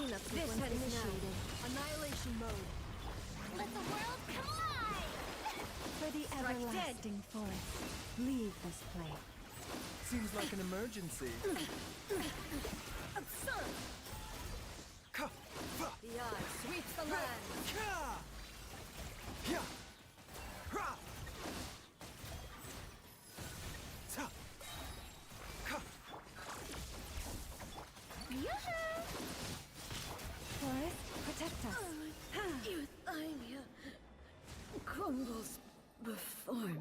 cleanups This once had initiated. Annihilation mode. Let the world come alive! For the everlasting forest, leave this place. Seems like an emergency. Absurd! The eye sweeps the land. Forest, protect us. Euthymia crumbles before me.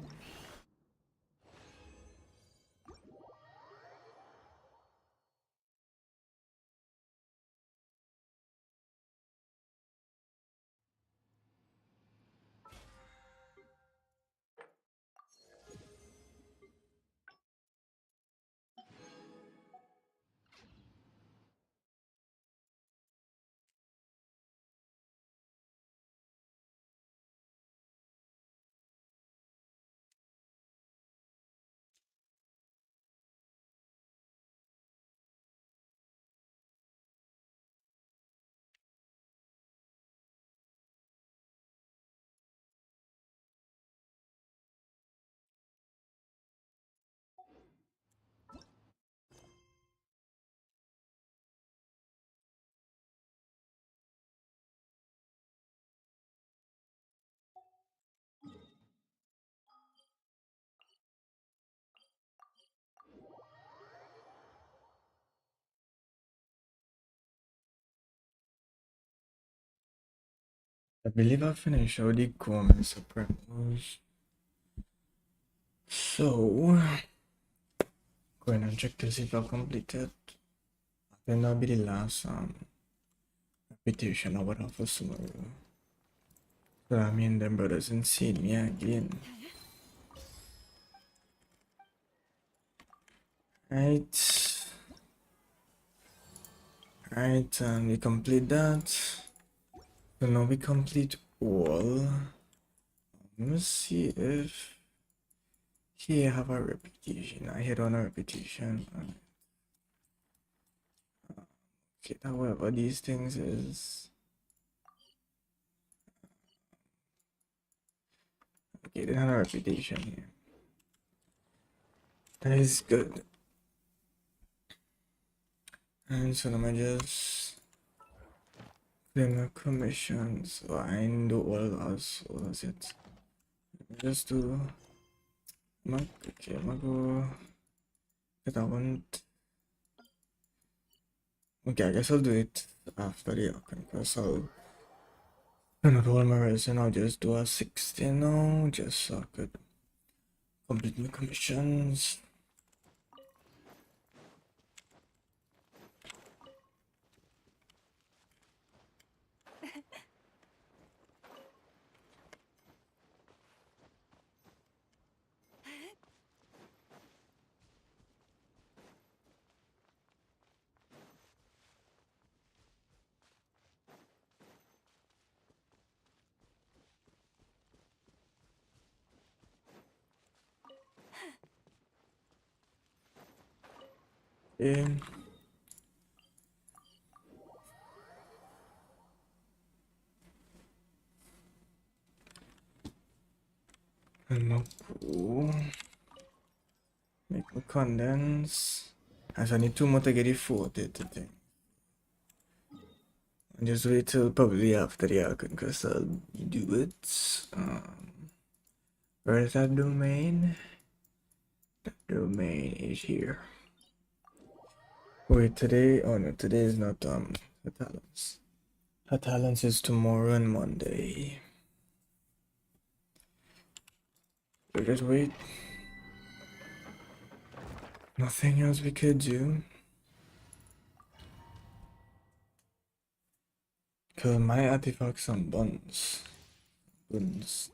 I believe I finished all the comments promos. So, going and check to see if I completed. I think that'll be the last repetition I would have for tomorrow. So I mean them brothers and seen me again. Right. Right, and we complete that. So now we complete all. Let's see if here I have a repetition. I hit on a repetition. Okay, however these things is. Okay, they have a repetition here. That is good. And so now I just claim a commission. So I do all as well as it. Just do. Okay, I'm gonna go. Get that one. Okay, I guess I'll do it after the Archon because I'll not all my resin. I'll just do a 60 now, just so I could complete my commissions. Yeah. And now go make my condense. As I need 2 more to get it 40 thing. And just wait till probably after the Archon because I'll do it. Where is that domain? That domain is here. Wait, today? Oh no, today is not her talents. Her talents is tomorrow and Monday. So just wait. Nothing else we could do. Kill my artifacts and buns. Buns.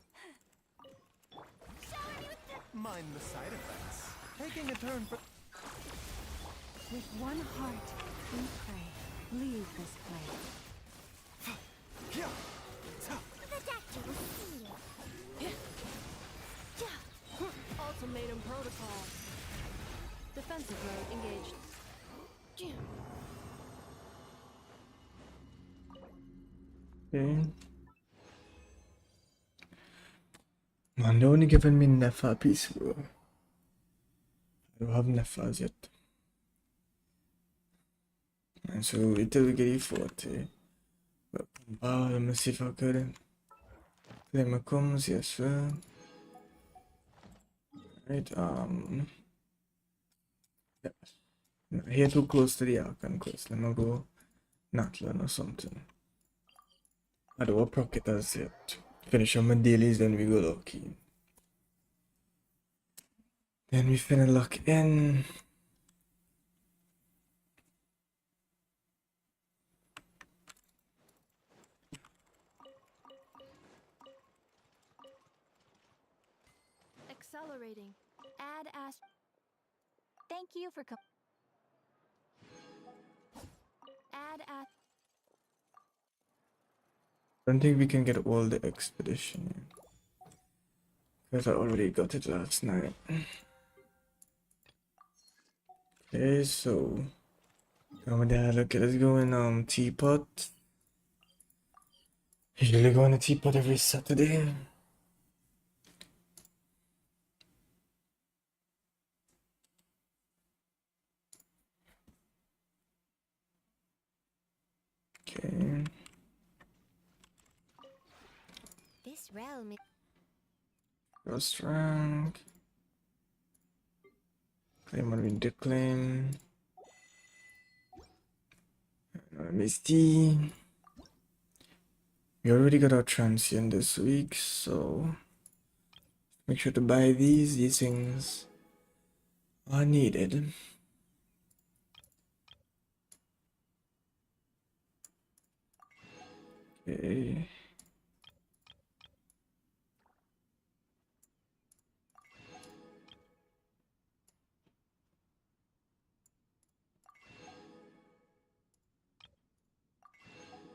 Mind the side effects. Taking a turn for. With one heart, we pray, leave this place. The doctor will see you. Ultimatum protocol. Defensive mode engaged. Okay. Man, they only given me Nefa piece, bro. I don't have Nefas yet. And so wait till we get E40. But let me see if I could. Claim comes, yes sir. Right, yeah. No, here too close to the Archon quest. Let me go Natlan or something. I don't want Procket as yet. Finish on my dailies, then we go lucky. Then we finna lock in. Accelerating. Add as. Thank you for Add as. Don't think we can get all the expedition. Because I already got it last night. Okay, so look, let's go in teapot. Usually go in a teapot every Saturday. Okay. this realm. First rank. Claim what we declaim. Misty. We already got our transient this week, so make sure to buy these. These things are needed. Okay.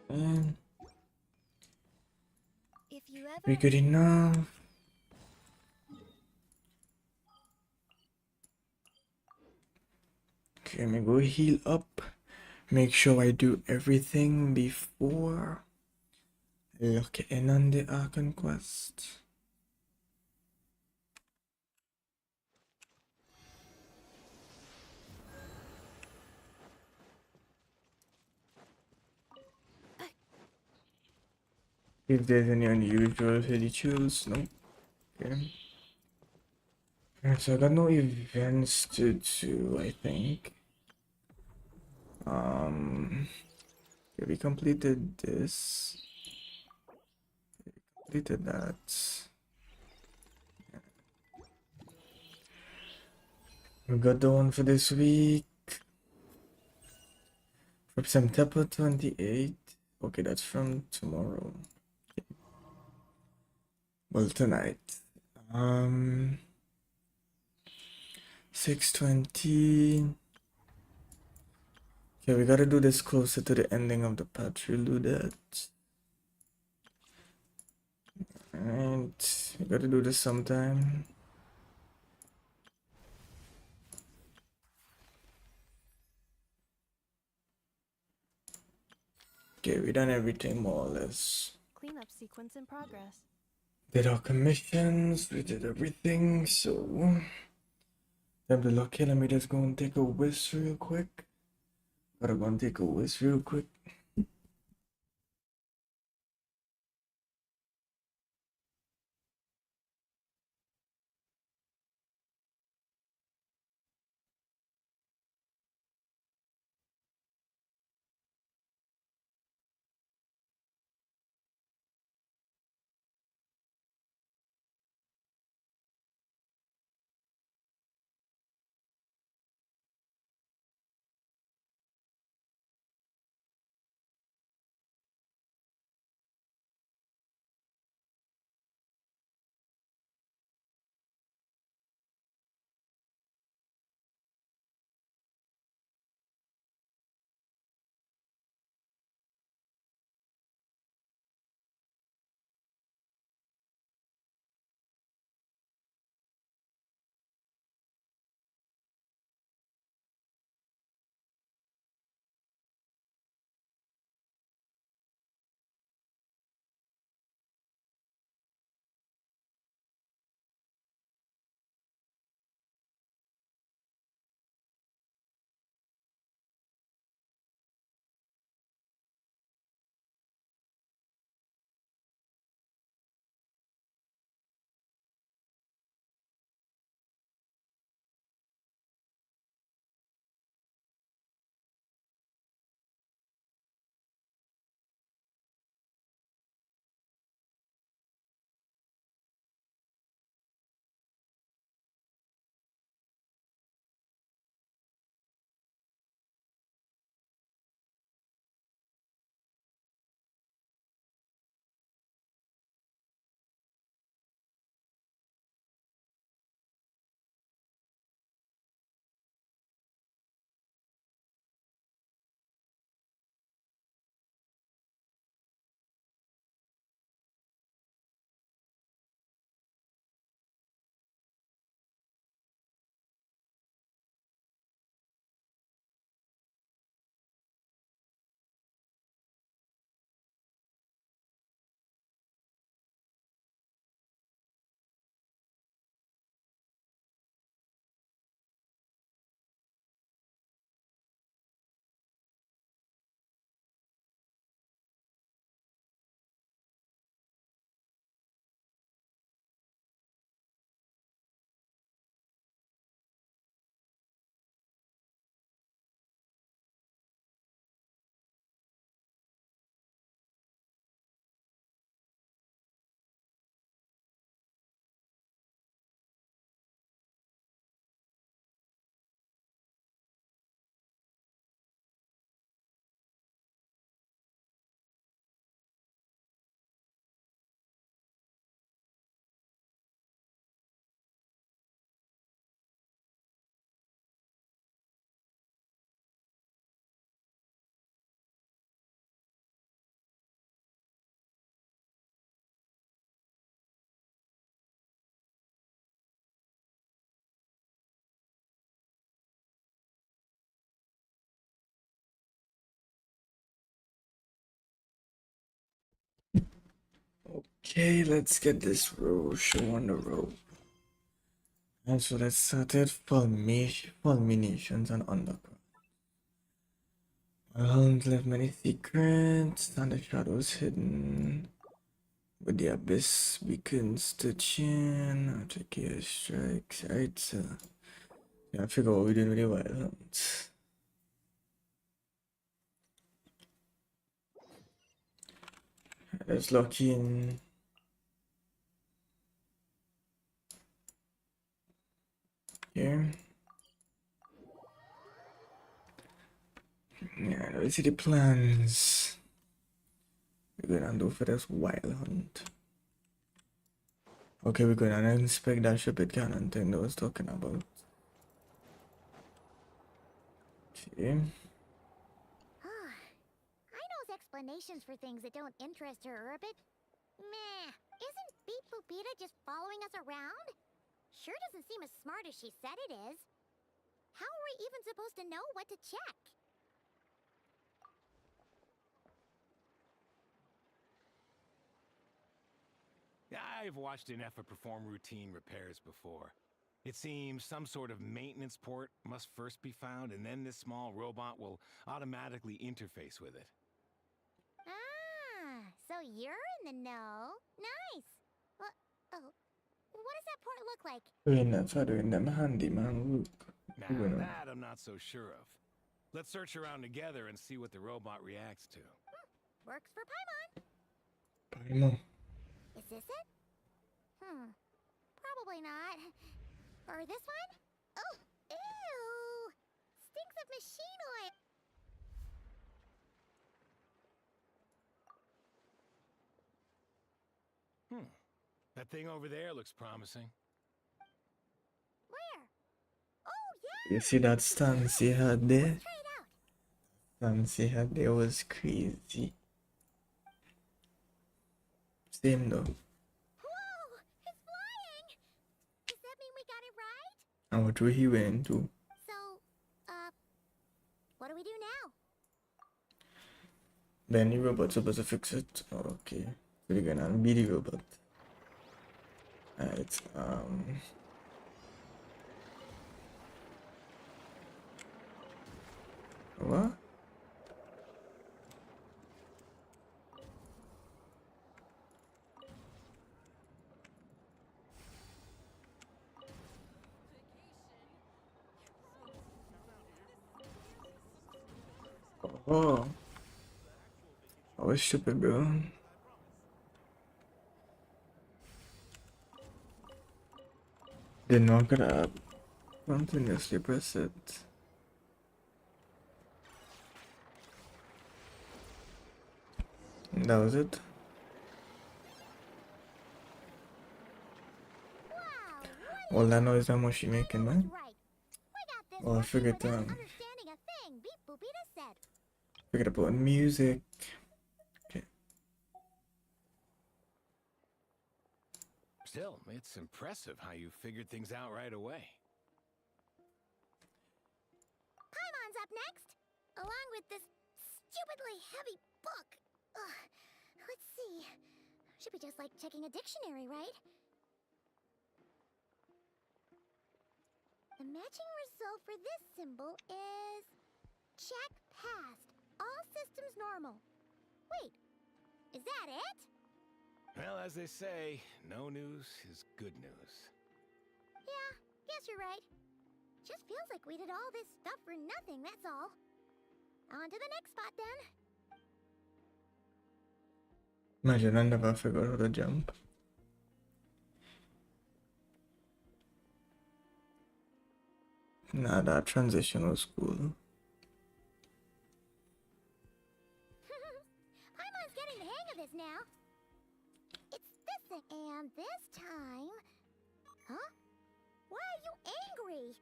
And If you we ever good enough. Okay, I'm gonna go heal up. Make sure I do everything before I lock in on the Archon quest. If there's any unusual rituals, no. Okay. Alright, so I got no events to do, I think. Okay, we completed this. Completed that. We got the one for this week. From September 28th. Okay, that's from tomorrow. Okay. Well, tonight. 6:20. Okay, we gotta do this closer to the ending of the patch. We'll do that. And we gotta do this sometime. Okay, we done everything more or less. Cleanup sequence in progress. Did our commissions, we did everything, so time to lock in. Let me just go and take a whiz real quick. Gotta go and take a whiz real quick. Okay, let's get this show on the road. And so let's start with fulminations and underground. Hounds left many secrets, and the shadows hidden. With the abyss beacons to chin, tricky strikes, right? So, yeah, I figure what we did with the wild hunts. Let's lock in. Here. Yeah, let's see the plans. We're gonna do for this wild hunt. Okay, we're gonna inspect that ship cannon thing that I was talking about. Okay. I knows explanations for things that don't interest her a bit. Meh. Isn't Beep Boopita just following us around? Sure doesn't seem as smart as she said it is. How are we even supposed to know what to check? I've watched an Effa perform routine repairs before. It seems some sort of maintenance port must first be found, and then this small robot will automatically interface with it. Ah, so you're in the know. Nice. What does that port look like? Doing that for doing them handyman work. Now that I'm not so sure of. Let's search around together and see what the robot reacts to. Works for Paimon. Paimon. Is this it? Probably not. Or this one? Oh, ew! Stinks of machine oil. That thing over there looks promising. Where? Oh, yeah! You see that stance he had there? Let's try it out. Stance he had there was crazy. Same though. Whoa! It's flying! Does that mean we got it right? And what way he went to? So, what do we do now? Then the robot's supposed to fix it. Okay. So we're gonna be the robot. Alright, what? Oh, I was stupid, bro. Did not grab. Continuously press it. That was it. Wow! All that noise how much she making, man. Right. We got this Oh, I working figured without that. understanding a thing Beep Boopita said. Figured about music. Okay. Still, it's impressive how you figured things out right away. Paimon's up next, along with this stupidly heavy book. Ugh. Let's see. Should be just like checking a dictionary, right? The matching result for this symbol is... check passed. All systems normal. Wait, is that it? Well, as they say, no news is good news. Yeah, guess you're right. Just feels like we did all this stuff for nothing, that's all. On to the next spot then. Imagine I never figured out how to jump. Nah, that transition was cool. Paimon's getting the hang of this now. It's this thing, and this time... Huh? Why are you angry?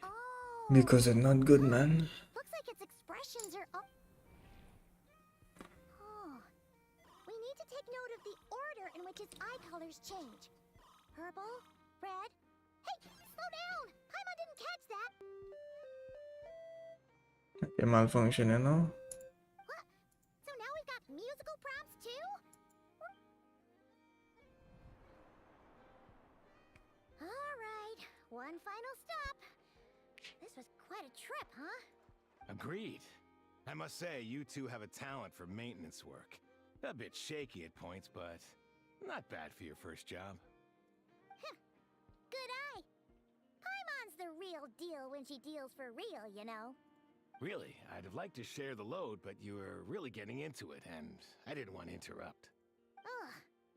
Oh... Because it's not good, man. Looks like its expressions are up... Oh... We need to take note of the order in which its eye colors change. Purple, red... Hey, slow down! Paimon didn't catch that! It malfunction, you know? What? So now we've got musical prompts too? Alright, one final stop. This was quite a trip, huh? Agreed. I must say, you two have a talent for maintenance work. A bit shaky at points, but not bad for your first job. Good eye. Paimon's the real deal when she deals for real, you know. Really, I'd have liked to share the load, but you were really getting into it, and I didn't want to interrupt. Ugh,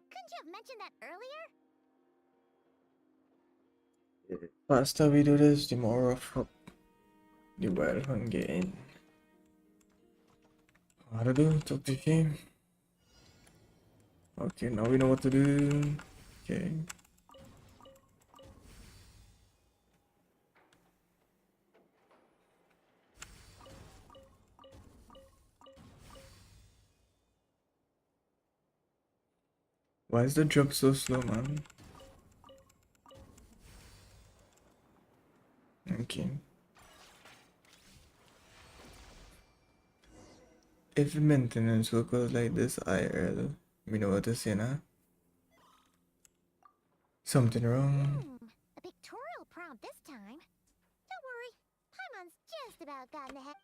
couldn't you have mentioned that earlier? Faster we do this, the more of the welcome gain. How to do? Talk to game. Okay, now we know what to do. Okay. Why is the jump so slow, man? Okay. If maintenance work was like this IRL, we know what to say now. Something wrong. A pictorial prompt this time. Don't worry, Paimon's just about gotten ahead.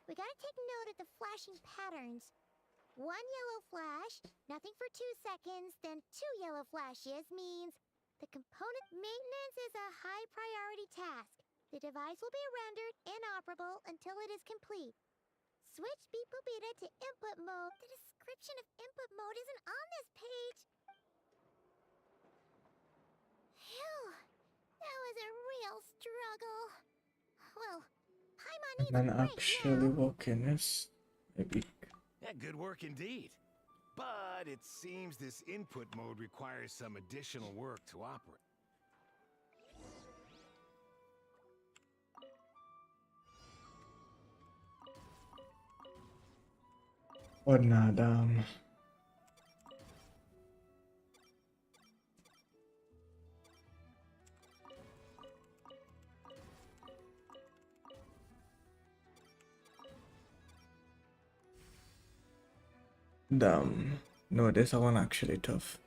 We gotta take note of the flashing patterns. One yellow flash, nothing for 2 seconds, then 2 yellow flashes means the component maintenance is a high priority task. The device will be rendered inoperable until it is complete. Switch Beep Boopita to input mode. The description of input mode isn't on this page. Phew, that was a real struggle. Well, Paimon needs a And break actually now. working is maybe. Yeah, good work indeed. But it seems this input mode requires some additional work to operate. What now, damn. Damn. No, this one actually tough.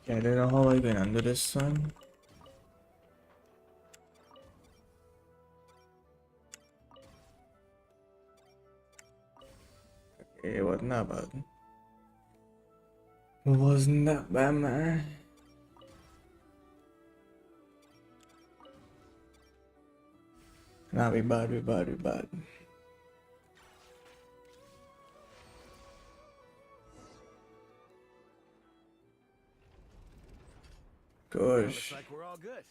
Okay, I don't know how I can undo this one. Okay, it wasn't that bad. It wasn't that bad, man. Nah, we bad. Well, Gosh. looks like we're all good.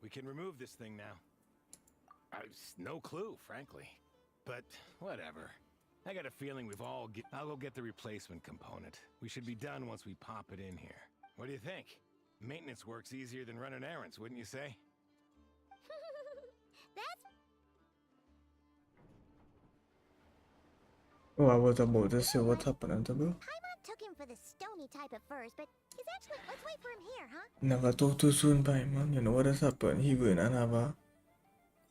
We can remove this thing now. No clue, frankly. But whatever. I got a feeling I'll go get the replacement component. We should be done once we pop it in here. What do you think? Maintenance work's easier than running errands, wouldn't you say? That's Oh, I was about to say what happened to bro. Paimon took him for the stony type at first, but he's actually. Let's wait for him here, huh? Never talk too soon, man. You know what has happened? He going and have a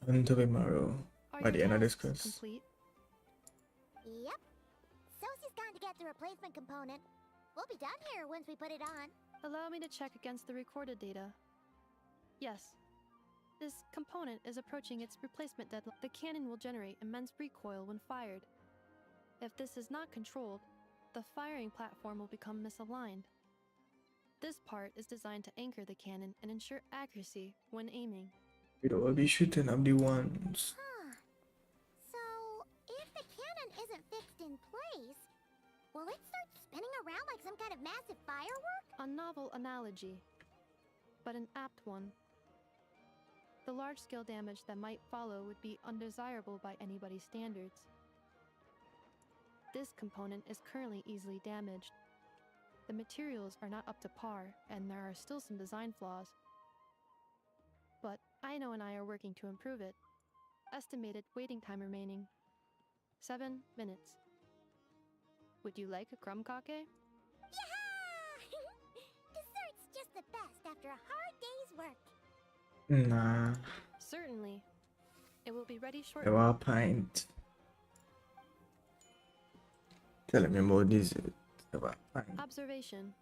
hunt to be marrow by the end of this quest. Complete? Yep. Sosie's gone to get the replacement component. We'll be done here once we put it on. Allow me to check against the recorded data. Yes. This component is approaching its replacement deadline. The cannon will generate immense recoil when fired. If this is not controlled, the firing platform will become misaligned. This part is designed to anchor the cannon and ensure accuracy when aiming. We don't be shooting up the ones. Huh. So, if the cannon isn't fixed in place, will it start spinning around like some kind of massive firework? A novel analogy, but an apt one. The large-scale damage that might follow would be undesirable by anybody's standards. This component is currently easily damaged. The materials are not up to par, and there are still some design flaws. But Aino and I are working to improve it. Estimated waiting time remaining: 7 minutes. Would you like a crumb cake? Yeah! Dessert's just the best after a hard day's work. Nah, Certainly. It will be ready it shortly. was a pint. Tell me about dessert. Fine. Observation.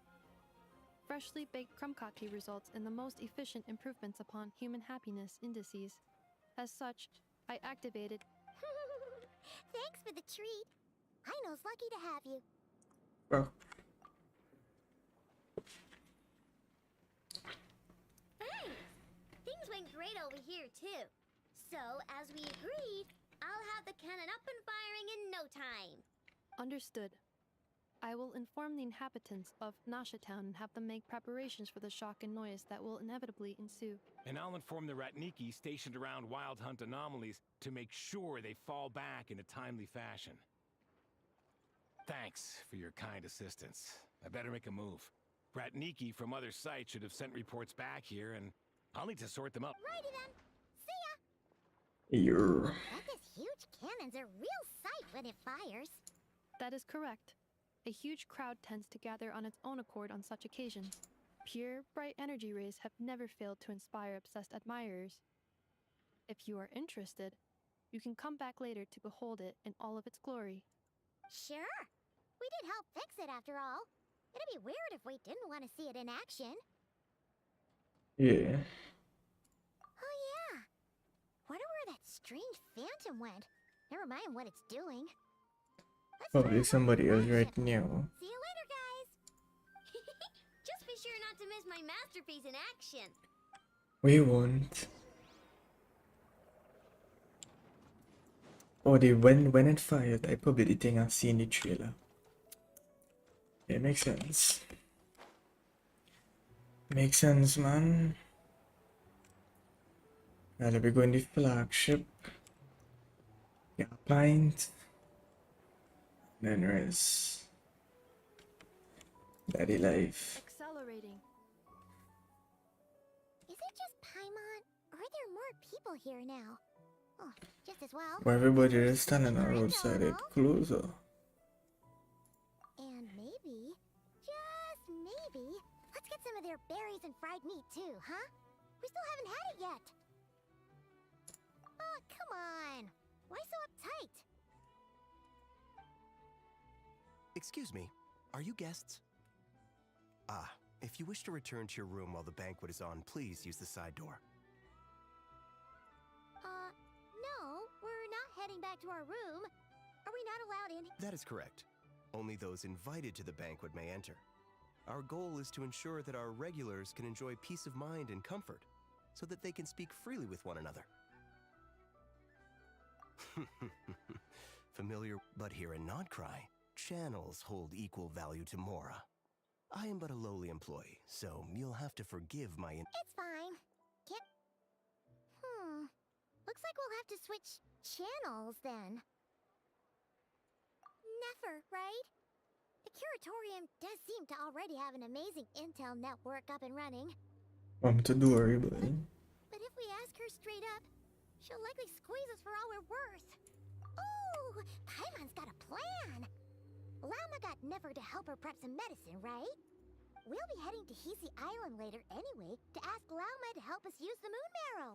Freshly baked krumkake results in the most efficient improvements upon human happiness indices. As such, I activated. Thanks for the treat. Aino's lucky to have you. Oh, Thanks. Things went great over here, too. So, as we agreed, I'll have the cannon up and firing in no time. Understood. I will inform the inhabitants of Nasha Town and have them make preparations for the shock and noise that will inevitably ensue. And I'll inform the Ratniki stationed around Wild Hunt anomalies to make sure they fall back in a timely fashion. Thanks for your kind assistance. I better make a move. Ratniki from other sites should have sent reports back here, and I'll need to sort them up. Righty then. See ya. here. Bet this huge cannon's a real sight when it fires. That is correct. A huge crowd tends to gather on its own accord on such occasions. Pure, bright energy rays have never failed to inspire obsessed admirers. If you are interested, you can come back later to behold it in all of its glory. Sure. We did help fix it after all. It'd be weird if we didn't want to see it in action. Yeah. Oh yeah. Wonder where that strange phantom went. Never mind what it's doing. Let's try Probably to somebody else watch right it. now. See you later, guys. Just be sure not to miss my masterpiece in action. We won't. Oh, when it fired, I probably the thing I've seen the trailer. It makes sense. Makes sense, man. Now let me go in the flagship. Get a pint. Then rest. Daddy life. Accelerating. Is it just Paimon, or are there more people here now? Oh, just as well. Where everybody is standing on the roadside, it closer. And maybe, just maybe, let's get some of their berries and fried meat too, huh? We still haven't had it yet. Oh, come on. Why so uptight? Excuse me, are you guests? Ah, if you wish to return to your room while the banquet is on, please use the side door. No, we're not heading back to our room. Are we not allowed in? That is correct. Only those invited to the banquet may enter. Our goal is to ensure that our regulars can enjoy peace of mind and comfort, so that they can speak freely with one another. Familiar, but here in Krai, channels hold equal value to Mora. I am but a lowly employee, so you'll have to forgive my It's fine. Can't... Looks like we'll have to switch channels then. Never, right? The Curatorium does seem to already have an amazing intel network up and running. To do worry, but But if we ask her straight up, she'll likely squeeze us for all we're worth. Ooh, Paimon's got a plan. Lauma got Never to help her prep some medicine, right? We'll be heading to Hisi Island later anyway to ask Lauma to help us use the moon marrow.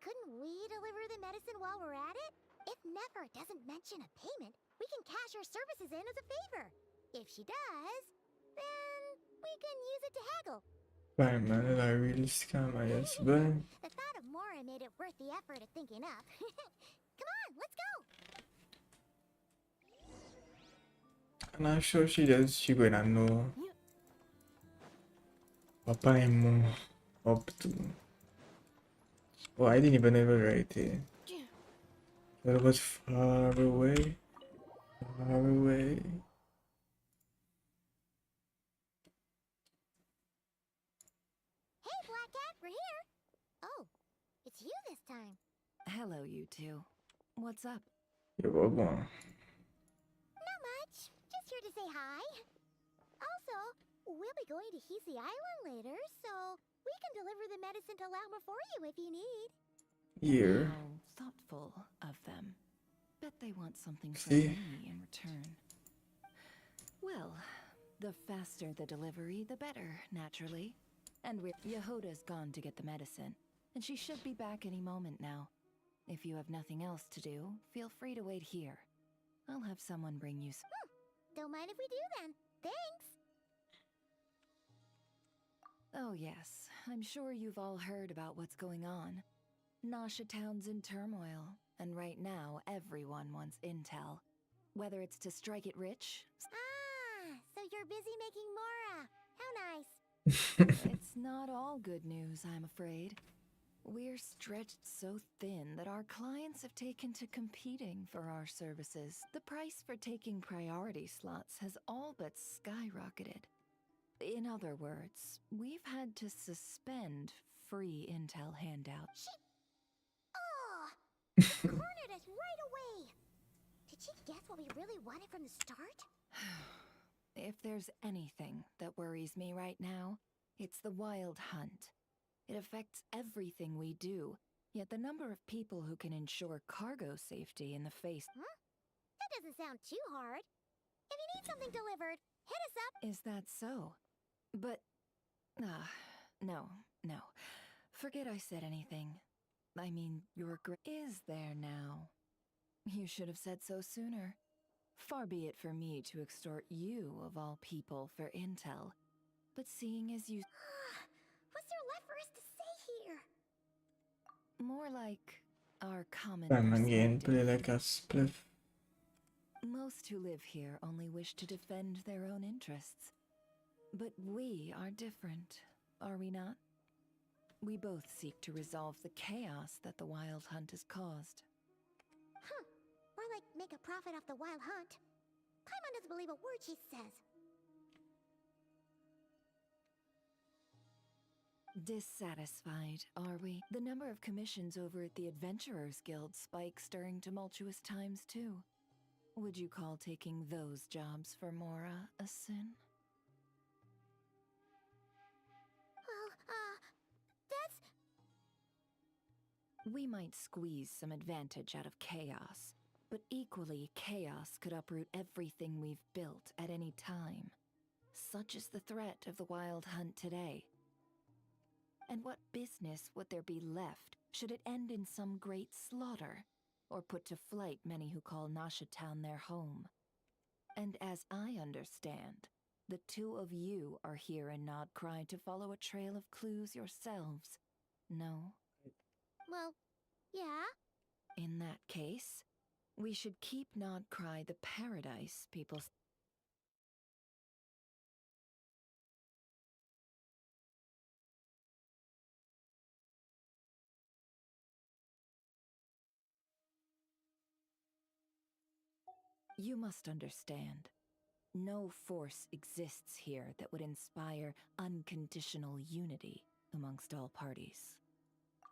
Couldn't we deliver the medicine while we're at it? If Never doesn't mention a payment, we can cash our services in as a favor. If she does, then we can use it to haggle. fine, man. I really scam, I guess, but The thought of Mora made it worth the effort of thinking up. Come on, let's go! I'm not sure she does. She gonna know what I'm up to. Oh, I didn't even know it was right here. That was far away. Far away. Hey, Black Cat, we're here! Oh, it's you this time. Hello, you two. What's up? Yeah, what one? Not much. Just here to say hi. Also, we'll be going to Hisi Island later, so we can deliver the medicine to Lauma for you if you need. Here. How thoughtful of them. Bet they want something from See? me in return. Well, the faster the delivery, the better, naturally. And Yehoda's gone to get the medicine, and she should be back any moment now. If you have nothing else to do, feel free to wait here. I'll have someone bring you some. Don't mind if we do then. Thanks! Oh, yes. I'm sure you've all heard about what's going on. Nasha Town's in turmoil, and right now everyone wants intel. Whether it's to strike it rich... Ah, so you're busy making Mora. How nice. It's not all good news, I'm afraid. We're stretched so thin that our clients have taken to competing for our services. The price for taking priority slots has all but skyrocketed. In other words, we've had to suspend free intel handouts. Oh! Cornered us right away! Did she guess what we really wanted from the start? If there's anything that worries me right now, it's the wild hunt. It affects everything we do, yet the number of people who can ensure cargo safety in the face... Huh? That doesn't sound too hard. If you need something delivered, hit us up. Is that so? But... no. Forget I said anything. I mean, your is there now. You should have said so sooner. Far be it for me to extort you, of all people, for intel. But seeing as you... What's there left for us to say here? More like our common Time again, perspective. play like a spliff. Most who live here only wish to defend their own interests. But we are different, are we not? We both seek to resolve the chaos that the Wild Hunt has caused. Huh. More like make a profit off the wild hunt. Paimon doesn't believe a word she says. Dissatisfied, are we? The number of commissions over at the Adventurers Guild spikes during tumultuous times, too. Would you call taking those jobs for Mora a sin? Well, that's... We might squeeze some advantage out of chaos, but equally, chaos could uproot everything we've built at any time. Such is the threat of the Wild Hunt today. And what business would there be left should it end in some great slaughter, or put to flight many who call Nasha Town their home? And as I understand, the two of you are here in Krai to follow a trail of clues yourselves. No? Well, yeah. In that case, we should keep Krai the paradise people... You must understand. No force exists here that would inspire unconditional unity amongst all parties.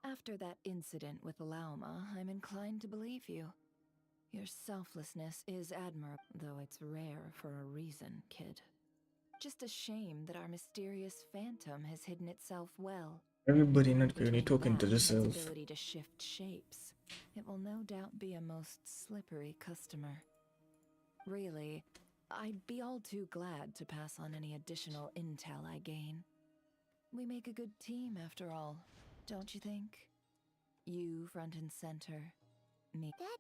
After that incident with Lauma, I'm inclined to believe you. Your selflessness is admirable, though it's rare for a reason, kid. Just a shame that our mysterious phantom has hidden itself well. Everybody not really Between talking to that and its themselves. ability to shift shapes, it will no doubt be a most slippery customer. Really, I'd be all too glad to pass on any additional intel I gain. We make a good team, after all, don't you think? You front and center, me... That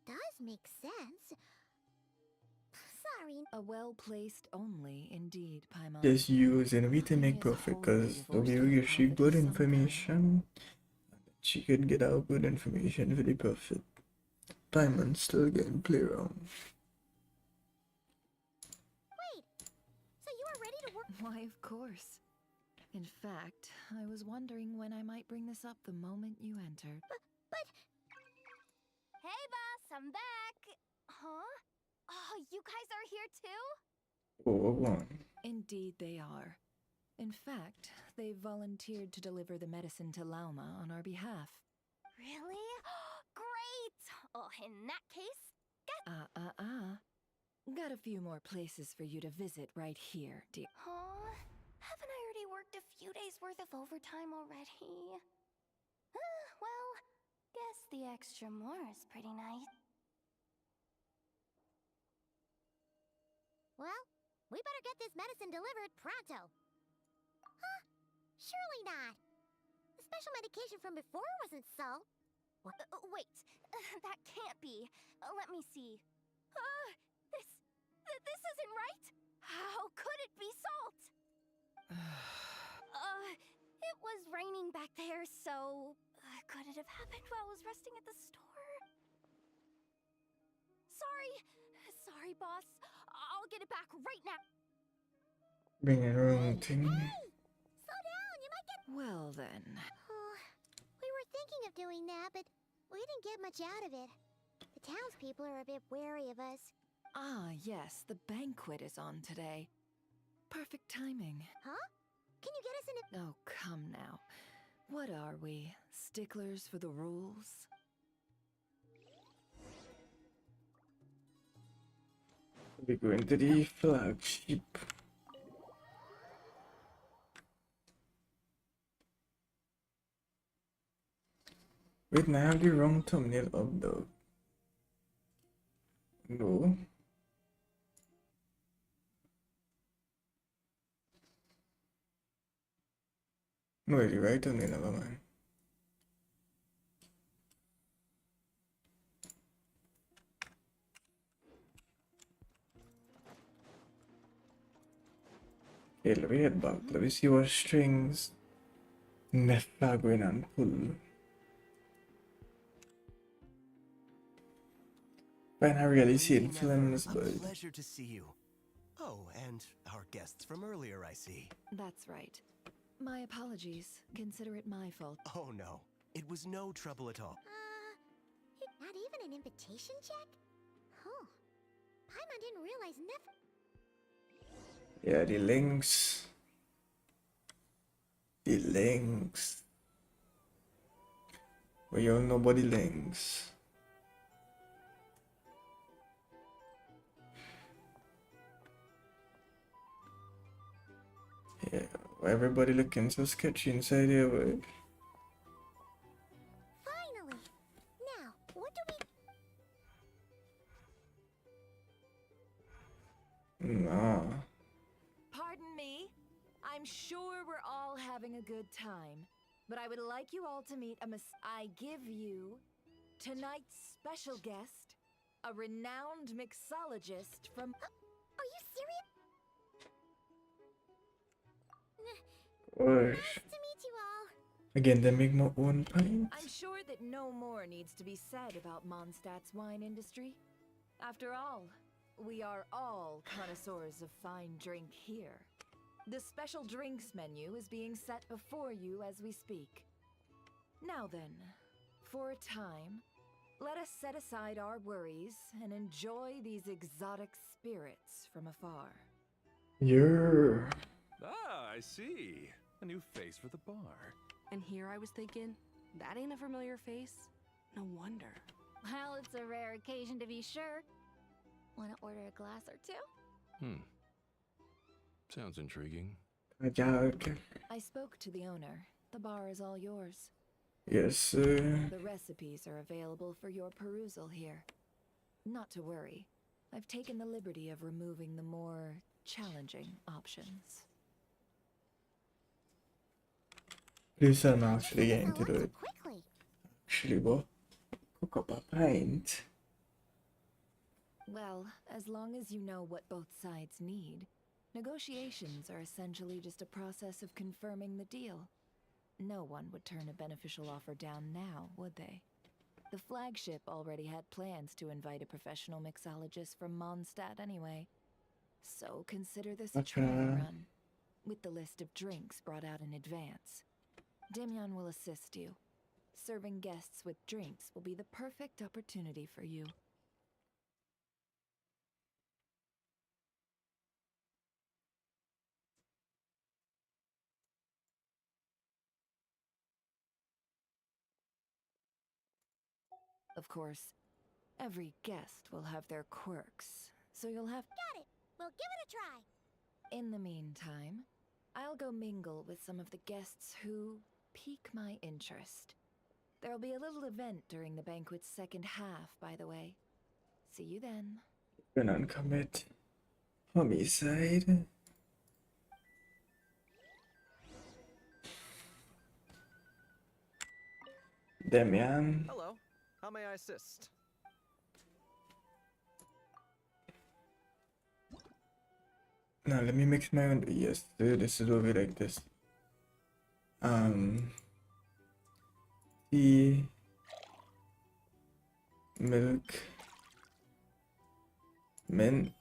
does make sense. Sorry. A well-placed only, indeed, Paimon. Just use everything make Is perfect, wholly cause the divorced way from we give she profit good of some information, she could get out good information for the perfect. Diamond still getting play around. Wait. So you are ready to work? Why, of course. In fact, I was wondering when I might bring this up the moment you entered. But... Hey, boss, I'm back. Huh? Oh, you guys are here too? Oh, Indeed they are. In fact, they've volunteered to deliver the medicine to Lauma on our behalf. Really? Great! Oh, in that case, Got a few more places for you to visit right here, dear. huh? Haven't I already worked a few days worth of overtime already? Well, guess the extra more is pretty nice. Well, we better get this medicine delivered pronto. Huh? Surely not. The special medication from before wasn't so. What? Wait, that can't be. Let me see. mountain, right? How could it be salt? It was raining back there, so could it have happened while I was resting at the store? Sorry, boss. I'll get it back right now. Being a wrong thing. Slow down, you might get. Well then. We were thinking of doing that, but we didn't get much out of it. The townspeople are a bit wary of us. Ah, yes, the banquet is on today. Perfect timing. Huh? Can you get us in a... Oh, come now. What are we? Sticklers for the rules? We go into the flagship. Wait, now I have the wrong thumbnail up though. No. No, the right thumbnail, never mind. Okay, let me head back. Let me see what strings Nefla going and pull. When I really see Never, films, a but pleasure to see you. Oh, and our guests from earlier, I see. That's right. My apologies. Consider it my fault. Oh no, it was no trouble at all. Not even an invitation check? Huh. Paimon didn't realize yeah, the links. The links. We all know about the links. Yeah, everybody looking so sketchy inside here, but Finally! Now, what do we... nah. Pardon me. I'm sure we're all having a good time, but I would like you all to meet I give you tonight's special guest, a renowned mixologist from... Are you serious? Gosh. Nice to meet you all. Again, they make my own pint. I'm sure that no more needs to be said about Mondstadt's wine industry. After all, we are all connoisseurs of fine drink here. The special drinks menu is being set before you as we speak. Now then, for a time, let us set aside our worries and enjoy these exotic spirits from afar. Yeah. Ah, I see. A new face for the bar. And here I was thinking, that ain't a familiar face. No wonder. Well, it's a rare occasion to be sure. Want to order a glass or two? Sounds intriguing. I spoke to the owner. The bar is all yours. Yes, sir. The recipes are available for your perusal here. Not to worry. I've taken the liberty of removing the more challenging options. Please, I'm actually getting to do it. Quickly. Actually, what? Cook up a pint. Well, as long as you know what both sides need, negotiations are essentially just a process of confirming the deal. No one would turn a beneficial offer down now, would they? The flagship already had plans to invite a professional mixologist from Mondstadt anyway. So consider this a trial run, with the list of drinks brought out in advance. Demyan will assist you. Serving guests with drinks will be the perfect opportunity for you. Of course, every guest will have their quirks, so you'll have... Got it. We'll give it a try. In the meantime, I'll go mingle with some of the guests who pique my interest. There'll be a little event during the banquet's second half, by the way. See you then. Been on commit. Homicide. Demian. Hello. How may I assist? Now let me mix my own. Yes, this is what we like this. Tea, milk, mint.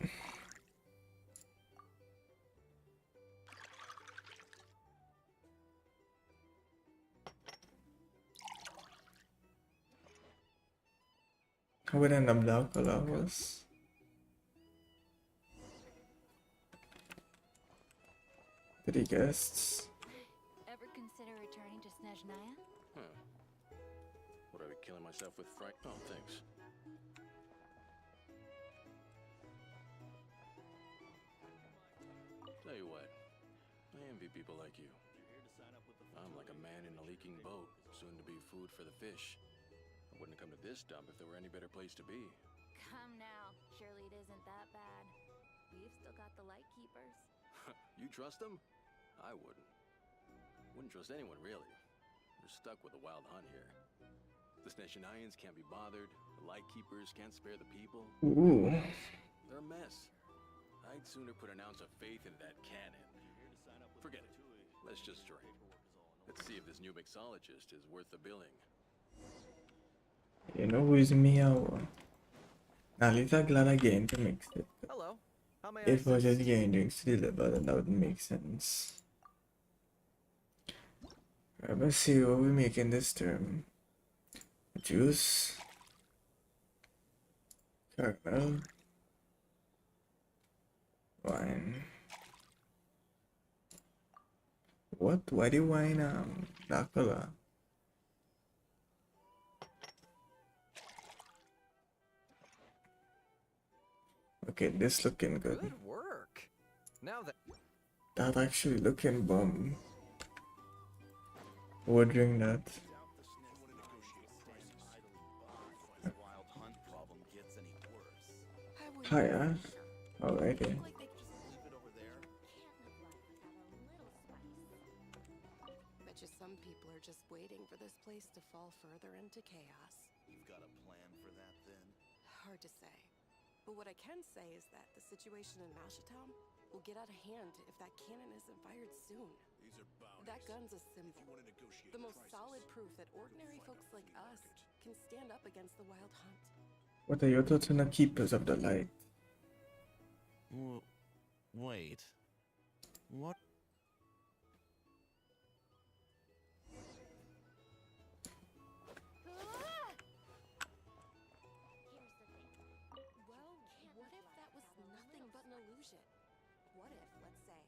How would I end up dark color was? Three guests. Ever consider returning to Snezhnaya? Would I be killing myself with fright? Oh, thanks. Tell you what, I envy people like you. I'm like a man in a leaking boat, soon to be food for the fish. I wouldn't come to this dump if there were any better place to be. Come now. Surely it isn't that bad. We've still got the light keepers. You trust them? I wouldn't. Wouldn't trust anyone, really. They're stuck with a wild hunt here. The Snezhnayans can't be bothered. The Lightkeepers can't spare the people. Ooh. They're a mess. I'd sooner put an ounce of faith in that cannon. Forget it. Let's just trade. Let's see if this new mixologist is worth the billing. You know who is Meow? Now, at least I'm glad I gained to mix it. Hello. How may I If I was just assist? getting drinks to deliver, then that wouldn't make sense. Alright, let's see what we make in this term. Juice. Caramel. Wine. What? Why do wine dark color? Okay, this looking good. Good work. Now That actually looking bomb. Ordering that. Higher. Alrighty. Bet you some people are just waiting for this place to fall further into chaos. You've got a plan for that, then? Hard to say. But what I can say is that the situation in Mashatown will get out of hand if that cannon isn't fired soon. These are bounties. That gun's a symbol. If you want to negotiate The most prices, solid proof that ordinary folks like us can stand up against the Wild Hunt. What are your thoughts on the Keepers of the Light? Wait. What? Well, what if that was nothing but an illusion? What if, let's say,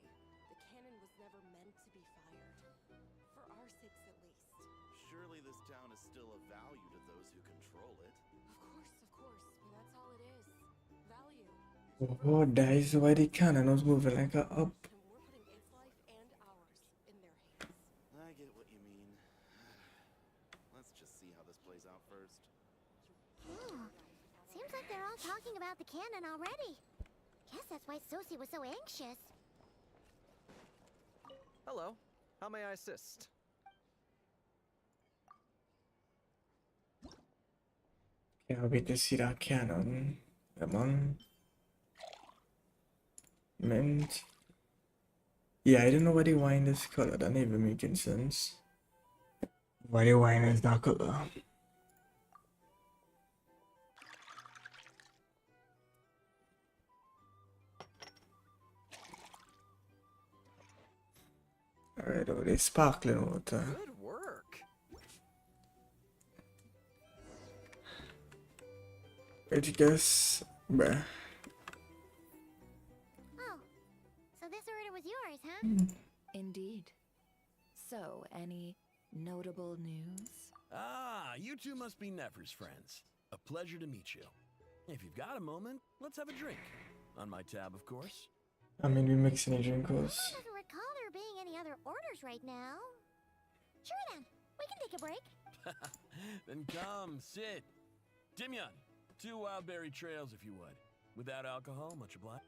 the cannon was never meant to be fired? For our sakes, at least. Surely this town is still of value to those who control it. Of course. But that's all it is. Value. Oh, that is why the cannon was moving like a up. And we're putting its life and ours in their hands. I get what you mean. Let's just see how this plays out first. Seems like they're all talking about the cannon already. Guess that's why Sosie was so anxious. hello. How may I assist? Can't wait to see that cannon. Come on. Mint. Yeah, I don't know why the wine is color. That ain't even making sense. Why the wine is that color? Alright, oh, they sparkling water. Good work. Where'd you guess? Bruh. Oh, so this order was yours, huh? Indeed. So, any notable news? Ah, you two must be Nefer's friends. A pleasure to meet you. If you've got a moment, let's have a drink. On my tab, of course. I mean, we mixing a drink was. I don't recall there being any other orders right now. Sure then, we can take a break. Then come, sit. Timyon, 2 wildberry trails if you would. Without alcohol, much obliged.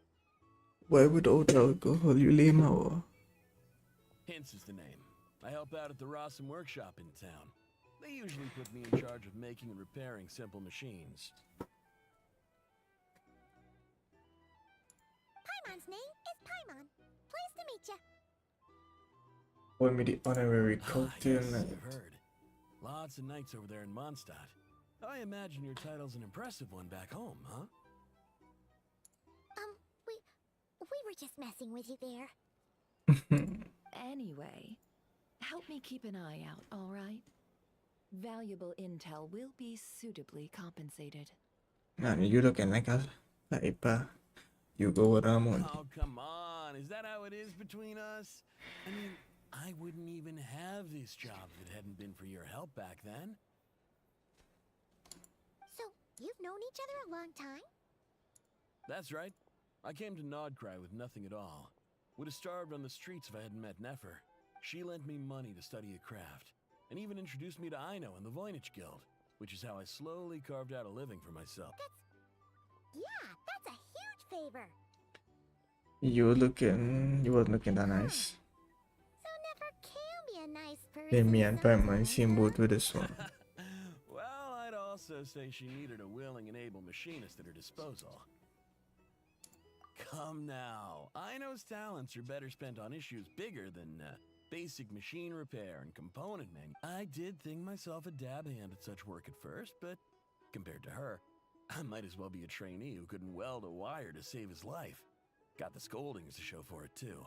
Why without alcohol? You lame hour. Hints is the name. I help out at the Rossum workshop in town. They usually put me in charge of making and repairing simple machines. Paimon's name is Paimon. meet ya. Pour me the honorary Ah, cocktail yes, night. I've heard. Lots of nights over there in Mondstadt. I imagine your title's an impressive one back home, huh? We were just messing with you there. Anyway, help me keep an eye out, all right? Valuable intel will be suitably compensated. Man, you looking like a typer. You go with Ramon. Oh, come on. Is that how it is between us? I mean, I wouldn't even have this job if it hadn't been for your help back then. So, you've known each other a long time? That's right. I came to Krai with nothing at all. Would have starved on the streets if I hadn't met Nefer. She lent me money to study a craft, and even introduced me to Aino and the Voynich Guild, which is how I slowly carved out a living for myself. That's a huge favor. You was looking that nice. So Nefer can be a nice person. Damian Perman sometimes, symbol huh? to this one. Well, I'd also say she needed a willing and able machinist at her disposal. Come now. Aino's talents are better spent on issues bigger than basic machine repair and component I did think myself a dab hand at such work at first, but compared to her, I might as well be a trainee who couldn't weld a wire to save his life. Got the scoldings to show for it too.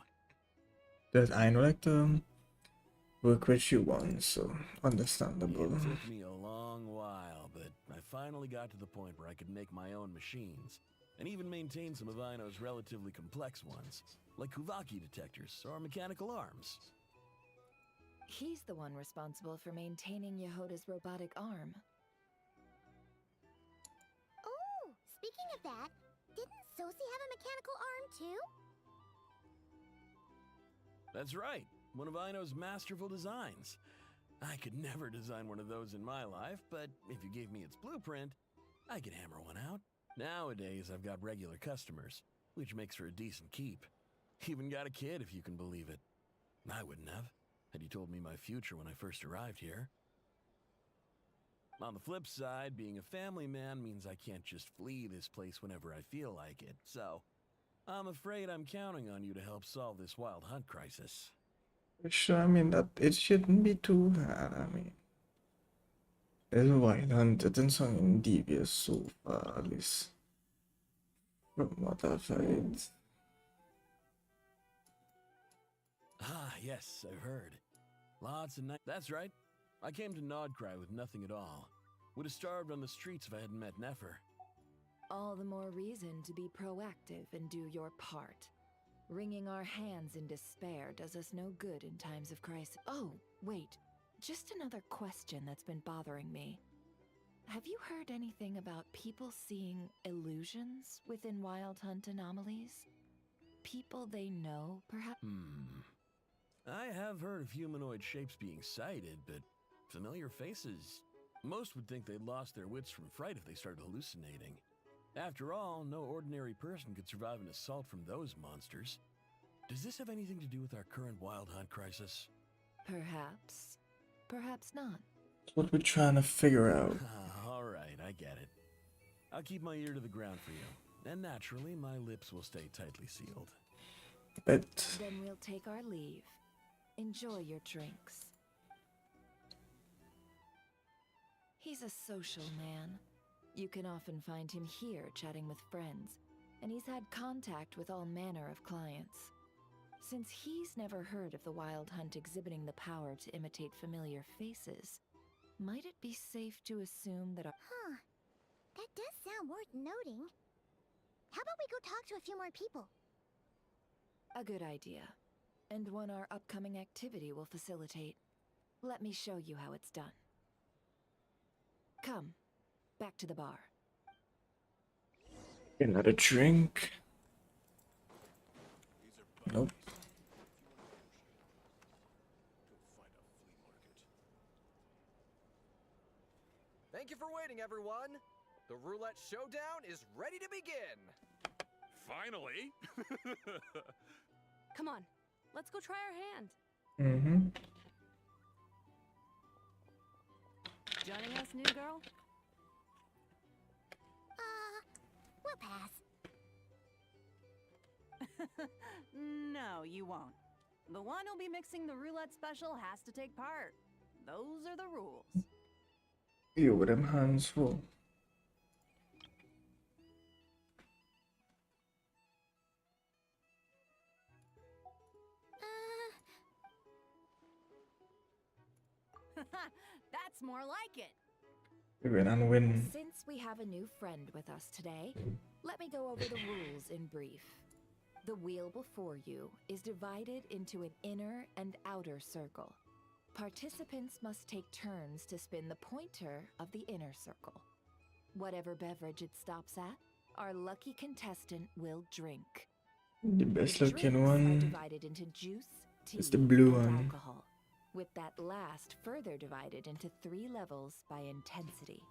Does I know like to work with you once, so understandable. It took me a long while, but I finally got to the point where I could make my own machines, and even maintain some of Aino's relatively complex ones, like Kuvaki detectors or mechanical arms. He's the one responsible for maintaining Yehoda's robotic arm. Oh, speaking of that, didn't Sosi have a mechanical arm too? That's right, one of Aino's masterful designs. I could never design one of those in my life, but if you gave me its blueprint, I could hammer one out. Nowadays, I've got regular customers, which makes for a decent keep. Even got a kid, if you can believe it. I wouldn't have, had you told me my future when I first arrived here. On the flip side, being a family man means I can't just flee this place whenever I feel like it, so I'm afraid I'm counting on you to help solve this wild hunt crisis. Sure, I mean that it shouldn't be too hard. I mean, there's a wild hunted and something devious so far, at least from what I've heard. Ah, yes, I've heard. Lots of nights. That's right. I came to Krai with nothing at all. Would have starved on the streets if I hadn't met Nefer. All the more reason to be proactive and do your part. Wringing our hands in despair does us no good in times of crisis. Oh, wait. Just another question that's been bothering me. Have you heard anything about people seeing illusions within Wild Hunt anomalies? People they know, perhaps? I have heard of humanoid shapes being sighted, but familiar faces. Most would think they'd lost their wits from fright if they started hallucinating. After all, no ordinary person could survive an assault from those monsters. Does this have anything to do with our current Wild Hunt crisis? Perhaps. Perhaps not. That's what we're trying to figure out. All right, I get it. I'll keep my ear to the ground for you. And naturally, my lips will stay tightly sealed. But Then we'll take our leave. Enjoy your drinks. He's a social man. You can often find him here chatting with friends, and he's had contact with all manner of clients. Since he's never heard of the Wild Hunt exhibiting the power to imitate familiar faces, might it be safe to assume that Huh. That does sound worth noting. How about we go talk to a few more people? a good idea, and one our upcoming activity will facilitate. Let me show you how it's done. Come, back to the bar. another drink. Nope. Thank you for waiting, everyone. The roulette showdown is ready to begin. Finally! Come on, let's go try our hand. Mm-hmm. Joining us, new girl? We'll pass. No, you won't. The one who'll be mixing the roulette special has to take part. Those are the rules. Jo, dem hands full. That's more like it. Win. Since we have a new friend with us today, let me go over the rules in brief. The wheel before you is divided into an inner and outer circle. Participants must take turns to spin the pointer of the inner circle. Whatever beverage it stops at, our lucky contestant will drink. The best The looking drinks are one divided into juice, tea, is the blue and one. alcohol, with that last further divided into 3 levels by intensity.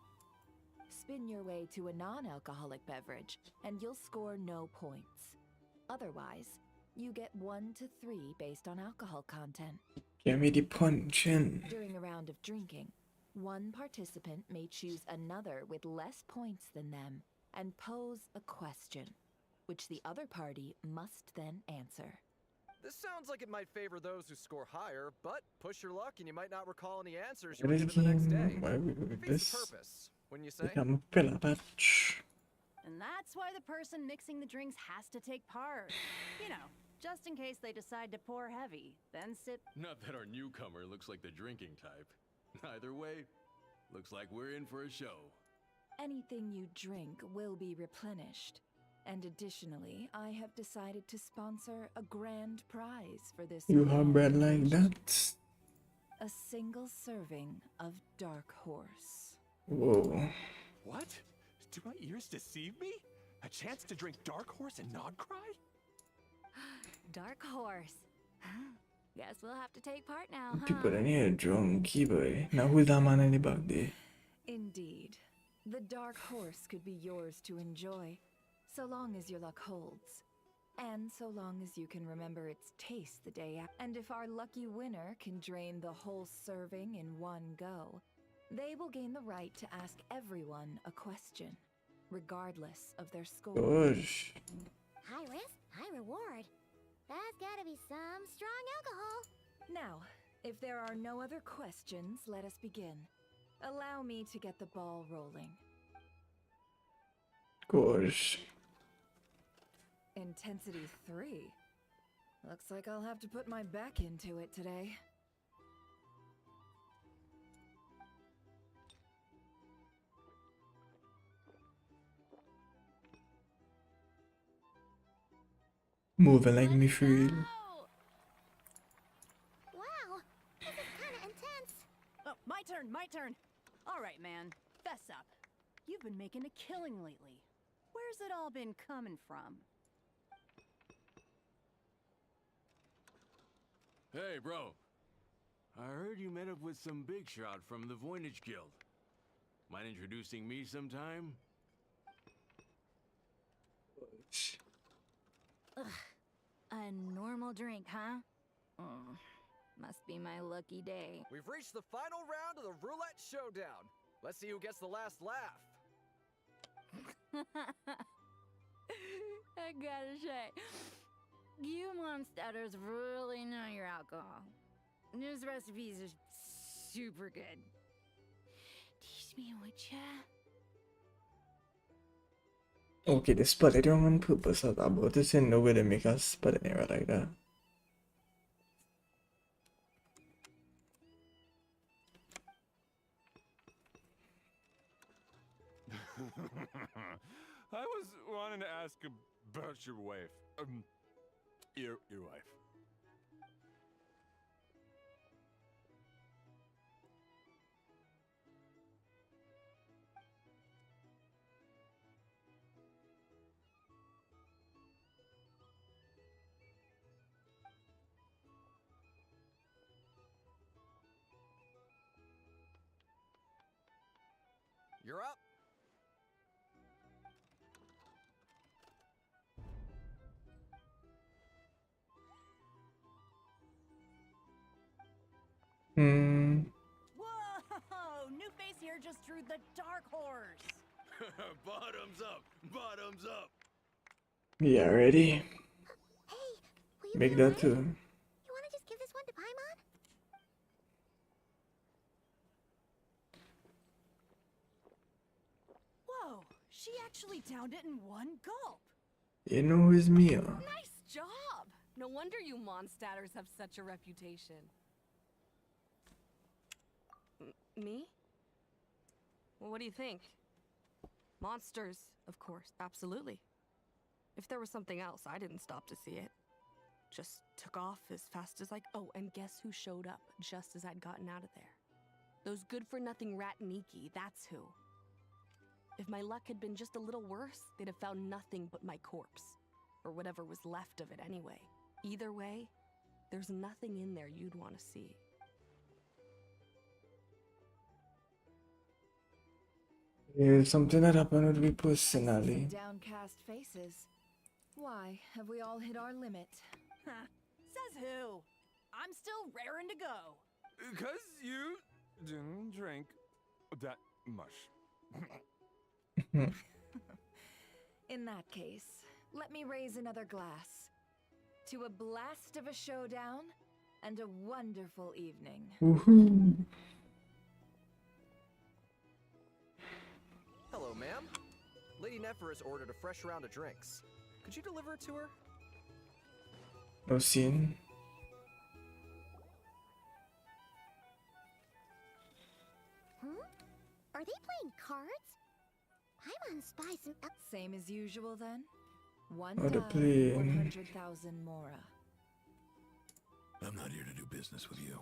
Spin your way to a non-alcoholic beverage, and you'll score no points. Otherwise, you get 1 to 3 based on alcohol content. Give me the punching. During a round of drinking, one participant may choose another with less points than them and pose a question, which the other party must then answer. This sounds like it might favor those who score higher, but push your luck and you might not recall any answers you were given the next day. Why we do Defeats this? the purpose, wouldn't you say? Become a patch. And that's why the person mixing the drinks has to take part. You know, just in case they decide to pour heavy, then sip. Not that our newcomer looks like the drinking type. Either way, looks like we're in for a show. Anything you drink will be replenished. And additionally, I have decided to sponsor a grand prize for this. You have bread like that? A single serving of Dark Horse. Whoa. What? Do my ears deceive me? A chance to drink Dark Horse and not cry? Dark Horse. Guess we'll have to take part now, huh? People in here drunky boy. Now who's that man in the back there? Indeed. The Dark Horse could be yours to enjoy, so long as your luck holds. And so long as you can remember its taste the day after. And if our lucky winner can drain the whole serving in one go, they will gain the right to ask everyone a question, regardless of their score. Gosh. High risk, high reward. That's gotta be some strong alcohol. Now, if there are no other questions, let us begin. Allow me to get the ball rolling. Gosh. Intensity 3. Looks like I'll have to put my back into it today. Moving like me feel. Wow, this is kinda intense. Oh, my turn. All right, man, fess up. You've been making a killing lately. Where's it all been coming from? Hey, bro. I heard you met up with some big shot from the Voynich Guild. Mind introducing me sometime? Ugh. A normal drink, huh? Must be my lucky day. We've reached the final round of the roulette showdown. Let's see who gets the last laugh. I gotta say, you monsters really know your alcohol. This recipes are super good. Teach me, would ya? Okay, they split it wrong on purpose. I thought this in no way to make us split it anywhere like that. I was wanting to ask about your wife. Your wife. You're up. Whoa! New face here just drew the Dark Horse. Bottoms up! Bottoms up! Yeah, ready? make that too. You wanna just give this one to Paimon? Whoa, she actually downed it in one gulp. You know who's Mia? Nice job! No wonder you monstatters have such a reputation. Me? Well, what do you think? Monsters, of course, absolutely. If there was something else, I didn't stop to see it. Just took off as fast as I... Oh, and guess who showed up just as I'd gotten out of there? Those good-for-nothing rat Niki, that's who. If my luck had been just a little worse, they'd have found nothing but my corpse. Or whatever was left of it anyway. Either way, there's nothing in there you'd want to see. Here's something that happened with me personally. Downcast faces. Why, have we all hit our limit? Says who? I'm still raring to go. Because you didn't drink that much. In that case, let me raise another glass. To a blast of a showdown and a wonderful evening. Woohoo! Hello, ma'am. Lady Nephris ordered a fresh round of drinks. Could you deliver it to her? No scene. Are they playing cards? Paimon spies some... Same as usual then? One Oh, the die, plane. 100,000 mora. I'm not here to do business with you.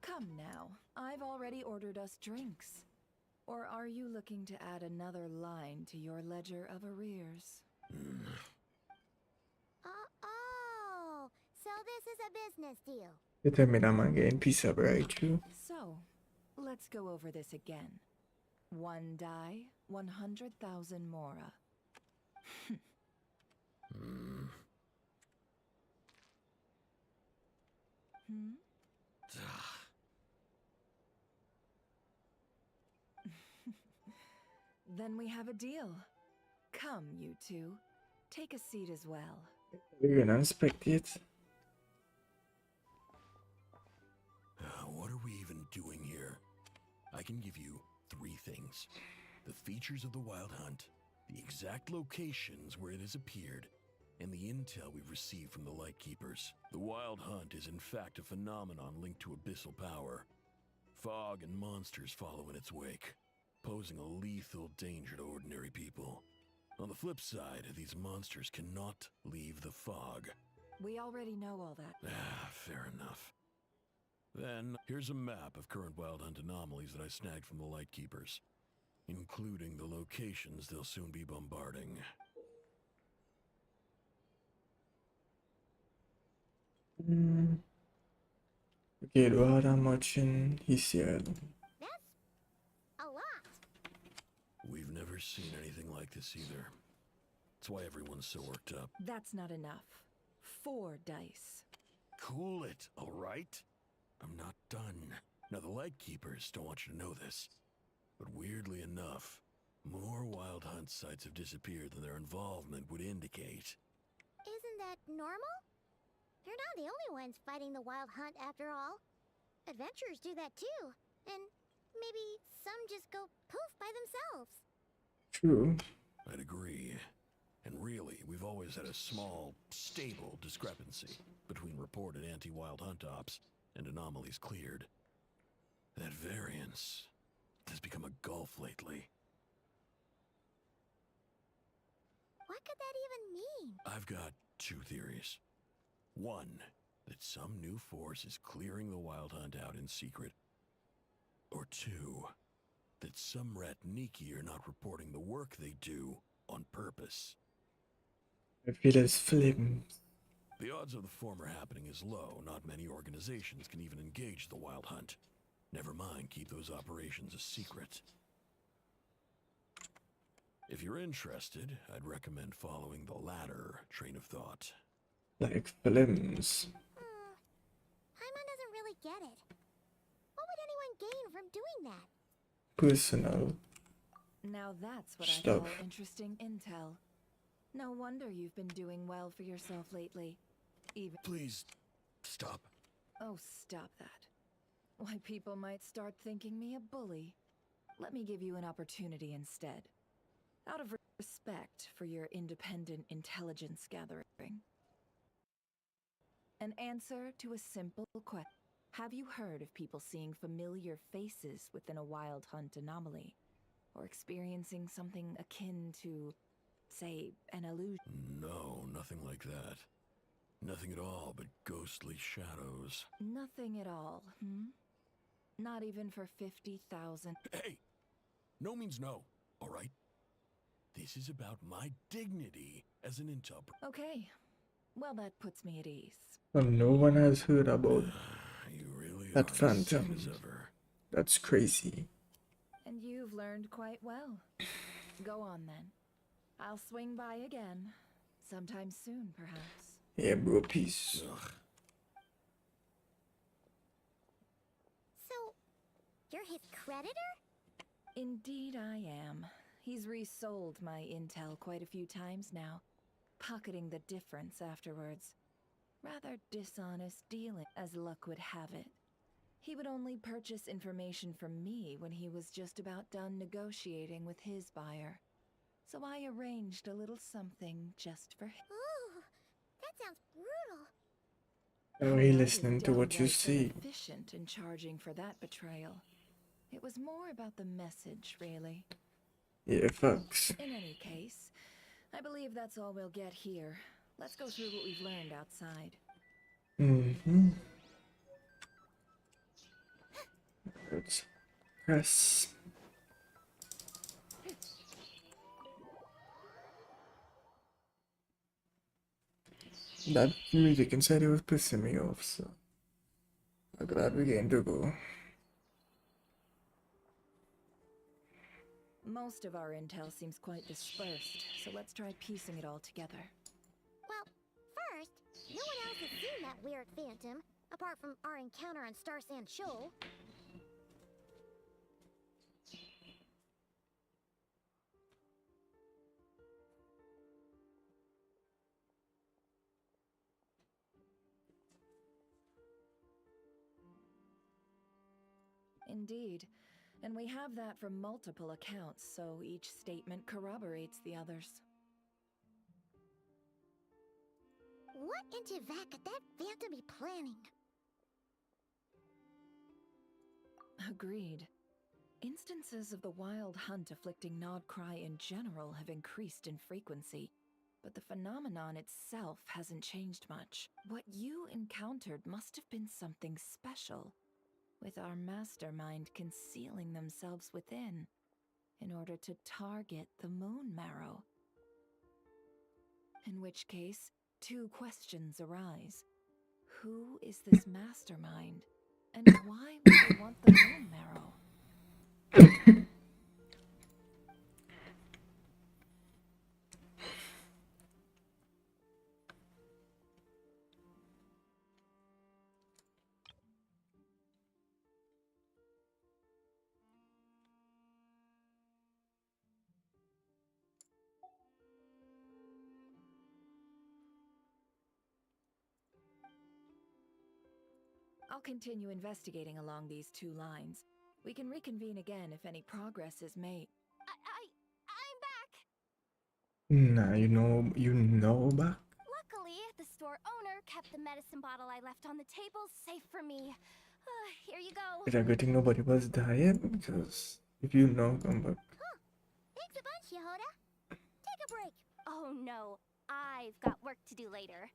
Come now, I've already ordered us drinks. Or are you looking to add another line to your ledger of arrears? Oh, so this is a business deal. Determina magain piece of right too. So, let's go over this again. One die, 100,000 mora. Then we have a deal. Come, you two. Take a seat as well. We're gonna inspect it. What are we even doing here? I can give you 3 things. The features of the Wild Hunt, the exact locations where it has appeared, and the intel we've received from the Lightkeepers. The Wild Hunt is in fact a phenomenon linked to abyssal power. Fog and monsters follow in its wake, posing a lethal danger to ordinary people. On the flip side, these monsters cannot leave the fog. We already know all that. Fair enough. Then, here's a map of current Wild Hunt anomalies that I snagged from the Lightkeepers, including the locations they'll soon be bombarding. Okay, doar much in Hisiel. A lot. We've never seen anything like this either. That's why everyone's so worked up. That's not enough. 4 dice. Cool it, all right? I'm not done. Now, the Lightkeepers don't want you to know this, but weirdly enough, more Wild Hunt sites have disappeared than their involvement would indicate. Isn't that normal? They're not the only ones fighting the Wild Hunt after all. Adventurers do that too. And maybe some just go poof by themselves. True. I'd agree. And really, we've always had a small, stable discrepancy between reported anti-Wild Hunt ops and anomalies cleared. That variance has become a gulf lately. What could that even mean? I've got 2 theories. One, that some new force is clearing the Wild Hunt out in secret. Or 2, that some rat Niki are not reporting the work they do on purpose. I feel it's flim. The odds of the former happening is low. Not many organizations can even engage the Wild Hunt. Never mind keep those operations a secret. If you're interested, I'd recommend following the latter train of thought. Like flims. Paimon doesn't really get it. What would anyone gain from doing that? Personal. Now that's what I Stuff. call interesting intel. No wonder you've been doing well for yourself lately. Even. Please, stop. Oh, stop that. Why, people might start thinking me a bully. Let me give you an opportunity instead. Out of respect for your independent intelligence gathering. An answer to a simple question. Have you heard of people seeing familiar faces within a wild hunt anomaly? Or experiencing something akin to, say, an illusion? No, nothing like that. Nothing at all but ghostly shadows. Nothing at all, Not even for 50,000. Hey! No means no, all right? This is about my dignity as an interpreter. Okay. Well, that puts me at ease. Well, no one has heard about You really that are the same phantom. as ever. That's crazy. And you've learned quite well. Go on then. I'll swing by again. Sometime soon, perhaps. Yeah, bro, peace. Ugh. So, you're his creditor? Indeed I am. He's resold my intel quite a few times now, pocketing the difference afterwards. Rather dishonest dealing, as luck would have it. He would only purchase information from me when he was just about done negotiating with his buyer. So I arranged a little something just for him. Ooh, that sounds brutal. Oh, he listening to what you see. Efficient in charging for that betrayal. It was more about the message, really. Yeah, facts. In any case, I believe that's all we'll get here. Let's go through what we've learned outside. Let's press. That music inside it was pissing me off, so I'm glad we're getting to go. Most of our intel seems quite dispersed, so let's try piecing it all together. Well, first, no one else has seen that weird phantom, apart from our encounter on Star Sand Shoal. Indeed. And we have that from multiple accounts, so each statement corroborates the others. What in Teyvat could that phantom be planning? Agreed. Instances of the wild hunt afflicting Krai in general have increased in frequency, but the phenomenon itself hasn't changed much. What you encountered must have been something special, with our mastermind concealing themselves within, in order to target the moon marrow. In which case, two questions arise. Who is this mastermind, and why would they want the moon marrow? I'll continue investigating along these two lines. We can reconvene again if any progress is made. I'm back! Nah, you know back? Luckily, the store owner kept the medicine bottle I left on the table safe for me. Here you go. Is that good thing nobody was dying? Because if you know, come back. Huh. Thanks a bunch, Yehoda. Take a break. Oh no, I've got work to do later.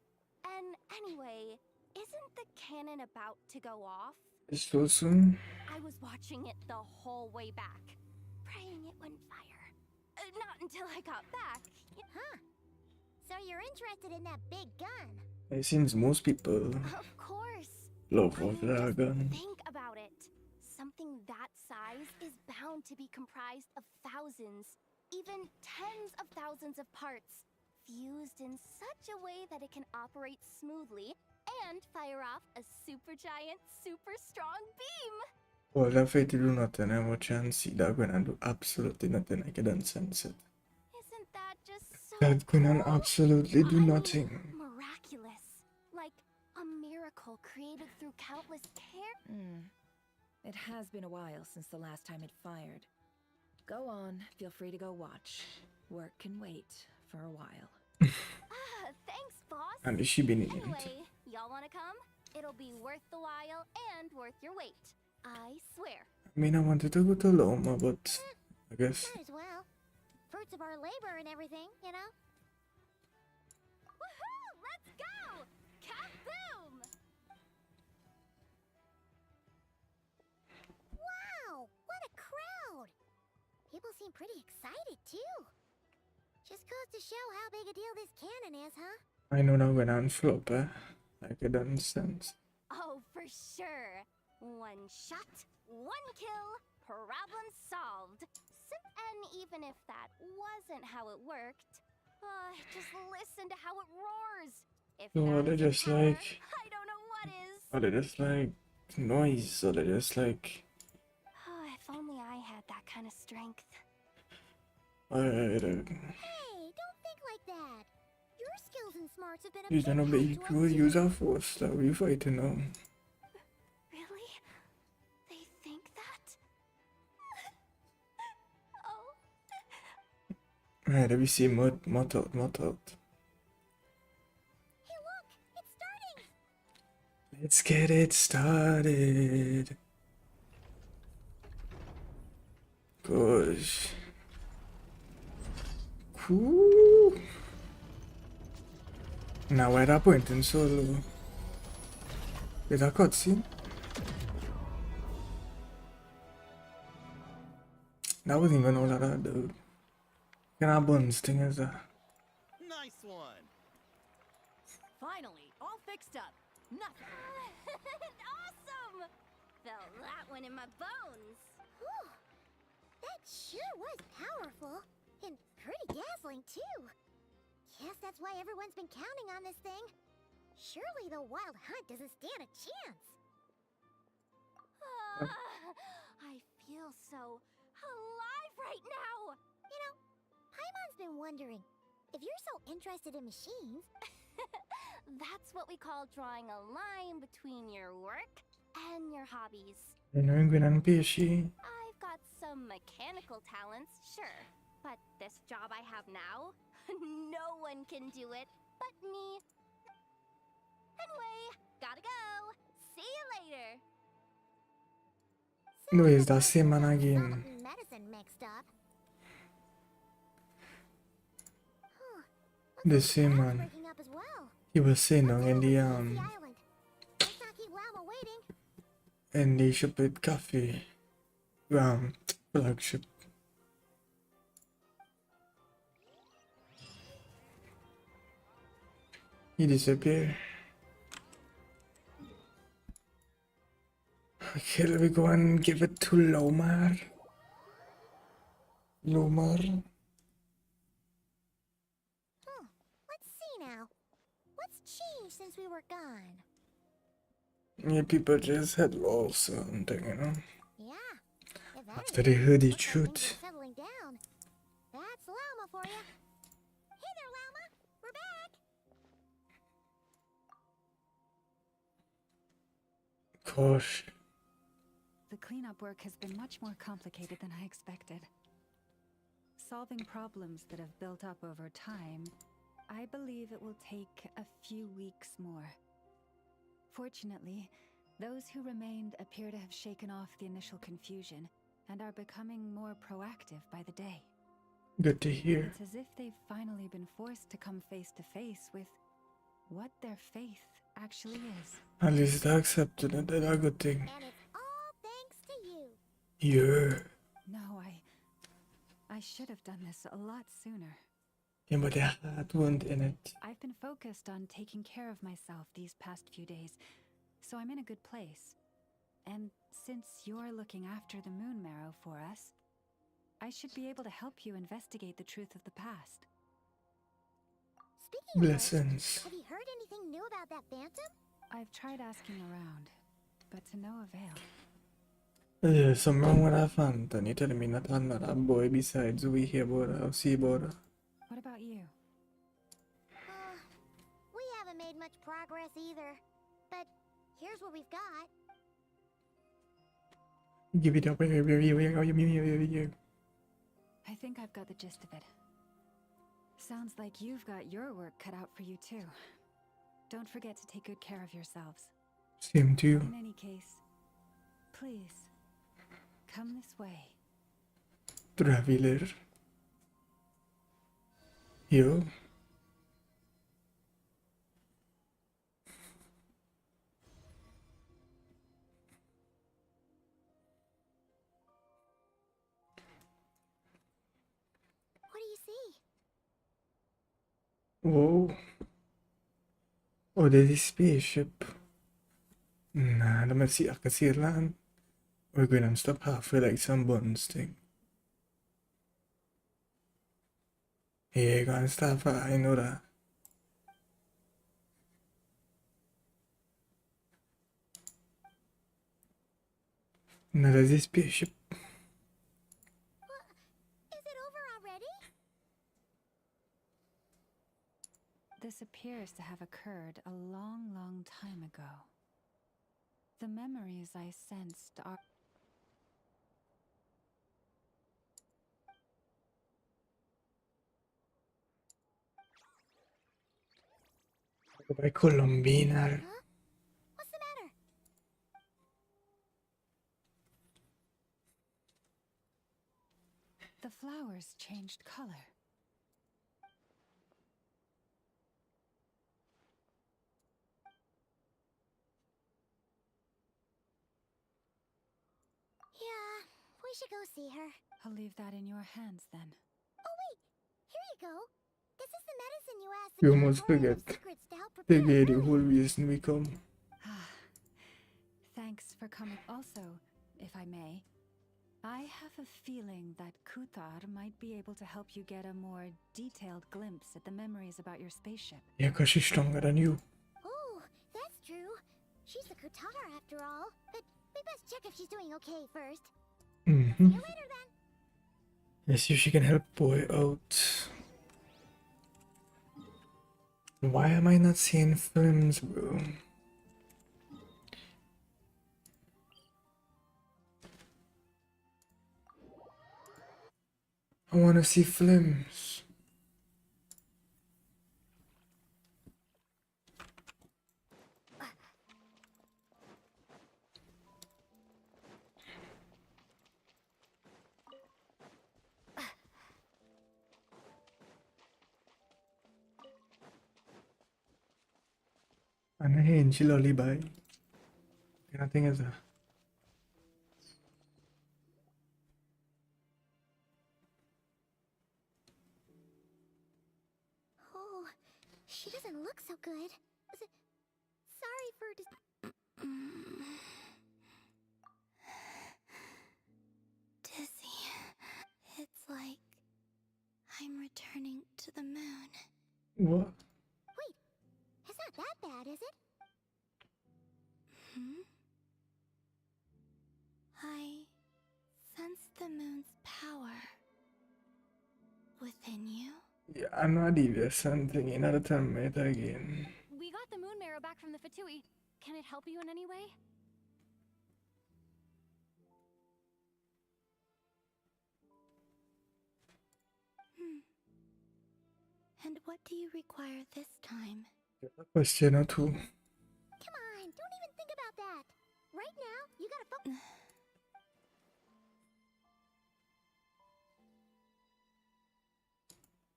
And anyway, isn't the cannon about to go off? It's so soon? I was watching it the whole way back, praying it wouldn't fire. Not until I got back. Huh. So you're interested in that big gun? It seems most people Of course. love I of mean, that just gun. think about it. Something that size is bound to be comprised of thousands, even tens of thousands of parts, fused in such a way that it can operate smoothly and fire off a supergiant, super strong beam. Well, if I do nothing, I watch and see that gun and do absolutely nothing. I can sense it. Isn't that just so That can absolutely do nothing. Miraculous. Like a miracle created through countless care. It has been a while since the last time it fired. Go on, feel free to go watch. Work can wait for a while. Thanks, boss. And she been in it. Anyway, y'all wanna come? It'll be worth the while and worth your wait. I swear. I mean, I wanted to go to Loma, but I guess. Might as well. Fruits of our labor and everything, you know? Woohoo! Let's go! Kaboom! Wow! What a crowd! People seem pretty excited, too. Just goes to show how big a deal this cannon is, huh? I know now when I'm flop, I could understand. Oh, for sure. One shot, one kill, problem solved. And even if that wasn't how it worked, just listen to how it roars. If So are they that isn't just power, like, I don't know what is. are they just like noise, or they just like, Oh, if only I had that kind of strength. I don't Hey, don't think like that. Your skills and smarts have been a you big don't know, help but to you us could too. use our force that we fighting now. Really? They think that? Oh. Right, we see mod out. Hey, look! It's starting! Let's get it started. Gosh. Cool. Now at that point in solo. Is that cutscene? That wasn't even all of that, dude. Can I buns thing as that? Nice one. Finally, all fixed up. Nothing. Awesome! Felt that one in my bones. Whew. That sure was powerful. And pretty dazzling, too. Guess that's why everyone's been counting on this thing. Surely the wild hunt doesn't stand a chance. I feel so alive right now. You know, Paimon's been wondering, if you're so interested in machines, that's what we call drawing a line between your work and your hobbies. You know, I'm gonna be she. I've got some mechanical talents, sure. But this job I have now, no one can do it but me. Anyway, gotta go. See you later. No, it's the same man again. Salt and medicine mixed up. The same man. Breaking up as well. He was saying on in the Island. Let's not keep Llama waiting. in the shop with coffee. Flagship. He disappeared. Okay, let me go and give it to Lomar. Lomar. Let's see now. What's changed since we were gone? Yeah, people just had lost something, you know. Yeah. If that After they heard the looks like things truth. are settling down. That's Llama for you. Hey there, Llama. We're back. Gosh. The cleanup work has been much more complicated than I expected. Solving problems that have built up over time, I believe it will take a few weeks more. Fortunately, those who remained appear to have shaken off the initial confusion and are becoming more proactive by the day. Good to hear. It's as if they've finally been forced to come face to face with what their faith actually is. At least I accepted it. That's a good thing. And it's all thanks to you. Yeah. No, I should have done this a lot sooner. Yeah, but the heart wasn't in it. I've been focused on taking care of myself these past few days, so I'm in a good place. And since you're looking after the Moon Marrow for us, I should be able to help you investigate the truth of the past. Speaking Blessings. of which, have you heard anything new about that phantom? I've tried asking around, but to no avail. There's something wrong with that phantom. You telling me not another boy besides we here about see about her. What about you? us either. But here's what we've got. Give it up. I think I've got the gist of it. Sounds like you've got your work cut out for you too. Don't forget to take good care of yourselves. Same to you. In any case, please, come this way. Traveler. Yo. What do you see? Whoa. Oh, there's a spaceship. Nah, let me see. I can see it land. We're going to stop halfway like some buns thing. Yeah, you're gonna stop. I know that. No, there's a spaceship. Is it over already? This appears to have occurred a long, long time ago. The memories I sensed are... By Colombina. Huh? What's the matter? The flowers changed color. Yeah, we should go see her. I'll leave that in your hands then. Oh wait, here you go. This is the medicine you asked You the almost Curatorial forget. of Secrets to help They prepare gave the her. whole reason we come. Thanks for coming. Also, if I may, I have a feeling that Kuthar might be able to help you get a more detailed glimpse at the memories about your spaceship. Yeah, because she's stronger than you. Oh, that's true. She's the Kutara after all. But we best check if she's doing okay first. Mm-hmm. See you later then. Let's see if she can help boy out. Why am I not seeing films, bro? I want to see films. Ano yun? Si Lullaby. Nothing is a... Oh, she doesn't look so good. Sorry for dizzy. It's like I'm returning to the moon. What? Wait, it's not that bad, is it? I sense the moon's power within you. Yeah, I'm not even something. Another time, mate, again. We got the moon marrow back from the Fatui. Can it help you in any way? And what do you require this time? Question or two. Come on, don't even think about that. Right now, you gotta focus.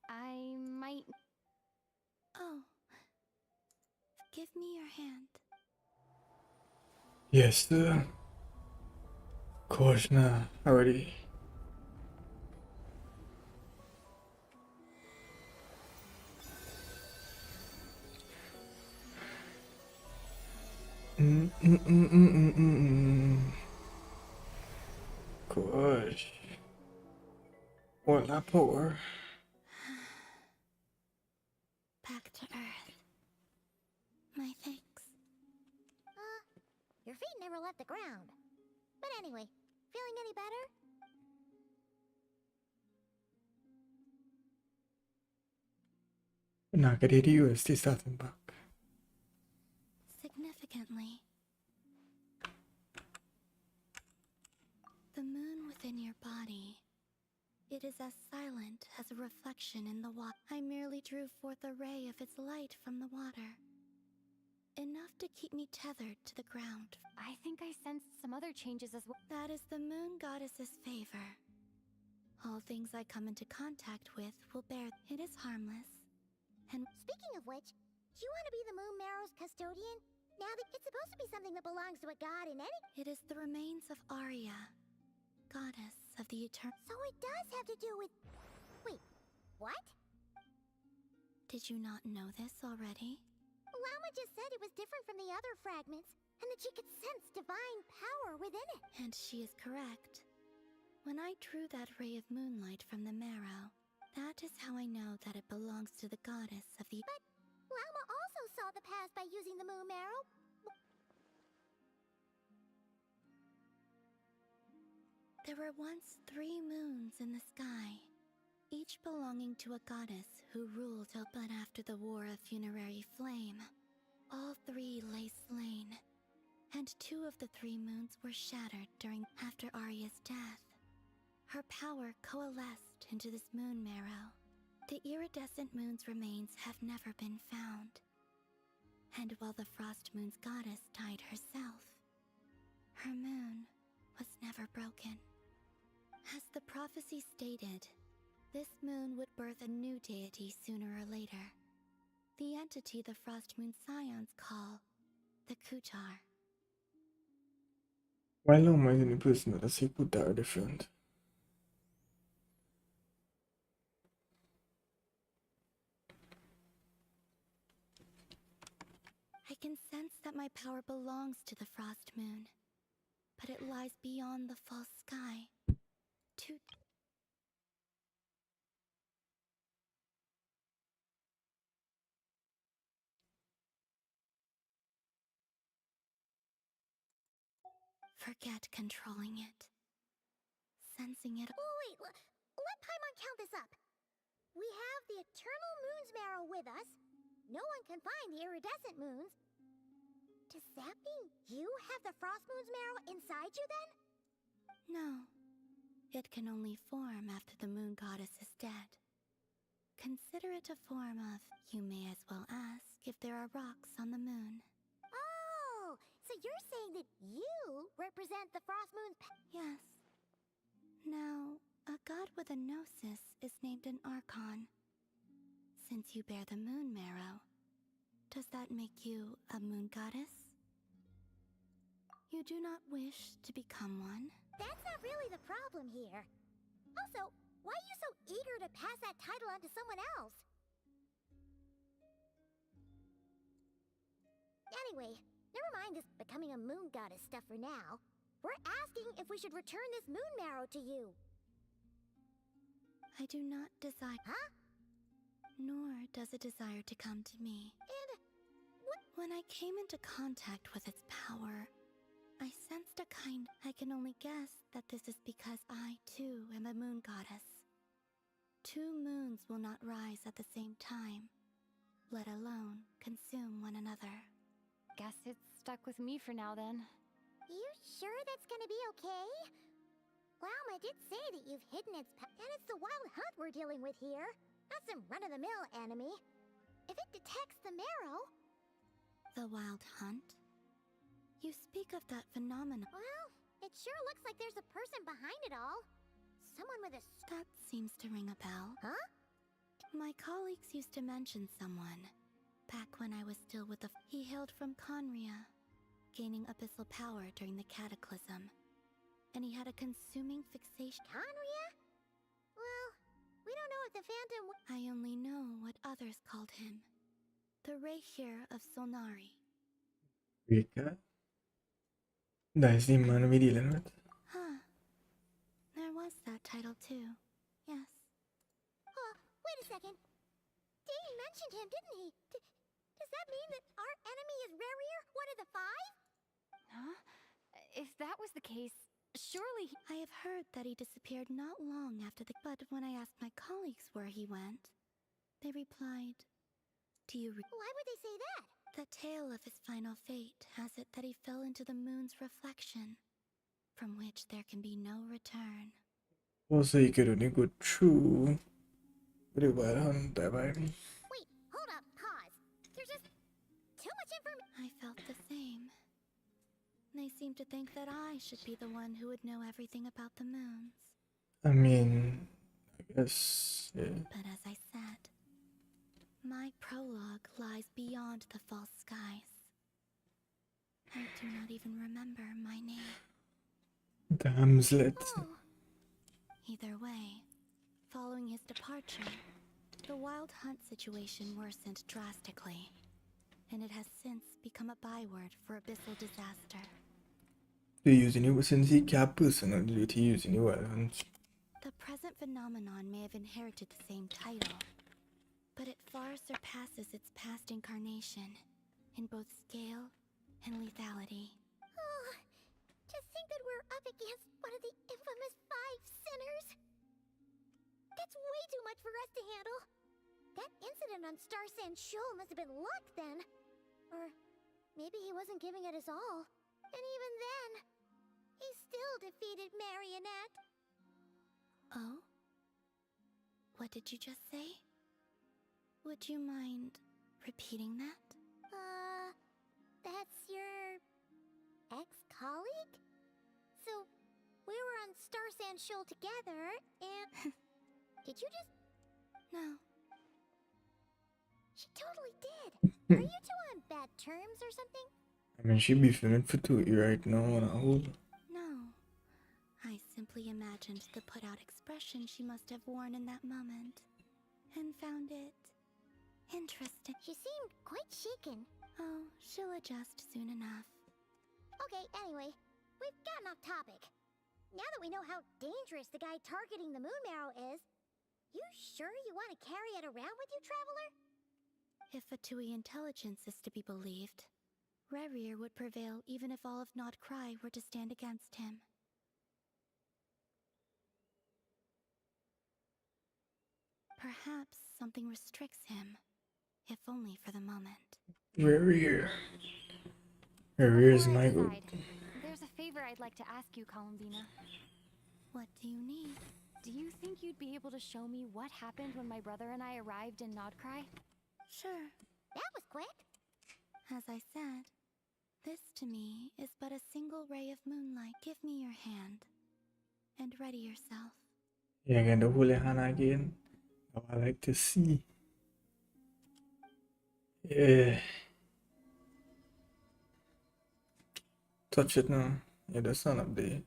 I might... Oh. Give me your hand. Yes, sir. Of course, nah. Already. Gosh. What that power? Back to Earth. My thanks. Your feet never left the ground. But anyway, feeling any better? Nakadidi USD starting back. significantly. The moon within your body. It is as silent as a reflection in the water. I merely drew forth a ray of its light from the water. Enough to keep me tethered to the ground. I think I sensed some other changes as well. That is the moon goddess's favor. All things I come into contact with will bear. It is harmless. And speaking of which, do you want to be the moon marrow's custodian? Now that it's supposed to be something that belongs to a god in any. It is the remains of Arya, goddess of the eternal. So it does have to do with. Wait, what? Did you not know this already? Lama just said it was different from the other fragments, and that she could sense divine power within it. And she is correct. When I drew that ray of moonlight from the marrow, that is how I know that it belongs to the goddess of the. But Lama also saw the past by using the moon marrow. There were once 3 moons in the sky, each belonging to a goddess who ruled till. But after the war of funerary flame, all 3 lay slain, and 2 of the 3 moons were shattered after Arya's death. Her power coalesced into this moon marrow. The iridescent moon's remains have never been found. And while the frost moon's goddess died herself, her moon was never broken. As the prophecy stated, this moon would birth a new deity sooner or later. The entity the frost moon scions call the Kutar. Why long am I the person that I see put that different? I can sense that my power belongs to the frost moon, but it lies beyond the false sky. Forget controlling it. Sensing it. Oh, wait, let Paimon count this up. We have the eternal moon's marrow with us. No one can find the iridescent moons. Does that mean you have the frost moon's marrow inside you then? No. It can only form after the moon goddess is dead. Consider it a form of, you may as well ask if there are rocks on the moon. Oh, so you're saying that you represent the frost moon's Yes. Now, a god with a gnosis is named an Archon. Since you bear the moon marrow, does that make you a moon goddess? You do not wish to become one? That's not really the problem here. Also, why are you so eager to pass that title on to someone else? Anyway, never mind this becoming a moon goddess stuff for now. We're asking if we should return this moon marrow to you. I do not desire. Huh? Nor does it desire to come to me. And what? When I came into contact with its power, I sensed a kind. I can only guess that this is because I, too, am a moon goddess. 2 moons will not rise at the same time, let alone consume one another. Guess it's stuck with me for now then. You sure that's gonna be okay? Lama did say that you've hidden its and it's the wild hunt we're dealing with here, not some run-of-the-mill enemy. If it detects the marrow... The wild hunt? You speak of that phenomenon. Well, it sure looks like there's a person behind it all. Someone with a... That seems to ring a bell. Huh? My colleagues used to mention someone. Back when I was still with the... He hailed from Conria, gaining abyssal power during the Cataclysm. And he had a consuming fixation... Conria? Well, we don't know if the Phantom... I only know what others called him. The Reikir of Solnari. Vilka? Där simmar han vid illen, vet. Huh. There was that title too. Yes. Wait a second. Dane mentioned him, didn't he? Does that mean that our enemy is Rerir, one of the 5? Huh? If that was the case, surely he... I have heard that he disappeared not long after the... But when I asked my colleagues where he went, they replied, do you... Why would they say that? The tale of his final fate has it that he fell into the moon's reflection, from which there can be no return. ว่าสิเกิดนี่กูชูไม่ได้ว่าท่านแต่ไป Wait, hold up, pause. There's just too much information. I felt the same. They seem to think that I should be the one who would know everything about the moons. I mean, I guess, yeah. But as I said, my prologue lies beyond the false skies. I do not even remember my name. Damn slut. Oh. Either way, following his departure, the wild hunt situation worsened drastically, and it has since become a byword for abyssal disaster. They're using it since he can't personally using it well. The present phenomenon may have inherited the same title, but it far surpasses its past incarnation in both scale and lethality. Oh, to think that we're up against one of the infamous 5 sinners! That's way too much for us to handle. That incident on Star Sand Shoal must have been luck then. Or maybe he wasn't giving it his all. And even then, he still defeated Marionette. Oh? What did you just say? Would you mind repeating that? That's your ex-colleague? So, we were on Star Sand Shoal together, and... Did you just... No. She totally did. Are you two on bad terms or something? I mean, she be feeling for 2 right now on a whole. No. I simply imagined the put-out expression she must have worn in that moment, and found it interesting. She seemed quite shaken. Oh, she'll adjust soon enough. Okay, anyway, we've gotten off topic. Now that we know how dangerous the guy targeting the moon marrow is, you sure you want to carry it around with you, Traveler? If Fatui intelligence is to be believed, Rerir would prevail even if all of Nod Krai were to stand against him. Perhaps something restricts him, if only for the moment. Rerir. Rerir is my good. There's a favor I'd like to ask you, Columbina. What do you need? Do you think you'd be able to show me what happened when my brother and I arrived in Nodkrai? Sure. That was quick. As I said, this to me is but a single ray of moonlight. Give me your hand, and ready yourself. Yeah, again, the Holy Hana again. Oh, I like to see. Yeah. Touch it now. Yeah, the sun up there.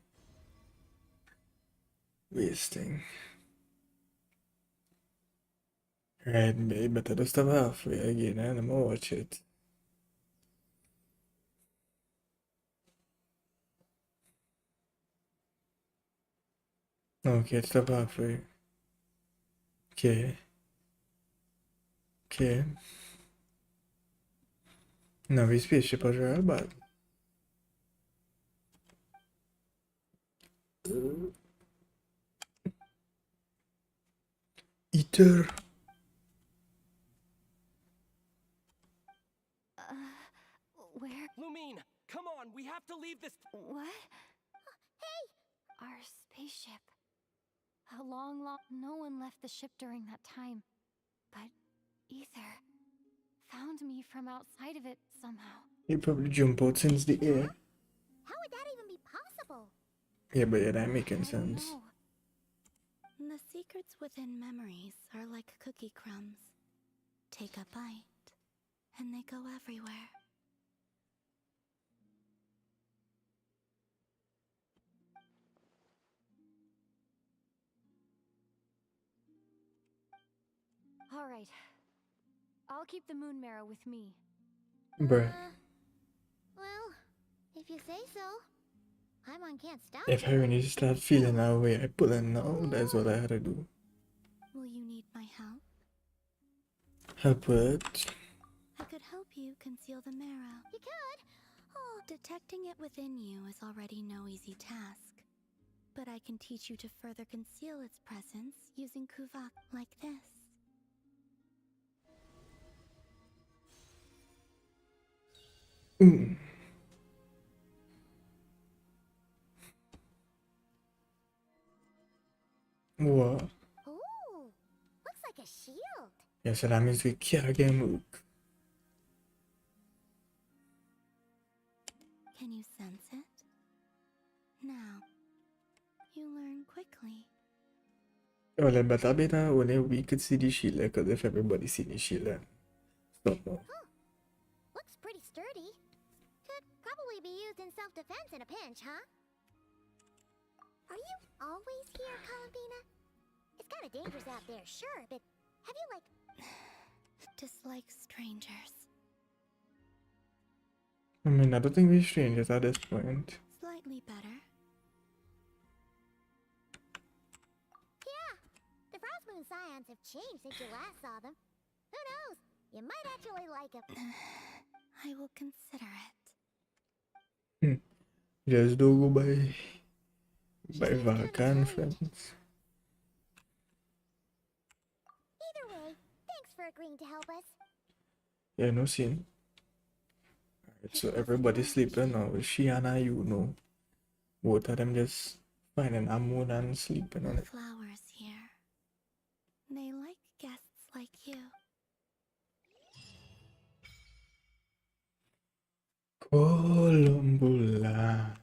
Wasting. Right, babe, better to stop halfway again, and I'm gonna watch it. Okay, stop halfway. Okay. Okay. Now we spaceship as well, but Eater. Where? Lumine, come on, we have to leave this. What? Hey! Our spaceship. No one left the ship during that time. But Ether found me from outside of it somehow. He probably jumped out since the air. How would that even be possible? Yeah, but yeah, that making sense. The secrets within memories are like cookie crumbs. Take a bite, and they go everywhere. All right. I'll keep the moon marrow with me. Bruh. Well, if you say so. Paimon can't stop If you. Harry needs to start feeling that way, I pull him now. That's what I had to do. Will you need my help? Help what? I could help you conceal the marrow. You could? Oh, detecting it within you is already no easy task. But I can teach you to further conceal its presence using Kuvak like this. Wow. Ooh, looks like a shield. Ja, så där minns vi Kärgemuk. Can you sense it? Now, you learn quickly. Olha, beta only we could see the shield, because if everybody see the shield, stop now. Looks pretty sturdy. Could probably be used in self-defense in a pinch, huh? Are you always here, Columbina? It's kind of dangerous out there, sure, but have you, like... Dislike strangers. I mean, I don't think we're strangers at this point. Slightly better. Yeah, the Frost Moon Scions have changed since you last saw them. Who knows? You might actually like them. I will consider it. Just don't go by Vulcan, friends. Either way, thanks for agreeing to help us. Yeah, no scene. Alright, so everybody's sleeping now. She and I, you know. Both of them just finding a moon and sleeping on it. Flowers here. They like guests like you. Columbula.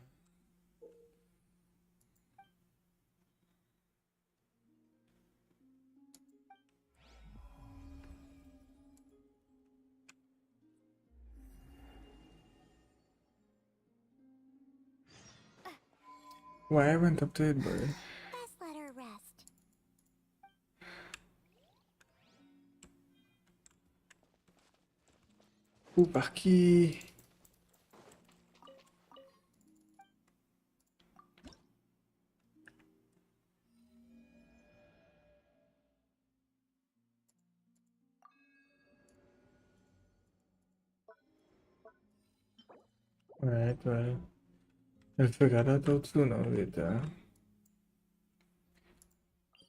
Why I went up to it, boy? Best let her rest. Baki. Right, well. I'll figure that out sooner or later.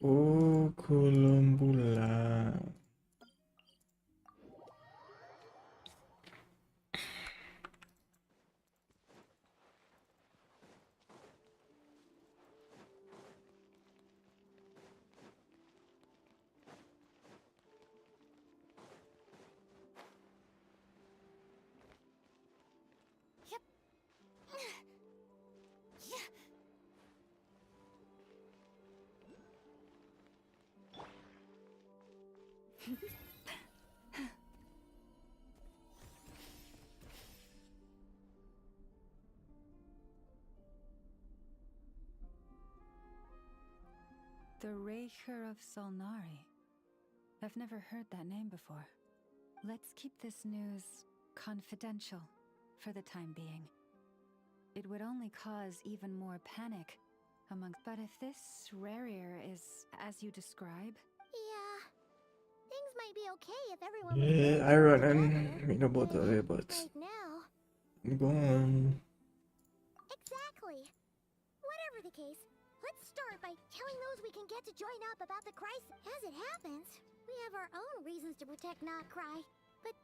Oh, Columbula. The Raker of Solnari. I've never heard that name before. Let's keep this news confidential for the time being. It would only cause even more panic amongst... But if this Rarier is as you describe... Yeah, things might be okay if everyone... Yeah, I run and mean about that, but Right now. I'm gone. Exactly. Whatever the case, let's start by telling those we can get to join up about the crisis. As it happens, we have our own reasons to protect not Krai. But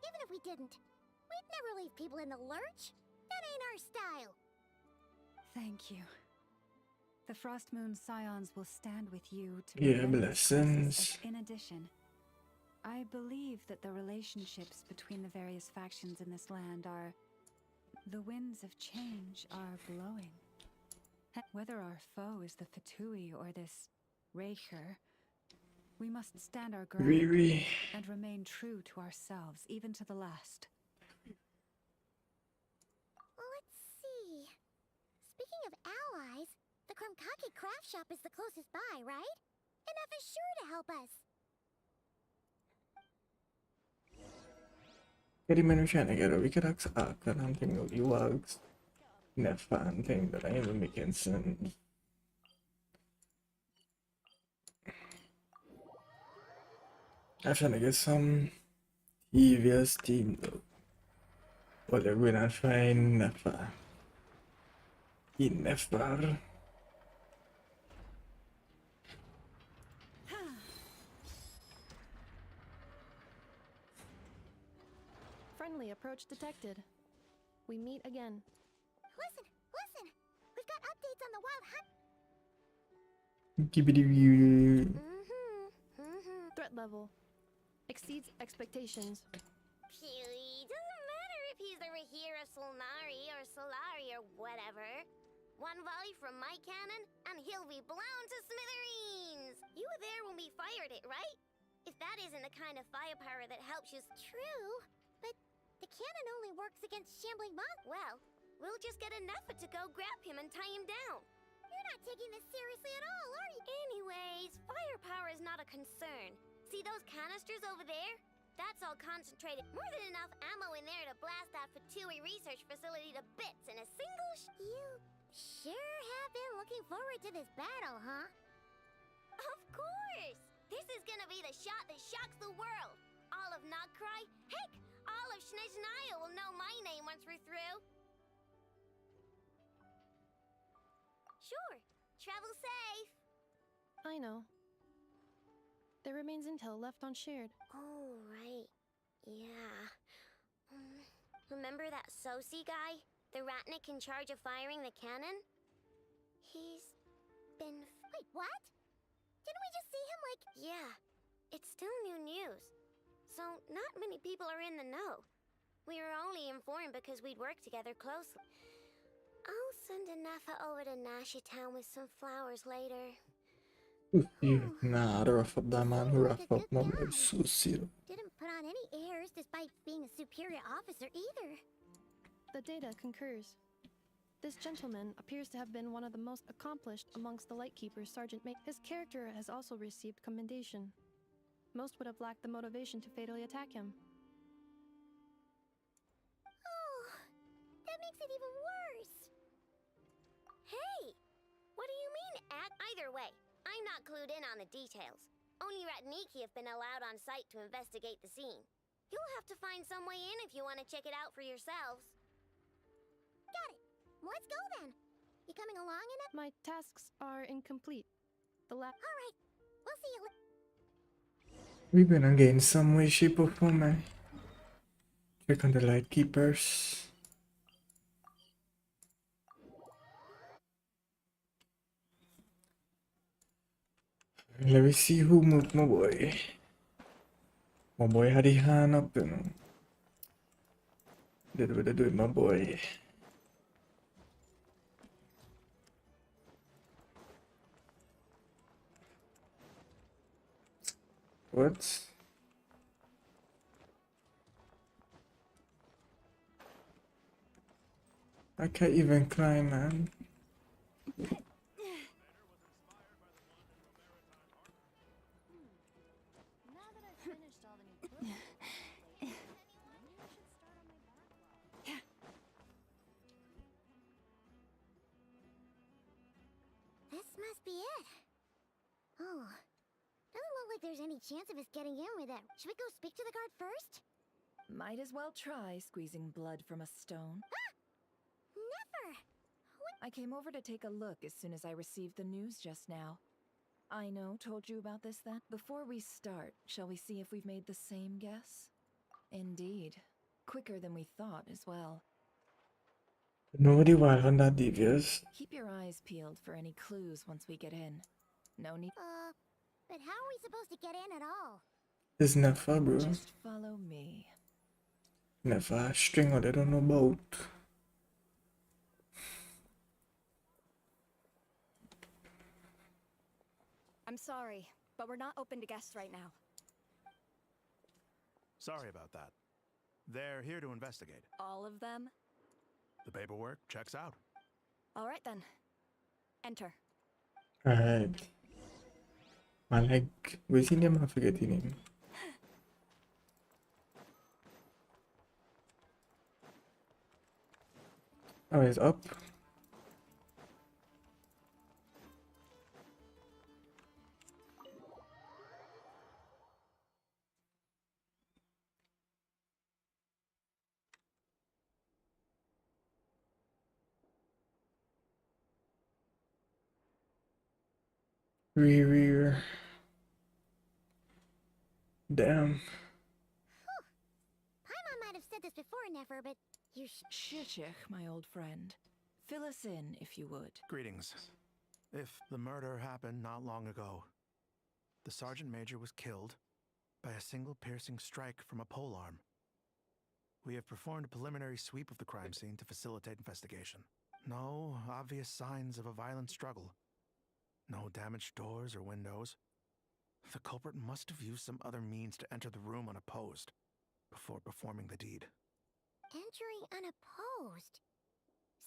even if we didn't, we'd never leave people in the lurch. That ain't our style. Thank you. The Frost Moon Scions will stand with you to Yeah, prevent this blessings. crisis. In addition, I believe that the relationships between the various factions in this land are... The winds of change are blowing. Whether our foe is the Fatui or this Raker, we must stand our ground Riri. and remain true to ourselves, even to the last. Let's see. Speaking of allies, the Krumkaki craft shop is the closest by, right? Enough is sure to help us. Kaya man siya nagaro, we could ask something of you asked. Nefa and thing that I even making sense. I'm trying to get some EVS team though. But they're gonna find Nefa. In Nefbar. Friendly approach detected. We meet again. Listen! We've got updates on the wild hunt. Threat level exceeds expectations. Phew, doesn't matter if he's the Rahira Solnari or Solari or whatever. One volley from my cannon, and he'll be blown to smithereens! You were there when we fired it, right? If that isn't the kind of firepower that helps you... True, but the cannon only works against shambling monsters. Well, we'll just get an effort to go grab him and tie him down. You're not taking this seriously at all, are you? Anyways, firepower is not a concern. See those canisters over there? That's all concentrated. More than enough ammo in there to blast that Fatui research facility to bits in a single You sure have been looking forward to this battle, huh? Of course! This is gonna be the shot that shocks the world. All of Krai, heck, all of Snezhnaya will know my name once we're through. Sure, travel safe. I know. There remains intel left unshared. Oh, right. Yeah. Remember that Sosi guy? The Ratnik in charge of firing the cannon? He's been... Wait, what? Didn't we just see him, like... Yeah. It's still new news. So, not many people are in the know. We were only informed because we'd worked together closely. I'll send a Nafa over to Nashi Town with some flowers later. Nära man hur man blev så sir. Didn't put on any airs despite being a superior officer either. The data concurs. This gentleman appears to have been one of the most accomplished amongst the Lightkeepers, Sergeant May. His character has also received commendation. Most would have lacked the motivation to fatally attack him. Oh, that makes it even worse. Hey, what do you mean, either way? I'm not clued in on the details. Only Ratniki have been allowed on site to investigate the scene. You'll have to find some way in if you want to check it out for yourselves. Got it. Let's go then. You coming along in it? My tasks are incomplete. All right. We'll see you later. We're gonna gain some way, shape, or form, man. Check on the Lightkeepers. Let me see who moved my boy. My boy had his hand up, you know. Did what they do with my boy. What? I can't even climb, man. This must be it. Oh, doesn't look like there's any chance of us getting in with it. Should we go speak to the guard first? Might as well try squeezing blood from a stone. Ah! Never! I came over to take a look as soon as I received the news just now. Aino told you about this then? Before we start, shall we see if we've made the same guess? Indeed. Quicker than we thought as well. Nobody wild on that devious. Keep your eyes peeled for any clues once we get in. No need. But how are we supposed to get in at all? It's Nefa, bro. Just follow me. Nefa, string or they don't know about. I'm sorry, but we're not open to guests right now. Sorry about that. They're here to investigate. All of them? The paperwork checks out. All right then. Enter. Alright. My leg. We seen them, I forget the name. Oh, it's up. Rear. Damn. Paimon might have said this before, Nefer, but You Shishich, my old friend. Fill us in, if you would. Greetings. If the murder happened not long ago, the Sergeant Major was killed by a single piercing strike from a polearm. We have performed a preliminary sweep of the crime scene to facilitate investigation. No obvious signs of a violent struggle. No damaged doors or windows. The culprit must have used some other means to enter the room unopposed before performing the deed. entering unopposed.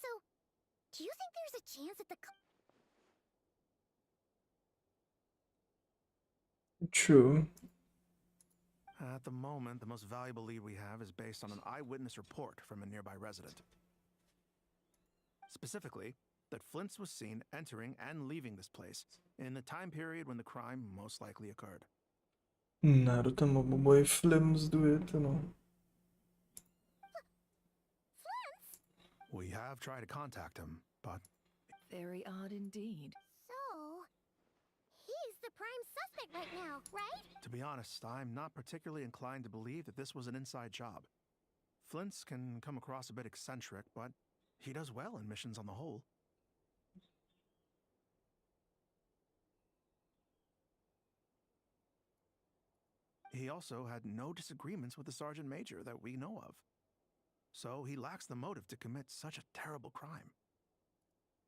So, do you think there's a chance that the True. At the moment, the most valuable lead we have is based on an eyewitness report from a nearby resident. Specifically, that Flint's was seen entering and leaving this place in the time period when the crime most likely occurred. Naruto mabubuhay films do it, We have tried to contact him, but... Very odd indeed. So, he's the prime suspect right now, right? To be honest, I'm not particularly inclined to believe that this was an inside job. Flint's can come across a bit eccentric, but he does well in missions on the whole. He also had no disagreements with the Sergeant Major that we know of. So he lacks the motive to commit such a terrible crime.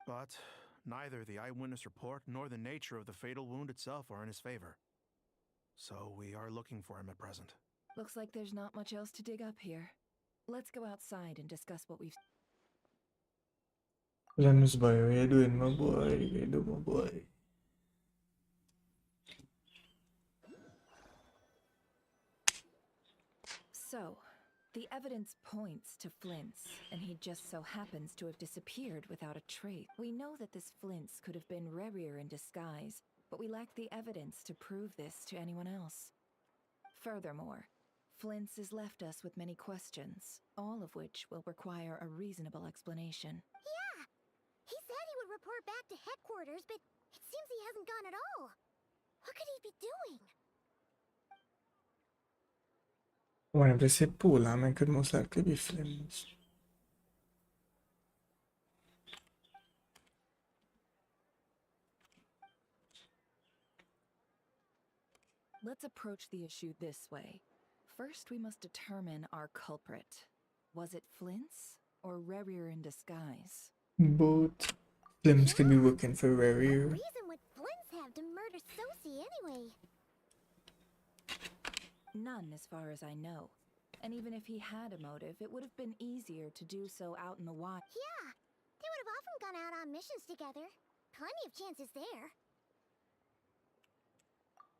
But neither the eyewitness report nor the nature of the fatal wound itself are in his favor. So we are looking for him at present. Looks like there's not much else to dig up here. Let's go outside and discuss what we've... Films ba yun? How you doing, my boy? How you doing, my boy? So, the evidence points to Flint's, and he just so happens to have disappeared without a trace. We know that this Flint's could have been Rerir in disguise, but we lack the evidence to prove this to anyone else. Furthermore, Flint's has left us with many questions, all of which will require a reasonable explanation. Yeah! He said he would report back to headquarters, but it seems he hasn't gone at all. What could he be doing? When I say pool, I could most likely be films. Let's approach the issue this way. First, we must determine our culprit. Was it Flint's or Rerir in disguise? Both. Films could be working for What Rerir. reason would Flint's have to murder Sosie anyway? None, as far as I know. And even if he had a motive, it would have been easier to do so out in the wild. Yeah, they would have often gone out on missions together. Plenty of chances there.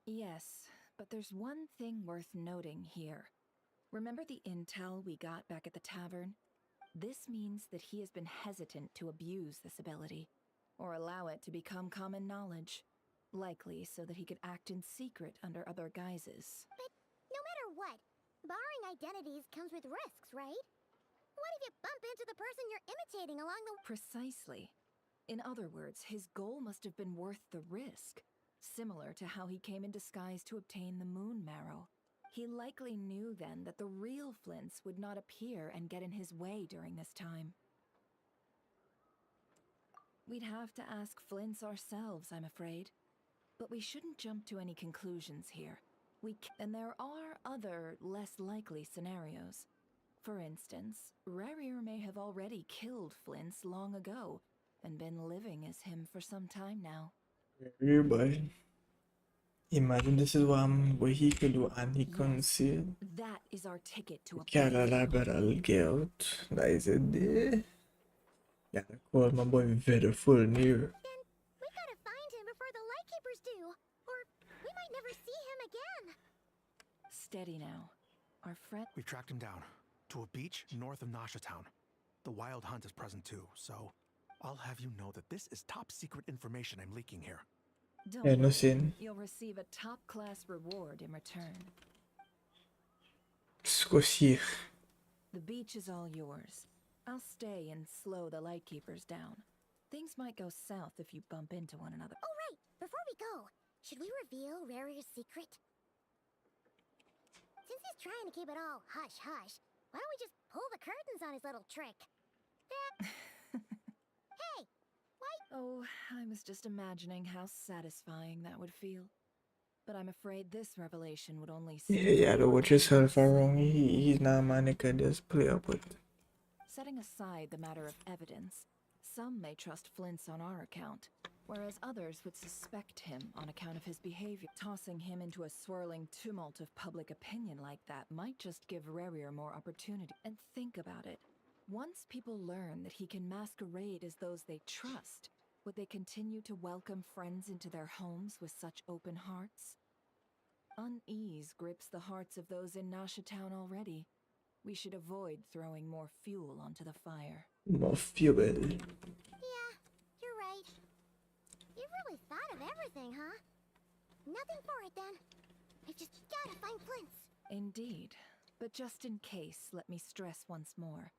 Yes, but there's one thing worth noting here. Remember the intel we got back at the tavern? This means that he has been hesitant to abuse this ability, or allow it to become common knowledge. Likely so that he could act in secret under other guises. But no matter what, borrowing identities comes with risks, right? What if you bump into the person you're imitating along the... Precisely. In other words, his goal must have been worth the risk. Similar to how he came in disguise to obtain the moon marrow. He likely knew then that the real Flint's would not appear and get in his way during this time. We'd have to ask Flint's ourselves, I'm afraid. But we shouldn't jump to any conclusions here. And there are other, less likely scenarios. For instance, Rerir may have already killed Flint's long ago, and been living as him for some time now. Rerir, boy. Imagine this is what he could do and he concealed. That is our ticket to a Liberal guilt. That is it there. Yeah, I call my boy very full near. Then we gotta find him before the Lightkeepers do, or we might never see him again. Steady now. Our friend... We've tracked him down to a beach north of Nasha Town. The Wild Hunt is present too, so I'll have you know that this is top secret information I'm leaking here. Don't Yeah, no worry. sin. You'll receive a top-class reward in return. Squishy. The beach is all yours. I'll stay and slow the Lightkeepers down. Things might go south if you bump into one another. Oh right, before we go, should we reveal Rerir's secret? Since he's trying to keep it all hush-hush, Why don't we just pull the curtains on his little trick? Hey! Why? Oh, I was just imagining how satisfying that would feel. But I'm afraid this revelation would only Yeah, to watch yourself wrong. He's not a man you can just play up with. Setting aside the matter of evidence, some may trust Flint's on our account, whereas others would suspect him on account of his behavior. Tossing him into a swirling tumult of public opinion like that might just give Rarier more opportunity. And think about it. Once people learn that he can masquerade as those they trust, would they continue to welcome friends into their homes with such open hearts? Unease grips the hearts of those in Nasha Town already. We should avoid throwing more fuel onto the fire. More fuel. Yeah, you're right. You really thought of everything, huh? Nothing for it then. I just gotta find Flint's. Indeed. But just in case, let me stress once more.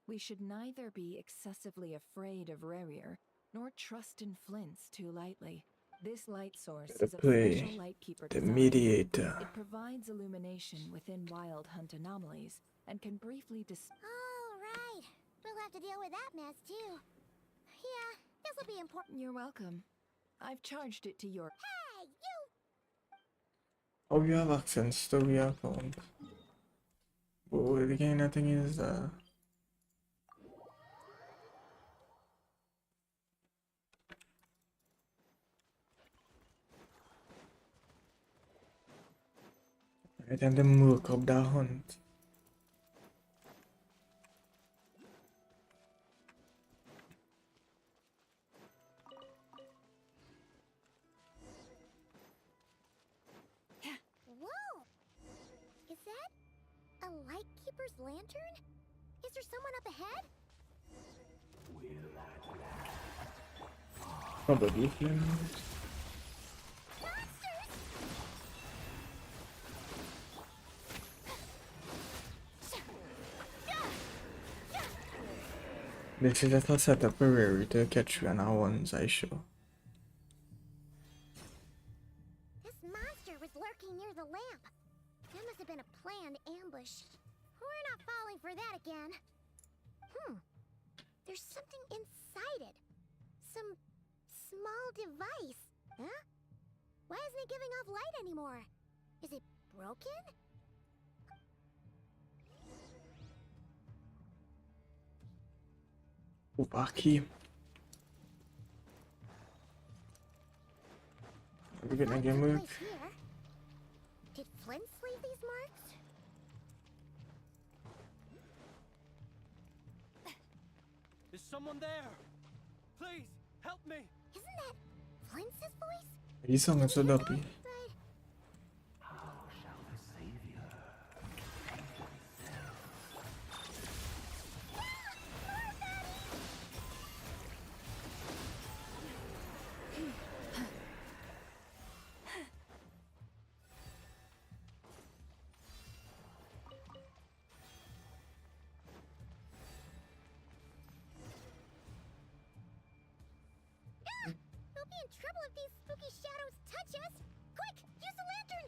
We should neither be excessively afraid of Rarier, nor trust in Flint's too lightly. This light source is a special lightkeeper the design. mediator. It provides illumination within wild hunt anomalies, and can briefly All right. We'll have to deal with that mess, too. Yeah, this'll be important. You're welcome. I've charged it to your... Hey, you! Oh, you have access to your account. But again, nothing is I time to murk up that hunt. Whoa! Is that a lightkeeper's lantern? Is there someone up ahead? Probably him. This is just a setup for Rary to catch you on our ones, I show. This monster was lurking near the lamp. That must have been a planned ambush. We're not falling for that again. There's something inside it. Some small device. Huh? Why isn't it giving off light anymore? Is it broken? Upaki. Are we gonna get moved? Did Flint leave these marks? Is someone there? Please, help me! Isn't that Flint's voice? He's sounding so dopey. We'll be in trouble if these spooky shadows touch us! Quick, use the lantern!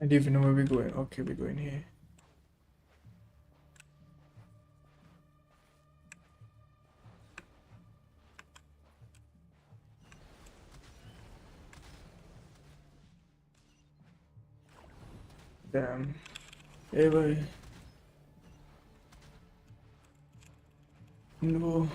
I don't even know where we're going. Okay, we're going here. Damn. Hey, boy. No.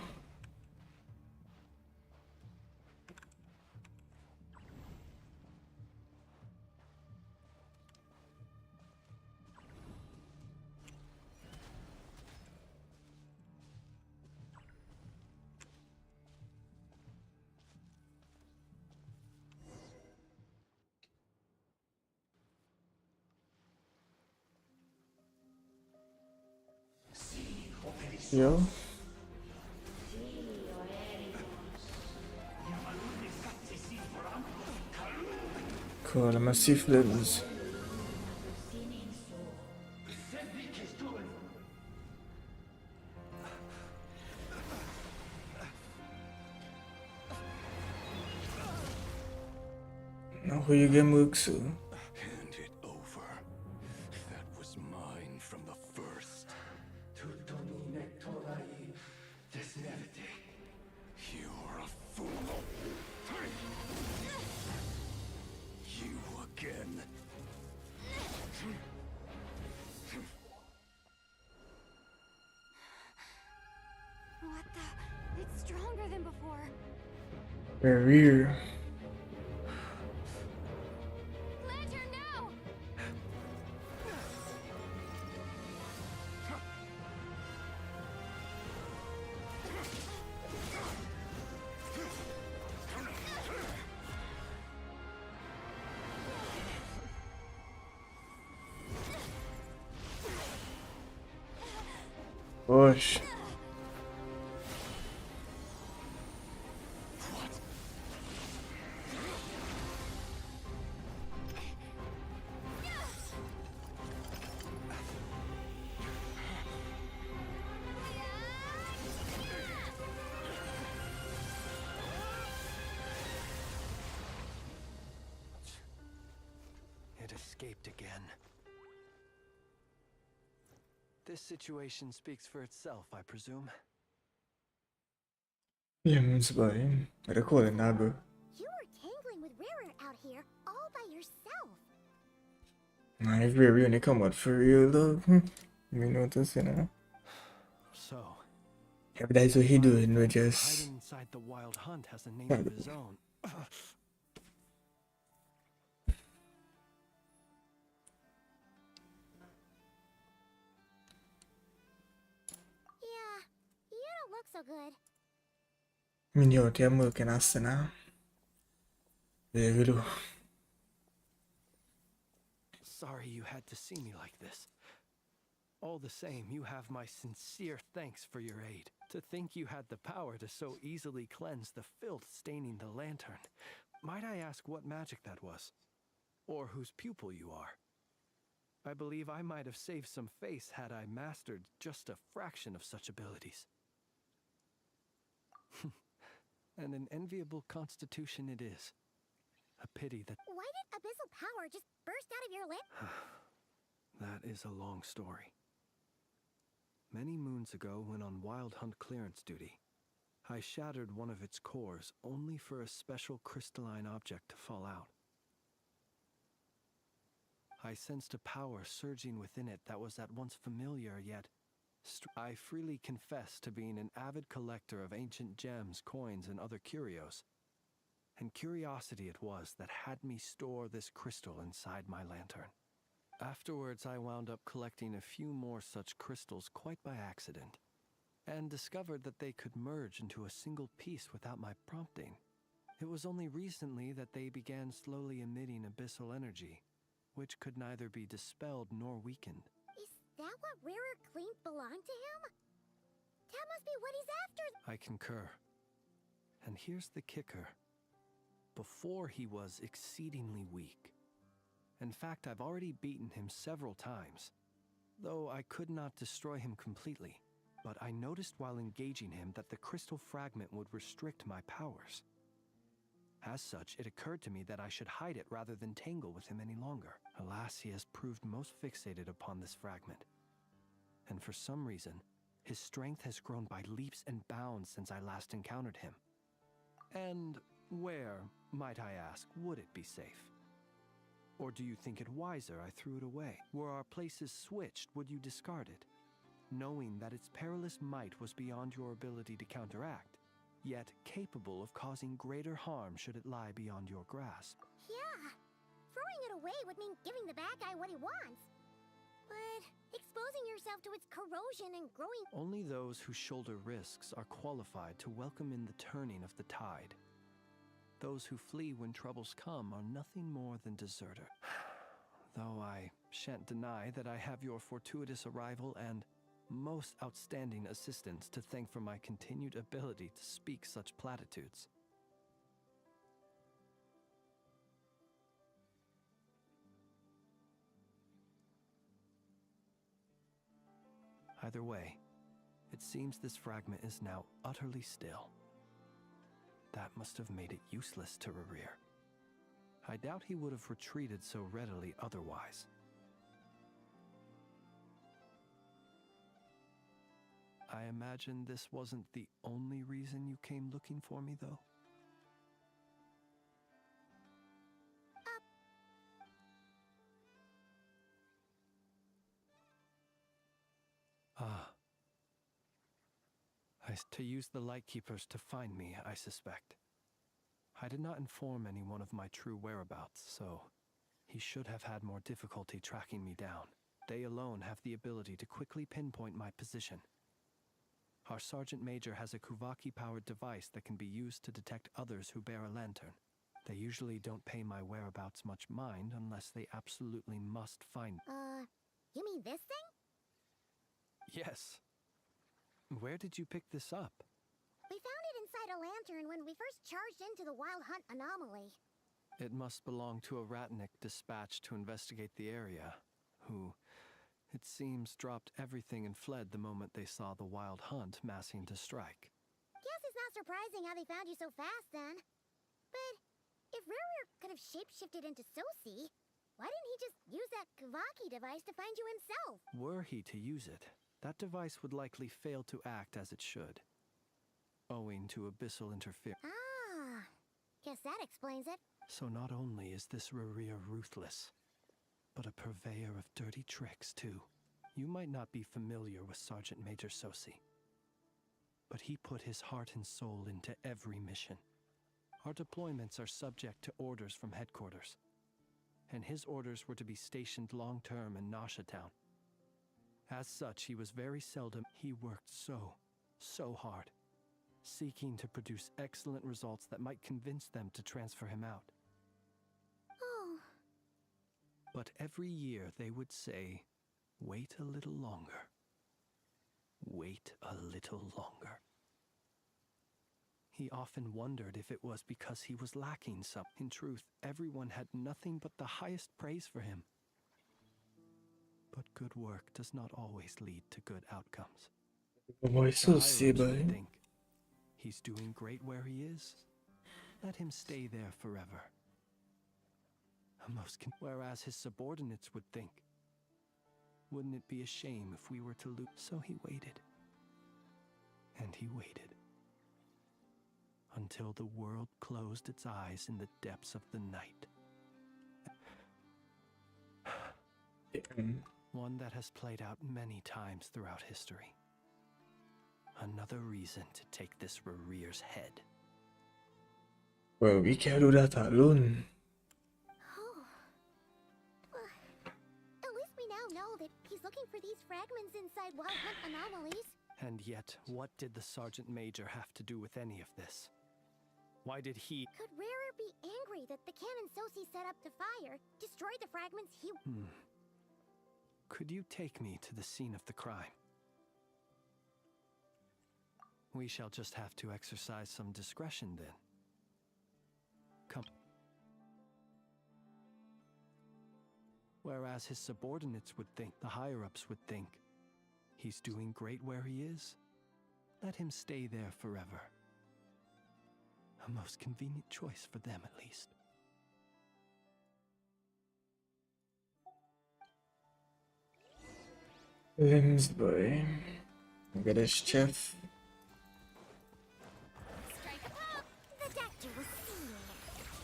Yo. Cool, لما سيف ليفلز. Now you get Muksu. Hand it over. That was mine from the first. You're a fool. You again. What the? It's stronger than before. Barrier. Lantern, no! Push. It escaped again. This situation speaks for itself, I presume. James Bay. Record nago. You were tangling with Rara out here all by yourself. Nah, if we're really come out for real though. We notice, you know. So, Yeah, but that's what he doing, we hiding just. inside the wild hunt has a name of his own. Yeah, you don't look so good. Minyo tiya mo kinasa na. Devilo. Sorry you had to see me like this. All the same, you have my sincere thanks for your aid. To think you had the power to so easily cleanse the filth staining the lantern. Might I ask what magic that was? Or whose pupil you are? I believe I might have saved some face had I mastered just a fraction of such abilities. And an enviable constitution it is. A pity that... Why did abyssal power just burst out of your lip? That is a long story. Many moons ago, when on wild hunt clearance duty, I shattered one of its cores only for a special crystalline object to fall out. I sensed a power surging within it that was at once familiar, yet I freely confess to being an avid collector of ancient gems, coins, and other curios. And curiosity it was that had me store this crystal inside my lantern. Afterwards, I wound up collecting a few more such crystals quite by accident, and discovered that they could merge into a single piece without my prompting. It was only recently that they began slowly emitting abyssal energy, which could neither be dispelled nor weakened. Is that what Rara claimed belonged to him? That must be what he's after. I concur. And here's the kicker. Before he was exceedingly weak. In fact, I've already beaten him several times, though I could not destroy him completely. But I noticed while engaging him that the crystal fragment would restrict my powers. As such, it occurred to me that I should hide it rather than tangle with him any longer. Alas, he has proved most fixated upon this fragment. And for some reason, his strength has grown by leaps and bounds since I last encountered him. And where, might I ask, would it be safe? Or do you think it wiser I threw it away? Were our places switched, would you discard it? Knowing that its perilous might was beyond your ability to counteract, yet capable of causing greater harm should it lie beyond your grasp. Yeah, throwing it away would mean giving the bad guy what he wants. But exposing yourself to its corrosion and growing... Only those who shoulder risks are qualified to welcome in the turning of the tide. Those who flee when troubles come are nothing more than deserters. Though I shan't deny that I have your fortuitous arrival and most outstanding assistants to thank for my continued ability to speak such platitudes. Either way, it seems this fragment is now utterly still. That must have made it useless to Rerir. I doubt he would have retreated so readily otherwise. I imagine this wasn't the only reason you came looking for me, though? Ah. To use the Lightkeepers to find me, I suspect. I did not inform anyone of my true whereabouts, so he should have had more difficulty tracking me down. They alone have the ability to quickly pinpoint my position. Our Sergeant Major has a Kuvaki-powered device that can be used to detect others who bear a lantern. They usually don't pay my whereabouts much mind unless they absolutely must find me. You mean this thing? Yes. Where did you pick this up? We found it inside a lantern when we first charged into the Wild Hunt anomaly. It must belong to a Ratnik dispatched to investigate the area, who, it seems, dropped everything and fled the moment they saw the Wild Hunt massing to strike. Guess it's not surprising how they found you so fast, then. But if Rerir could have shapeshifted into Sosi, why didn't he just use that Kavaki device to find you himself? Were he to use it, that device would likely fail to act as it should, owing to abyssal interference. Ah, guess that explains it. So not only is this Rerir ruthless, but a purveyor of dirty tricks, too. You might not be familiar with Sergeant Major Sosi, but he put his heart and soul into every mission. Our deployments are subject to orders from headquarters, and his orders were to be stationed long-term in Nasha Town. As such, he was very seldom. He worked so hard, seeking to produce excellent results that might convince them to transfer him out. Oh. But every year they would say, wait a little longer. Wait a little longer. He often wondered if it was because he was lacking something. In truth, everyone had nothing but the highest praise for him. But good work does not always lead to good outcomes. Why so stable? Think he's doing great where he is. Let him stay there forever. Whereas his subordinates would think, wouldn't it be a shame if we were to lose? So he waited. And he waited. Until the world closed its eyes in the depths of the night. One that has played out many times throughout history. Another reason to take this Rerir's head. Well, we can't do that alone. At least we now know that he's looking for these fragments inside Wild Hunt anomalies. And yet, what did the Sergeant Major have to do with any of this? Why did he— Could Rerir be angry that the cannon Sosi set up to fire destroyed the fragments he— Could you take me to the scene of the crime? We shall just have to exercise some discretion then. Come. Whereas his subordinates would think, the higher-ups would think, he's doing great where he is. Let him stay there forever. A most convenient choice for them, at least. Limbs boy. Get a chef. Strike up! The doctor was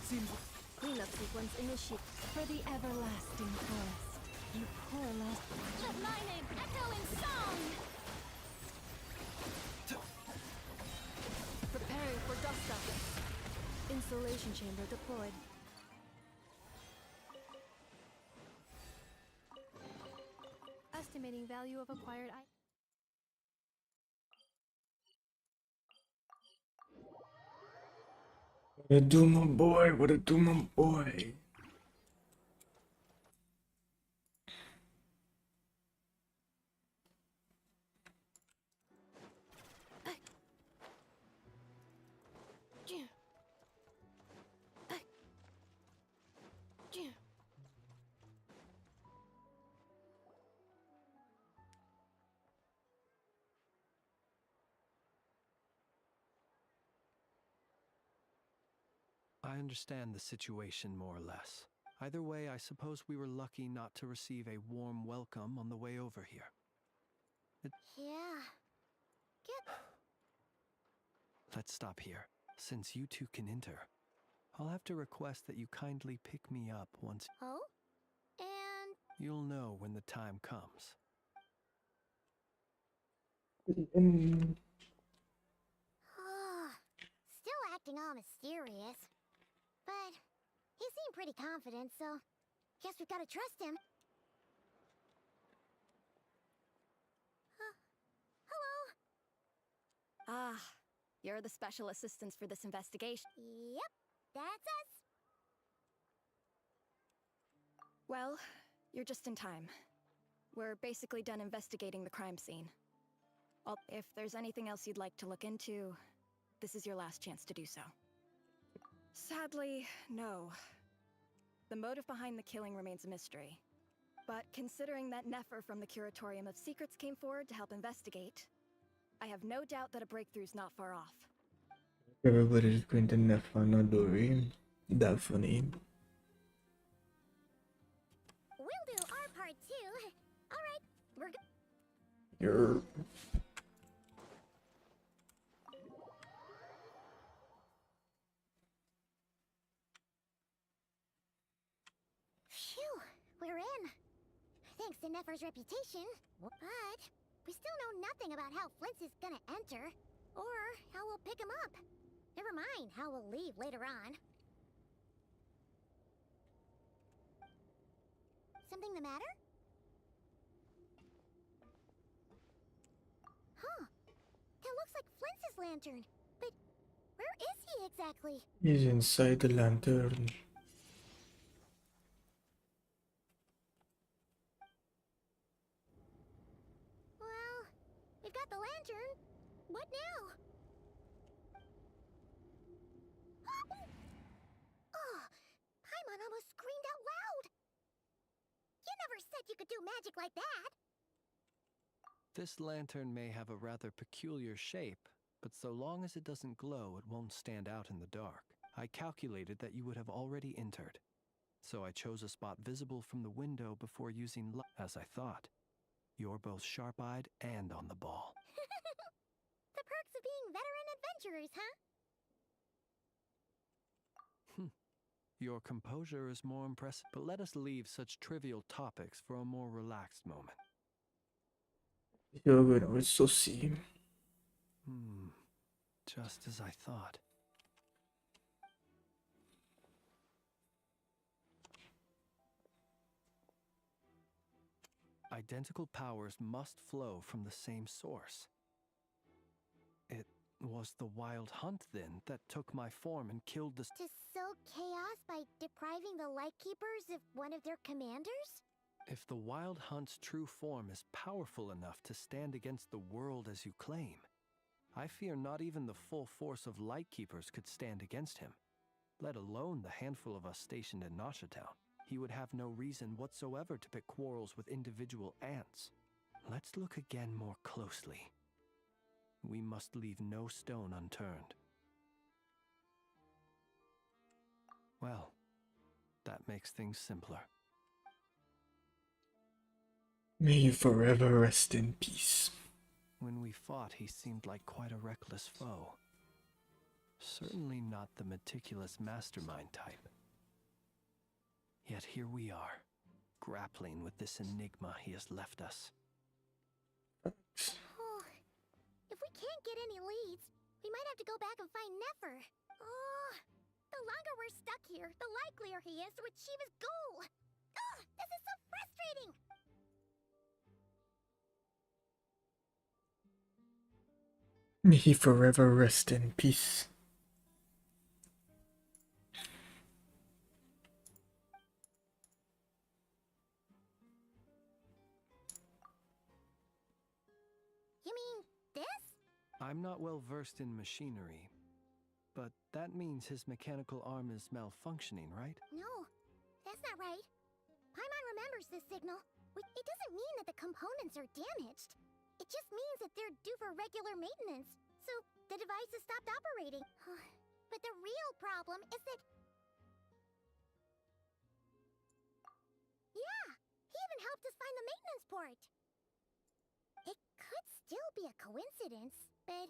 seeing. Cleanup sequence initiate for the everlasting forest. You poor lost. Let my name echo in song! Preparing for dust up. Installation chamber deployed. Estimating value of acquired item. What a do my boy, what a do my boy. I understand the situation more or less. Either way, I suppose we were lucky not to receive a warm welcome on the way over here. Yeah. Let's stop here. Since you two can enter, I'll have to request that you kindly pick me up once. Oh? And... You'll know when the time comes. Still acting all mysterious. But he seemed pretty confident, so guess we've got to trust him. Hello? Ah, you're the special assistants for this investigation. Yep, that's us. Well, you're just in time. We're basically done investigating the crime scene. If there's anything else you'd like to look into, this is your last chance to do so. Sadly, no. The motive behind the killing remains a mystery. But considering that Nefer from the Curatorium of Secrets came forward to help investigate, I have no doubt that a breakthrough's not far off. Everybody's going to Nefer, not Dory. Definitely. We'll do our part too. Alright, we're good. You're... Phew, we're in. Thanks to Nefer's reputation. But we still know nothing about how Flint's is gonna enter, or how we'll pick him up. Never mind how we'll leave later on. Something the matter? Huh. That looks like Flint's lantern. But where is he exactly? He's inside the lantern. Well, we've got the lantern. What now? Oh, Paimon almost screamed out loud. You never said you could do magic like that. This lantern may have a rather peculiar shape, but so long as it doesn't glow, it won't stand out in the dark. I calculated that you would have already entered, so I chose a spot visible from the window before using light. As I thought, you're both sharp-eyed and on the ball. The perks of being veteran adventurers, huh? Your composure is more impressive, but let us leave such trivial topics for a more relaxed moment. You're going to also see. Just as I thought. Identical powers must flow from the same source. It was the Wild Hunt, then, that took my form and killed the... To sow chaos by depriving the Lightkeepers of one of their commanders? If the Wild Hunt's true form is powerful enough to stand against the world as you claim, I fear not even the full force of Lightkeepers could stand against him, let alone the handful of us stationed in Noshatown. He would have no reason whatsoever to pick quarrels with individual ants. Let's look again more closely. We must leave no stone unturned. Well, that makes things simpler. May you forever rest in peace. When we fought, he seemed like quite a reckless foe. Certainly not the meticulous mastermind type. Yet here we are, grappling with this enigma he has left us. Oh, if we can't get any leads, we might have to go back and find Nefer. Oh, the longer we're stuck here, the likelier he is to achieve his goal. Ugh, this is so frustrating. May he forever rest in peace. You mean this? I'm not well versed in machinery, but that means his mechanical arm is malfunctioning, right? No, that's not right. Paimon remembers this signal. It doesn't mean that the components are damaged. It just means that they're due for regular maintenance, so the device has stopped operating. But the real problem is that helped us find the maintenance port. It could still be a coincidence, but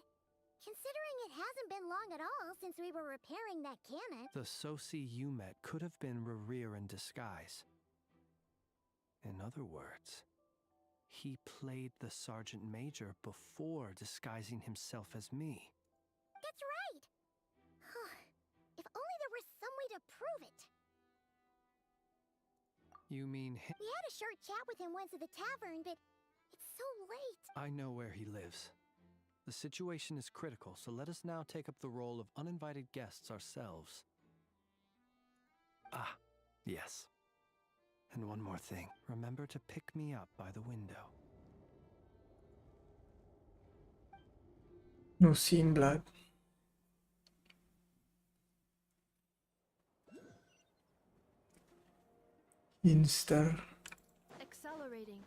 considering it hasn't been long at all since we were repairing that cannon. The Sosi you met could have been Rerir in disguise. In other words, he played the Sergeant Major before disguising himself as me. That's right! If only there was some way to prove it. You mean We had a short chat with him once at the tavern, but it's so late. I know where he lives. The situation is critical, so let us now take up the role of uninvited guests ourselves. Ah, yes. And one more thing. Remember to pick me up by the window. No scene blood. Insta. Accelerating.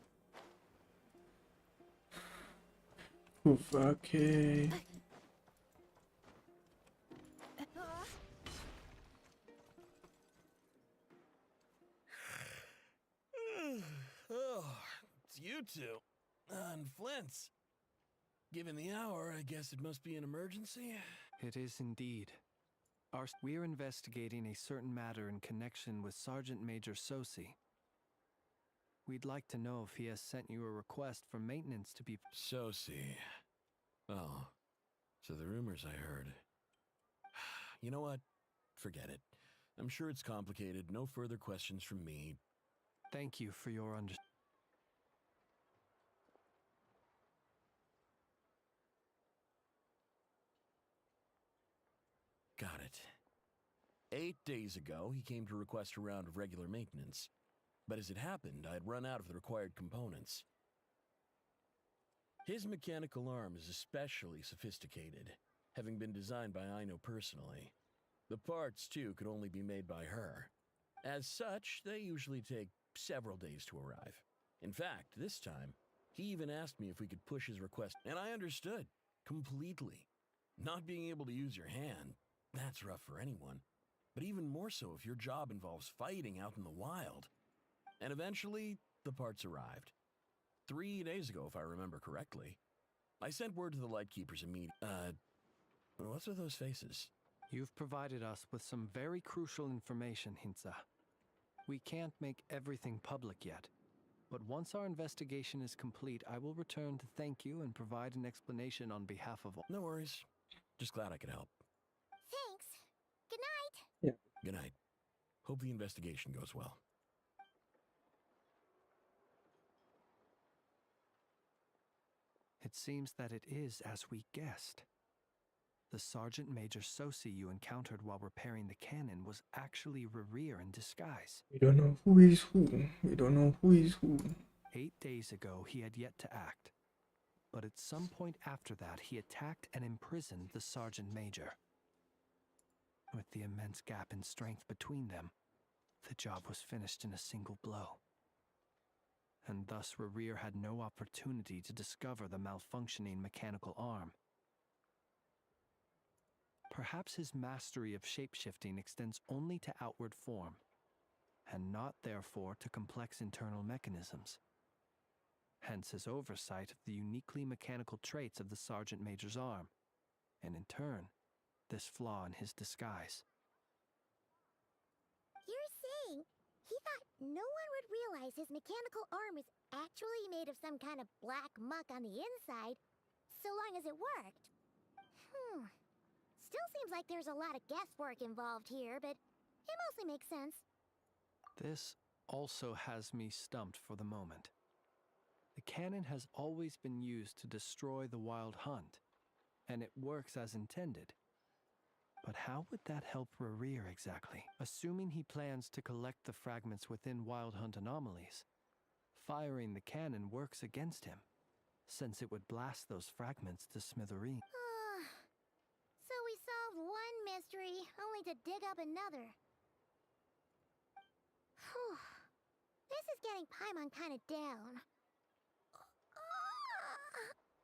Oof, okay. Oh, it's you two. And Flint's. Given the hour, I guess it must be an emergency. It is indeed. We're investigating a certain matter in connection with Sergeant Major Sosi. We'd like to know if he has sent you a request for maintenance to be... Sosi. Oh, so the rumors I heard. You know what? Forget it. I'm sure it's complicated. No further questions from me. Thank you for your understanding. Got it. 8 days ago, he came to request a round of regular maintenance. But as it happened, I'd run out of the required components. His mechanical arm is especially sophisticated, having been designed by Aino personally. The parts, too, could only be made by her. As such, they usually take several days to arrive. In fact, this time, he even asked me if we could push his request, and I understood, completely. Not being able to use your hand, that's rough for anyone. But even more so if your job involves fighting out in the wild. And eventually, the parts arrived. 3 days ago, if I remember correctly. I sent word to the Lightkeepers immediately. What's with those faces? You've provided us with some very crucial information, Hintsa. We can't make everything public yet, but once our investigation is complete, I will return to thank you and provide an explanation on behalf of all. No worries. Just glad I could help. Thanks. Good night. Yeah. Good night. Hope the investigation goes well. It seems that it is as we guessed. The Sergeant Major Sosi you encountered while repairing the cannon was actually Rerir in disguise. We don't know who is who. We don't know who is who. 8 days ago, he had yet to act. But at some point after that, he attacked and imprisoned the Sergeant Major. With the immense gap in strength between them, the job was finished in a single blow. And thus Rerir had no opportunity to discover the malfunctioning mechanical arm. Perhaps his mastery of shapeshifting extends only to outward form, and not therefore to complex internal mechanisms. Hence his oversight of the uniquely mechanical traits of the Sergeant Major's arm, and in turn, this flaw in his disguise. You're saying he thought no one would realize his mechanical arm is actually made of some kind of black muck on the inside, so long as it worked? Still seems like there's a lot of guesswork involved here, but it mostly makes sense. This also has me stumped for the moment. The cannon has always been used to destroy the Wild Hunt, and it works as intended. But how would that help Rerir exactly? Assuming he plans to collect the fragments within Wild Hunt anomalies, firing the cannon works against him, since it would blast those fragments to smithereens. So we solved one mystery, only to dig up another. Whew. This is getting Paimon kind of down.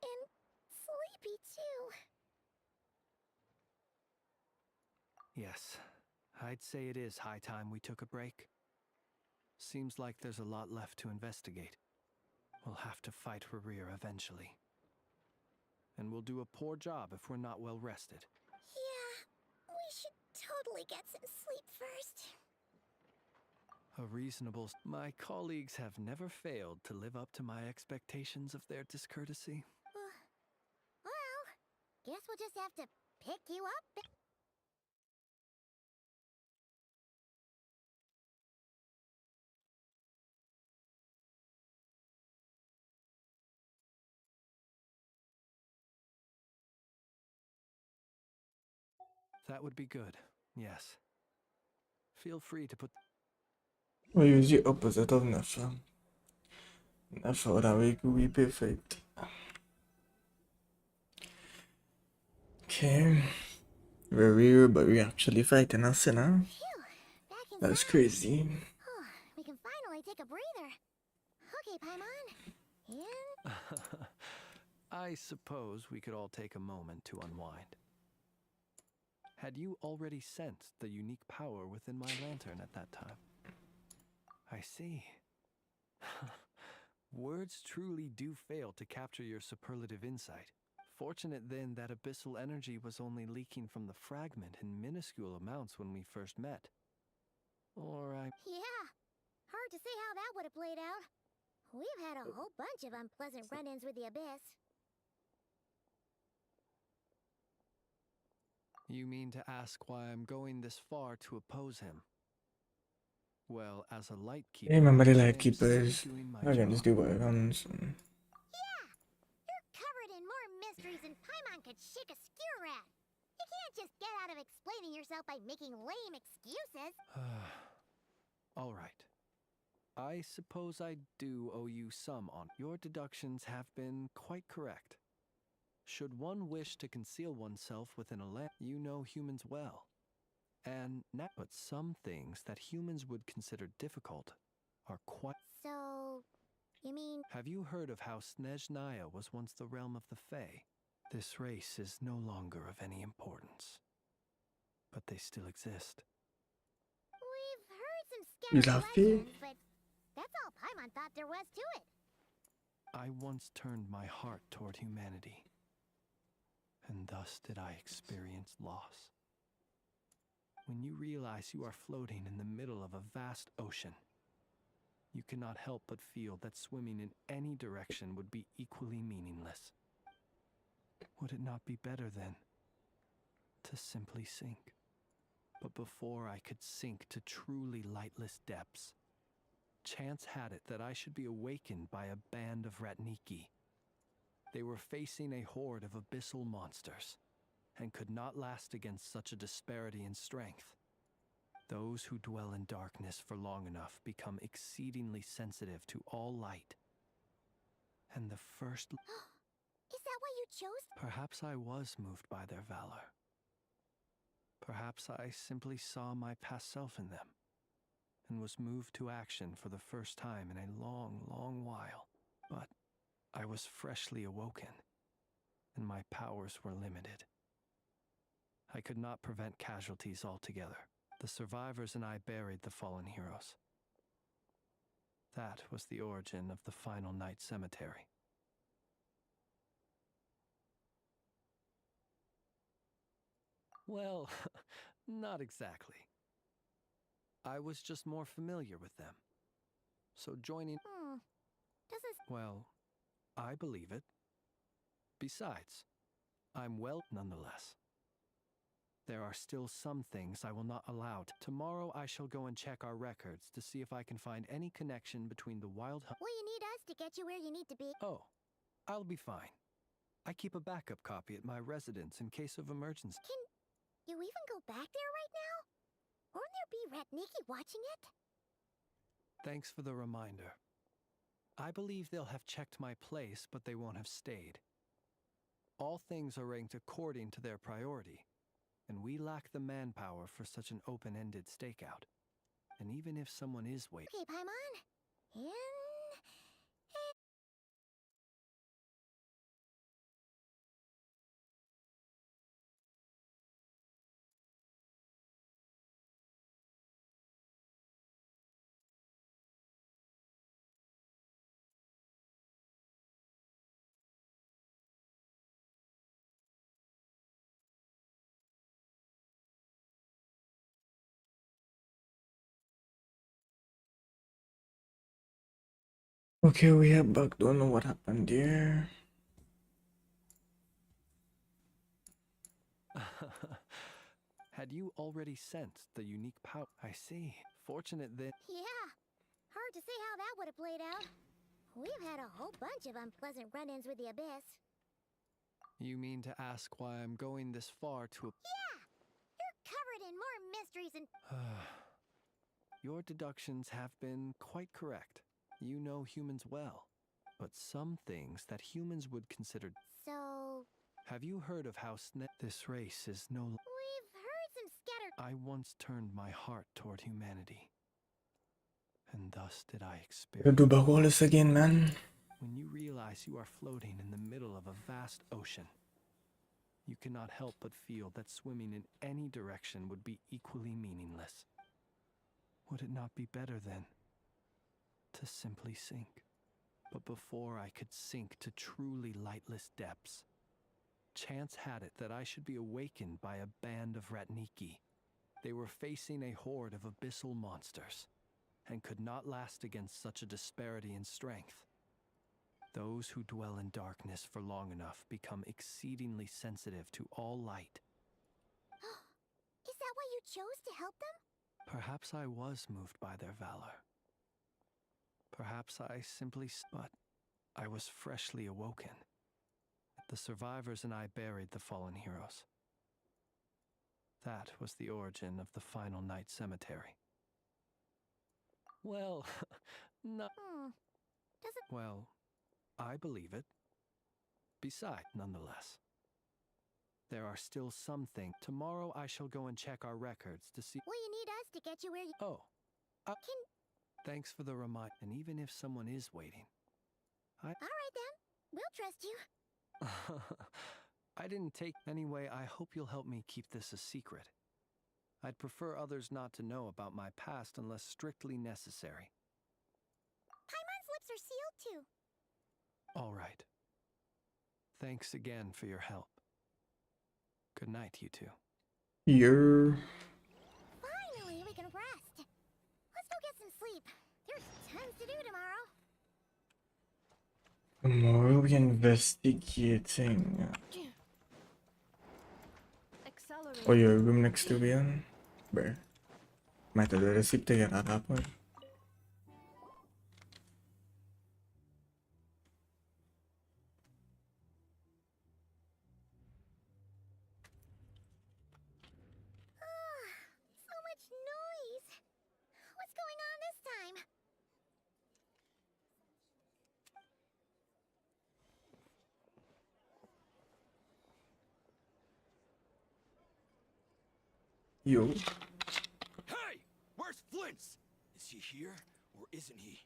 And sleepy too. Yes, I'd say it is high time we took a break. Seems like there's a lot left to investigate. We'll have to fight Rear eventually. And we'll do a poor job if we're not well rested. Yeah, we should totally get some sleep first. A reasonable... My colleagues have never failed to live up to my expectations of their discourtesy. Well, guess we'll just have to pick you up. That would be good, yes. Feel free to put... We use the opposite of Nefer. Nefer that we perfect. Okay. We're real, but we're actually fighting a sinner. That's crazy. We can finally take a breather. Okay, Paimon. In. I suppose we could all take a moment to unwind. Had you already sensed the unique power within my lantern at that time? I see. Words truly do fail to capture your superlative insight. Fortunate then that abyssal energy was only leaking from the fragment in minuscule amounts when we first met. Or Yeah, hard to say how that would have played out. We've had a whole bunch of unpleasant run-ins with the Abyss. You mean to ask why I'm going this far to oppose him? Well, as a light keeper, Hey, remember the I light am keepers. simply doing my I can just job. do what I want. Yeah, you're covered in more mysteries than Paimon could shake a skewer at. You can't just get out of explaining yourself by making lame excuses. All right. I suppose I do owe you some on. Your deductions have been quite correct. Should one wish to conceal oneself within a lamp, you know humans well. And but some things that humans would consider difficult are quite... So, you mean... Have you heard of how Snezhnaya was once the realm of the Fae? This race is no longer of any importance. But they still exist. We've heard some You scattered laughing? legends, but that's all Paimon thought there was to it. I once turned my heart toward humanity. And thus did I experience loss. When you realize you are floating in the middle of a vast ocean, you cannot help but feel that swimming in any direction would be equally meaningless. Would it not be better, then, to simply sink? But before I could sink to truly lightless depths, chance had it that I should be awakened by a band of Ratniki. They were facing a horde of abyssal monsters, and could not last against such a disparity in strength. Those who dwell in darkness for long enough become exceedingly sensitive to all light. And the first... Is that why you chose? Perhaps I was moved by their valor. Perhaps I simply saw my past self in them, and was moved to action for the first time in a long, long while. But I was freshly awoken, and my powers were limited. I could not prevent casualties altogether. The survivors and I buried the fallen heroes. That was the origin of the Final Night Cemetery. Well, not exactly. I was just more familiar with them. So joining... Well, I believe it. Besides, I'm well nonetheless. There are still some things I will not allow. Tomorrow I shall go and check our records to see if I can find any connection between the wild hunt... Will you need us to get you where you need to be? Oh, I'll be fine. I keep a backup copy at my residence in case of emergency. Can you even go back there right now? Won't there be Ratniki watching it? Thanks for the reminder. I believe they'll have checked my place, but they won't have stayed. All things are ranked according to their priority, and we lack the manpower for such an open-ended stakeout. And even if someone is waiting... Okay, Paimon. In... Okay, we have bug. Don't know what happened there. Had you already sensed the unique power? I see. Fortunate that. Yeah, hard to say how that would have played out. We've had a whole bunch of unpleasant run-ins with the Abyss. You mean to ask why I'm going this far to a. Yeah! You're covered in more mysteries and... Your deductions have been quite correct. You know humans well. But some things that humans would consider. So... Have you heard of how this race is no. We've heard some scattered... I once turned my heart toward humanity. And thus did I experience. Do bug all this again, man. When you realize you are floating in the middle of a vast ocean, you cannot help but feel that swimming in any direction would be equally meaningless. Would it not be better, then, to simply sink? But before I could sink to truly lightless depths, chance had it that I should be awakened by a band of Ratniki. They were facing a horde of abyssal monsters, and could not last against such a disparity in strength. Those who dwell in darkness for long enough become exceedingly sensitive to all light. Is that why you chose to help them? Perhaps I was moved by their valor. Perhaps I simply... But I was freshly awoken. The survivors and I buried the fallen heroes. That was the origin of the final night cemetery. Well, no. Well, I believe it. Besides, nonetheless, there are still some things. Tomorrow I shall go and check our records to see. Well, you need us to get you where you... Oh. Thanks for the reminder. And even if someone is waiting, All right, then. We'll trust you. I didn't take... Anyway, I hope you'll help me keep this a secret. I'd prefer others not to know about my past unless strictly necessary. Paimon's lips are sealed, too. All right. Thanks again for your help. Good night, you two. Finally, we can rest. Let's go get some sleep. There's tons to do tomorrow. Tomorrow we're investigating. Oh, your room next to Beyond? Where? Might have the receipt to get at that point. So much noise. What's going on this time? Yo. Hey! Where's Flint's? Is he here, or isn't he?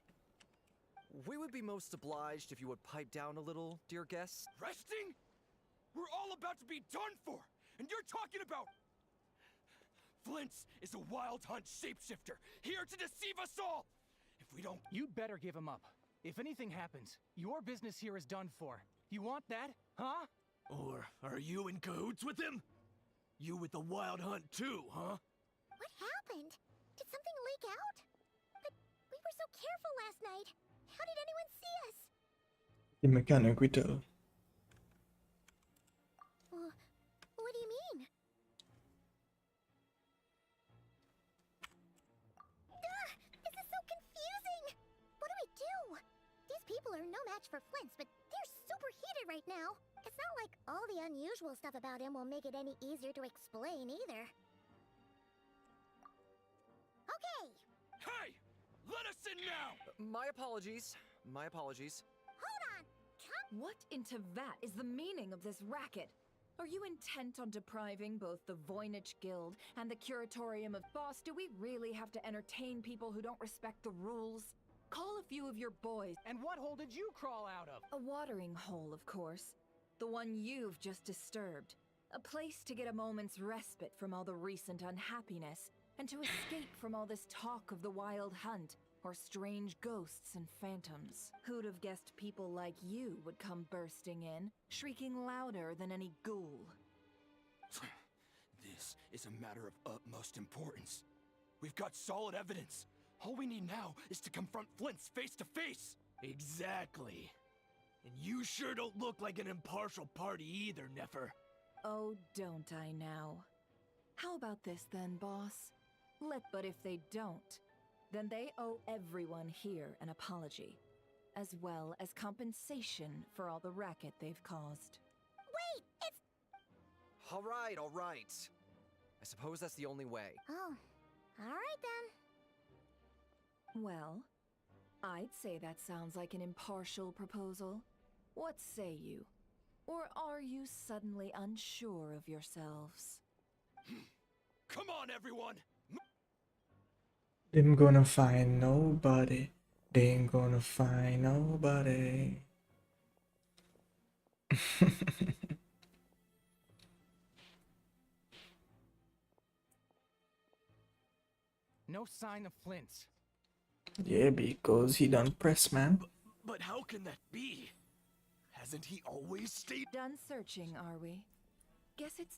We would be most obliged if you would pipe down a little, dear guests. Resting? We're all about to be done for, and you're talking about... Flint's is a wild hunt shapeshifter, here to deceive us all! If we don't... You'd better give him up. If anything happens, your business here is done for. You want that, huh? Or are you in cahoots with him? You with the wild hunt too, huh? What happened? Did something leak out? But we were so careful last night. How did anyone see us? The mechanic we tell. What do you mean? This is so confusing! What do? These people are no match for Flint's, but they're super heated right now. It's not like all the unusual stuff about him will make it any easier to explain either. Okay! Hey! Let us in now! My apologies. My apologies. Hold on! What in Tevat is the meaning of this racket? Are you intent on depriving both the Voynich Guild and the Curatorium of... Boss, do we really have to entertain people who don't respect the rules? Call a few of your boys. And what hole did you crawl out of? A watering hole, of course. The one you've just disturbed. A place to get a moment's respite from all the recent unhappiness, and to escape from all this talk of the wild hunt, or strange ghosts and phantoms. Who'd have guessed people like you would come bursting in, shrieking louder than any ghoul? This is a matter of utmost importance. We've got solid evidence. All we need now is to confront Flint's face to face. Exactly. And you sure don't look like an impartial party either, Nefer. Oh, don't I now? How about this then, boss? But if they don't, then they owe everyone here an apology, as well as compensation for all the racket they've caused. Wait, it's... All right. I suppose that's the only way. Oh, all right then. Well, I'd say that sounds like an impartial proposal. What say you? Or are you suddenly unsure of yourselves? Come on, everyone! Them gonna find nobody. They ain't gonna find nobody. No sign of Flint. Yeah, because he done press, man. But how can that be? Hasn't he always stayed? Done searching, are we? Guess it's...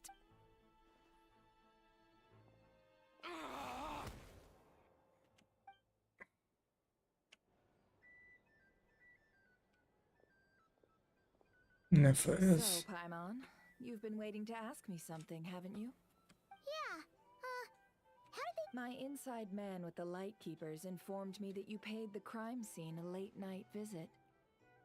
Never is. So, Paimon, you've been waiting to ask me something, haven't you? Yeah, how did they... My inside man with the Lightkeepers informed me that you paid the crime scene a late-night visit.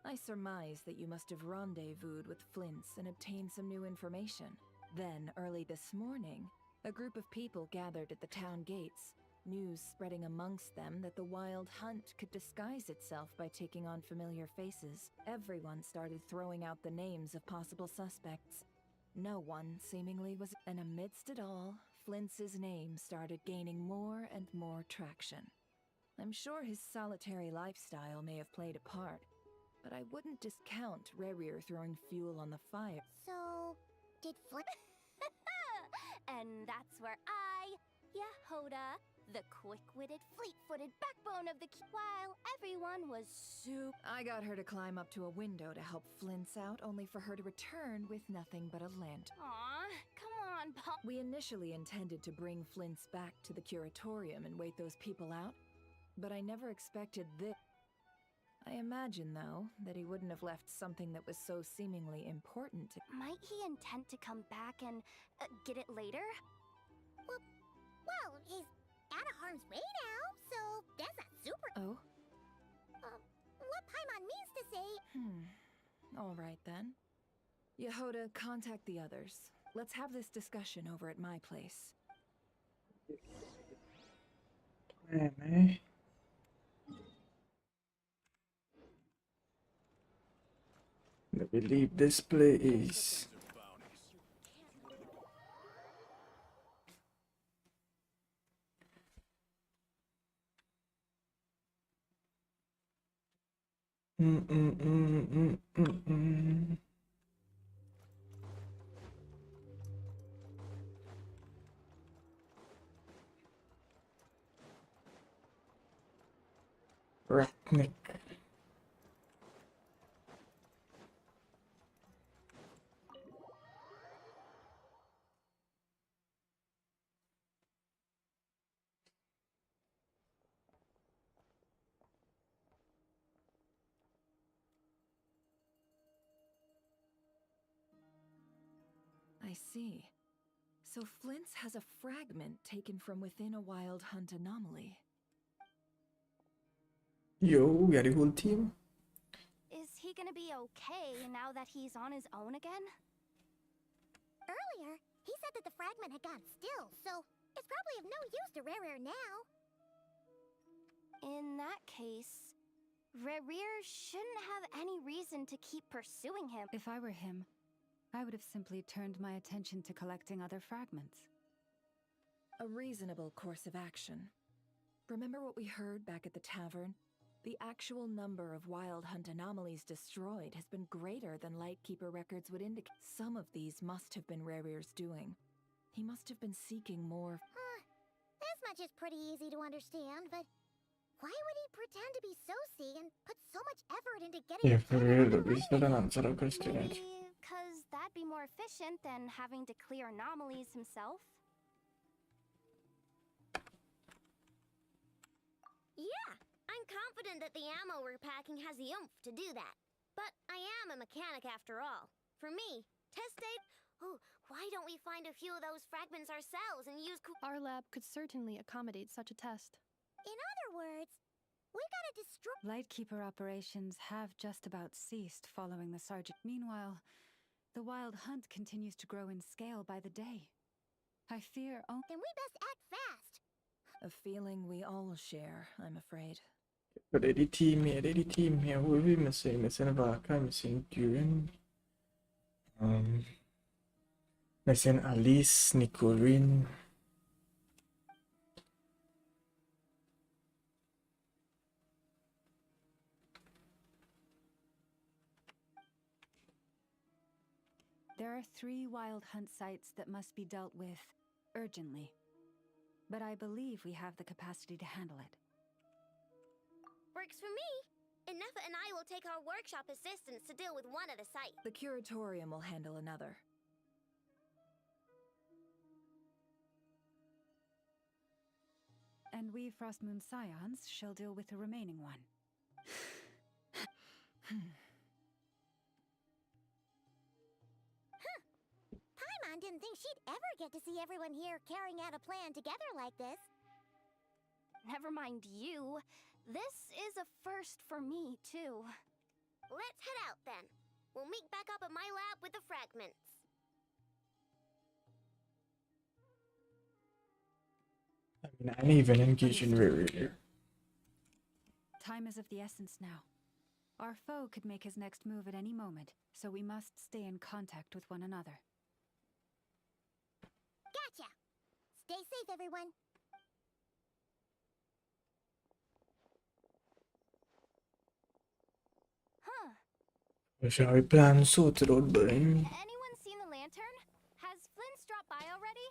I surmise that you must have rendezvoused with Flints and obtained some new information. Then, early this morning, a group of people gathered at the town gates, news spreading amongst them that the wild hunt could disguise itself by taking on familiar faces. Everyone started throwing out the names of possible suspects. No one, seemingly, was... And amidst it all, Flints' name started gaining more and more traction. I'm sure his solitary lifestyle may have played a part, but I wouldn't discount Rerir throwing fuel on the fire. So, did Flint... And that's where I, Yehoda, the quick-witted, fleet-footed backbone of the while everyone was I got her to climb up to a window to help Flints out, only for her to return with nothing but a lantern. Aw, come on, Paul. We initially intended to bring Flints back to the curatorium and wait those people out, but I never expected this. I imagine, though, that he wouldn't have left something that was so seemingly important to... Might he intend to come back and get it later? Well, he's out of harm's way now, so that's not super... Oh? What Paimon means to say... All right, then. Yehoda, contact the others. Let's have this discussion over at my place. Man, Let me leave this place. Ratnik. I see. So Flints has a fragment taken from within a wild hunt anomaly. Yo, we got a whole team. Is he gonna be okay now that he's on his own again? Earlier, he said that the fragment had gone still, so it's probably of no use to Rerir now. In that case, Rerir shouldn't have any reason to keep pursuing him. If I were him, I would have simply turned my attention to collecting other fragments. A reasonable course of action. Remember what we heard back at the tavern? The actual number of wild hunt anomalies destroyed has been greater than Lightkeeper records would indicate. Some of these must have been Rerir's doing. He must have been seeking more. This much is pretty easy to understand, but why would he pretend to be Soci and put so much effort into getting Yeah, for real, this is an answer a question. Because that'd be more efficient than having to clear anomalies himself. Yeah, I I'm confident that the ammo we're packing has the oomph to do that. But I am a mechanic after all. For me, test date... Oh, why don't we find a few of those fragments ourselves and use... Our lab could certainly accommodate such a test. In other words, we gotta destroy... Lightkeeper operations have just about ceased following the Sergeant. Meanwhile, the wild hunt continues to grow in scale by the day. I fear... Then we best act fast. A feeling we all share, I'm afraid. Det är ditt team här. Hur vi med sig med sina vakar med sin Duren. Med sin Alice, Nicorin. There are 3 wild hunt sites that must be dealt with urgently. But I believe we have the capacity to handle it. Works for me. Ineffa and I will take our workshop assistants to deal with one of the sites. The curatorium will handle another. And we Frostmoon Scions shall deal with the remaining one. Paimon didn't think she'd ever get to see everyone here carrying out a plan together like this. Never mind you. This is a first for me, too. Let's head out then. We'll meet back up at my lab with the fragments. I mean, I even engage in rare. Time is of the essence now. Our foe could make his next move at any moment, so we must stay in contact with one another. Gotcha! Stay safe, everyone. Jag kör ibland så till rådbörjan. Anyone seen the lantern? Has Flynn dropped by already?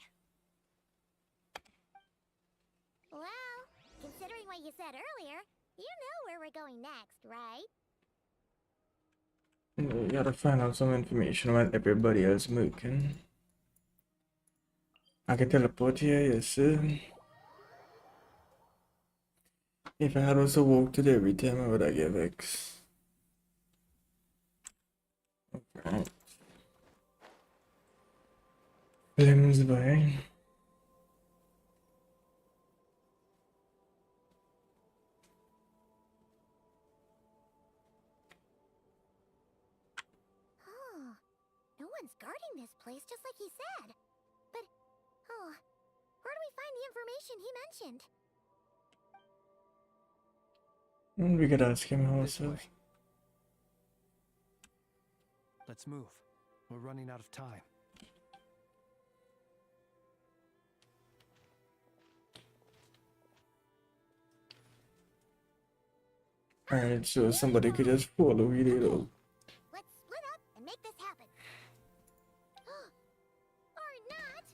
Well, considering what you said earlier, you know where we're going next, right? You gotta find out some information about everybody else moving. I can teleport here, yes. If I had also walked it every time, I would have give X. Okay. Limsby. Oh, no one's guarding this place just like he said. But, oh, where do we find the information he mentioned? We could ask him also. Let's move. We're running out of time. Alright, so somebody could just follow you there. Let's split up and make this happen. Or not!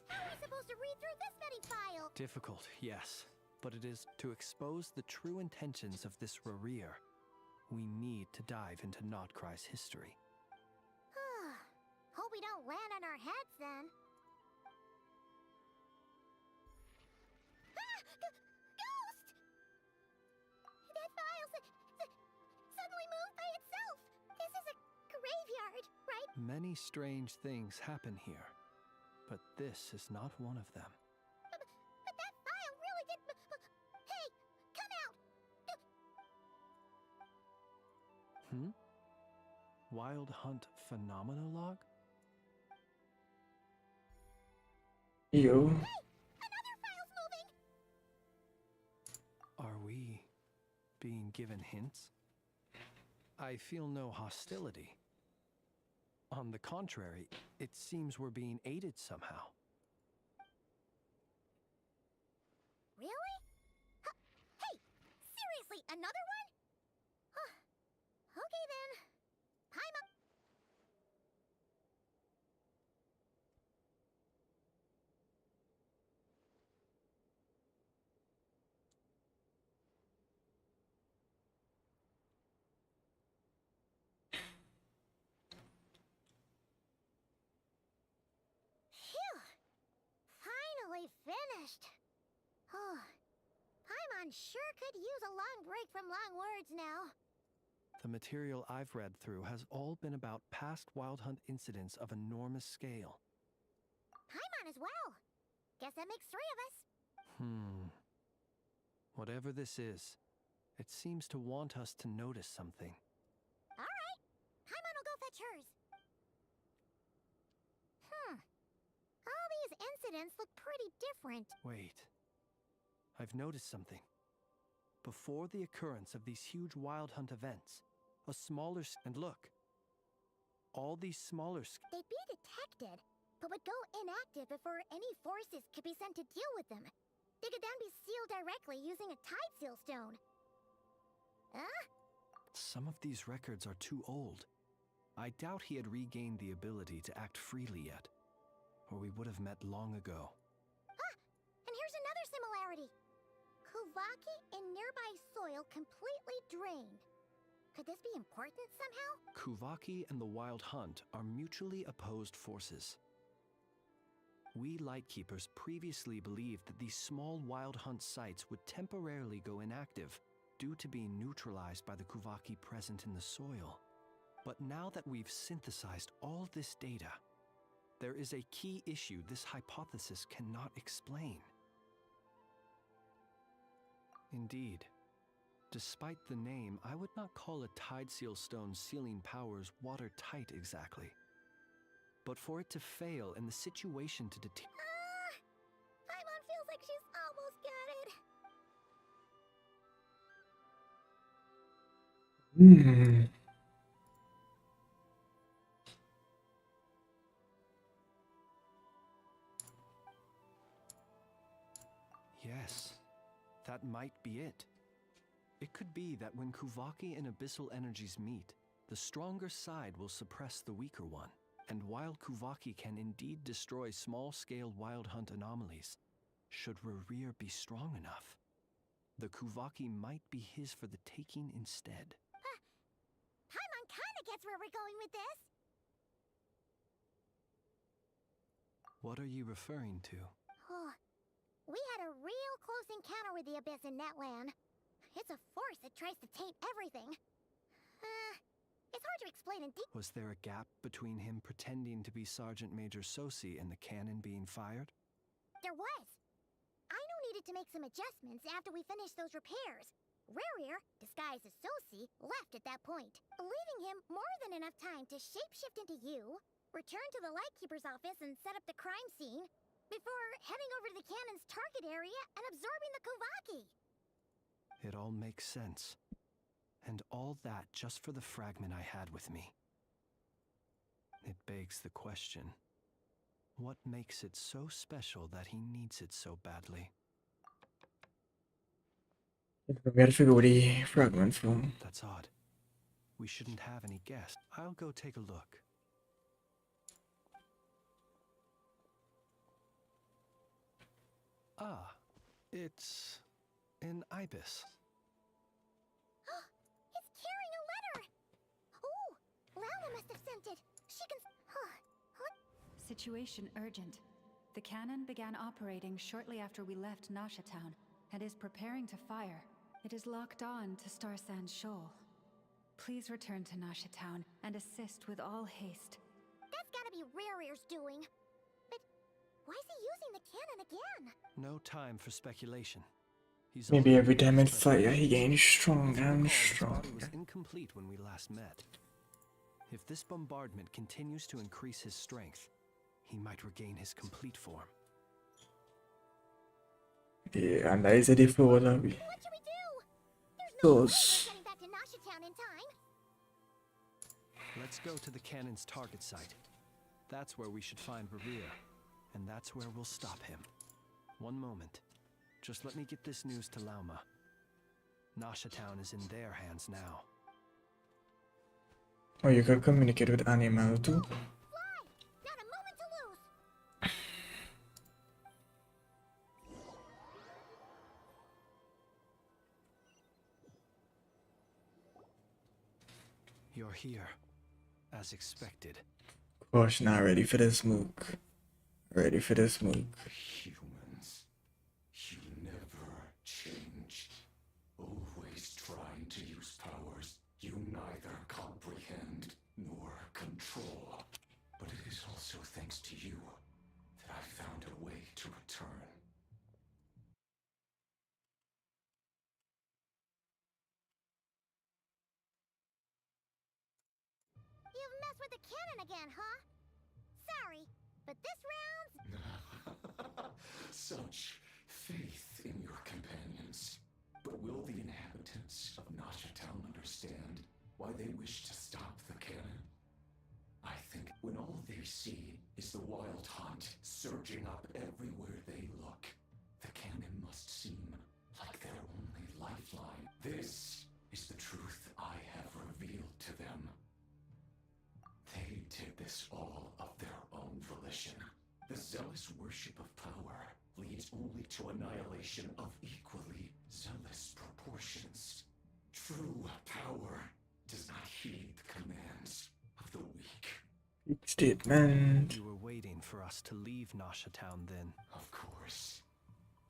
How are we supposed to read through this many files? Difficult, yes. But it is to expose the true intentions of this Rarir. We need to dive into Krai's history. Hope we don't land on our heads then. Ghost! That file suddenly moved by itself. This is a graveyard, right? Many strange things happen here, but this is not one of them. But that file really did... Hey, come out! Wild Hunt Phenomenologue? Yo. Hey, another file's moving! Are we being given hints? I feel no hostility. On the contrary, it seems we're being aided somehow. Really? Hey, seriously, another one? Okay then. Paimon. Phew. Finally finished. Oh, Paimon One sure could use a long break from long words now. The material I've read through has all been about past wild hunt incidents of enormous scale. Paimon as well. Guess that makes 3 of us. Whatever this is, it seems to want us to notice something. Alright. Paimon will go fetch hers. All these incidents look pretty different. Wait. I've noticed something. Before the occurrence of these huge wild hunt events, a smaller and look. All these smaller They'd be detected, but would go inactive before any forces could be sent to deal with them. They could then be sealed directly using a tide seal stone. Some of these records are too old. I doubt he had regained the ability to act freely yet, or we would have met long ago. And here's another similarity. Kuvaki in nearby soil completely drained. Could this be important somehow? Kuvaki and the Wild Hunt are mutually opposed forces. We Lightkeepers previously believed that these small Wild Hunt sites would temporarily go inactive due to being neutralized by the Kuvaki present in the soil. But now that we've synthesized all this data, there is a key issue this hypothesis cannot explain. Indeed, despite the name, I would not call a tide seal stone's sealing powers watertight exactly. But for it to fail and the situation to Paimon feels like she's almost got it. Yes, that might be it. It could be that when Kuvaki and Abyssal energies meet, the stronger side will suppress the weaker one. And while Kuvaki can indeed destroy small-scale wild hunt anomalies, should Rerir be strong enough, the Kuvaki might be his for the taking instead. Paimon kinda gets where we're going with this. What are you referring to? We had a real close encounter with the Abyss in Netland. It's a force that tries to taint everything. It's hard to explain in detail. Was there a gap between him pretending to be Sergeant Major Sosi and the cannon being fired? There was. Aino needed to make some adjustments after we finished those repairs. Rerir, disguised as Sosi, left at that point, leaving him more than enough time to shapeshift into you, return to the Lightkeeper's office and set up the crime scene, before heading over to the cannon's target area and absorbing the Kuvaki. It all makes sense. And all that just for the fragment I had with me. It begs the question, what makes it so special that he needs it so badly? Fragment from. That's odd. We shouldn't have any guests. I'll go take a look. Ah, it's an ibis. It's carrying a letter! Ooh, Lala must have sent it. She can... Situation urgent. The cannon began operating shortly after we left Nasha Town and is preparing to fire. It is locked on to Star Sand Shoal. Please return to Nasha Town and assist with all haste. That's gotta be Rerir's doing. But why is he using the cannon again? No time for speculation. He's Maybe every time it fire, he gains stronger and His body stronger. was incomplete when we last met. If this bombardment continues to increase his strength, he might regain his complete form. Yeah, and that is a different one. What should we do? There's no way we're Those. getting back to Nasha Town in time. Let's go to the cannon's target site. That's where we should find Rerir, and that's where we'll stop him. One moment. Just let me get this news to Lauma. Nasha Town is in their hands now. Oh, you can communicate with animal too. Not a moment to lose. You're here, as expected. Gosh, not ready for the smoke. Ready for the smoke. Humans, you never change. with the cannon again, huh? Sorry, but this round's... Such faith in your companions. But will the inhabitants of Nasha Town understand why they wish to stop the cannon? I think when all they see is the wild hunt surging up everywhere they look, the cannon must seem like their only lifeline. This is the truth I have revealed to them. They did this all of their own volition. The zealous worship of power leads only to annihilation of equally zealous proportions. True power does not heed the commands of the weak. Big statement. You were waiting for us to leave Nasha Town then. Of course.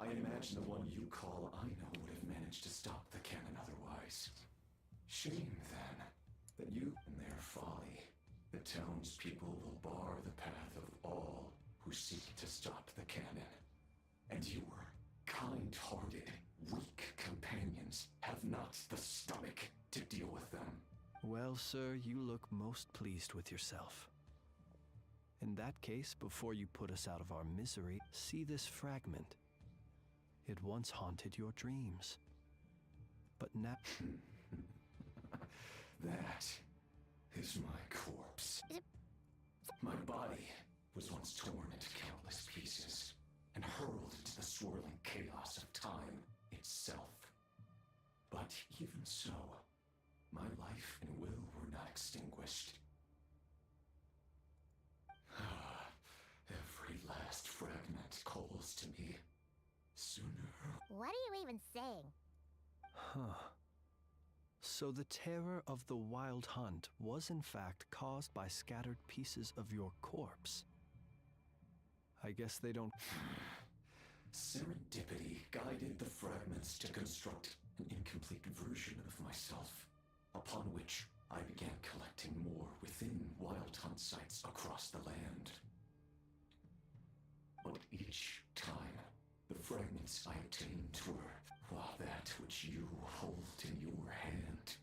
I imagine the one you call Aino would have managed to stop the cannon otherwise. Shame, then, that you, in their folly, the townspeople will bar the path of all who seek to stop the cannon. And your kind-hearted, weak companions have not the stomach to deal with them. Well, sir, you look most pleased with yourself. In that case, before you put us out of our misery, see this fragment. It once haunted your dreams. But now... That is my corpse. My body was once torn into countless pieces and hurled into the swirling chaos of time itself. But even so, my life and will were not extinguished. Every last fragment calls to me. Sooner. What are you even saying? Huh. So the terror of the wild hunt was in fact caused by scattered pieces of your corpse. I guess they don't... Serendipity guided the fragments to construct an incomplete version of myself, upon which I began collecting more within wild hunt sites across the land. But each time, the fragments I obtained were, well, that which you hold in your hand.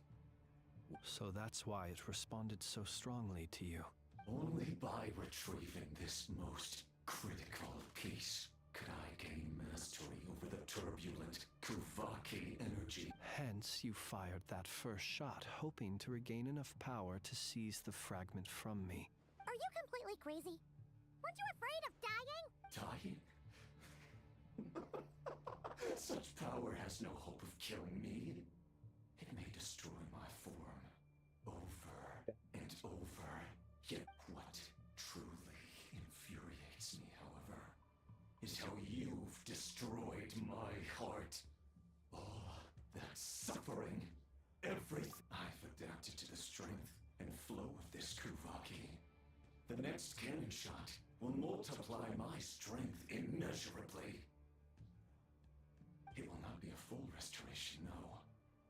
So that's why it responded so strongly to you. Only by retrieving this most critical piece could I gain mastery over the turbulent Kuvaki energy. Hence, you fired that first shot, hoping to regain enough power to seize the fragment from me. Are you completely crazy? Weren't you afraid of dying? Dying? Such power has no hope of killing me. It may destroy my form over and over. Yet what truly infuriates me, however, is how you've destroyed my heart. All that suffering, everything. I've adapted to the strength and flow of this Kuvaki. The next cannon shot will multiply my strength immeasurably. It will not be a full restoration, no.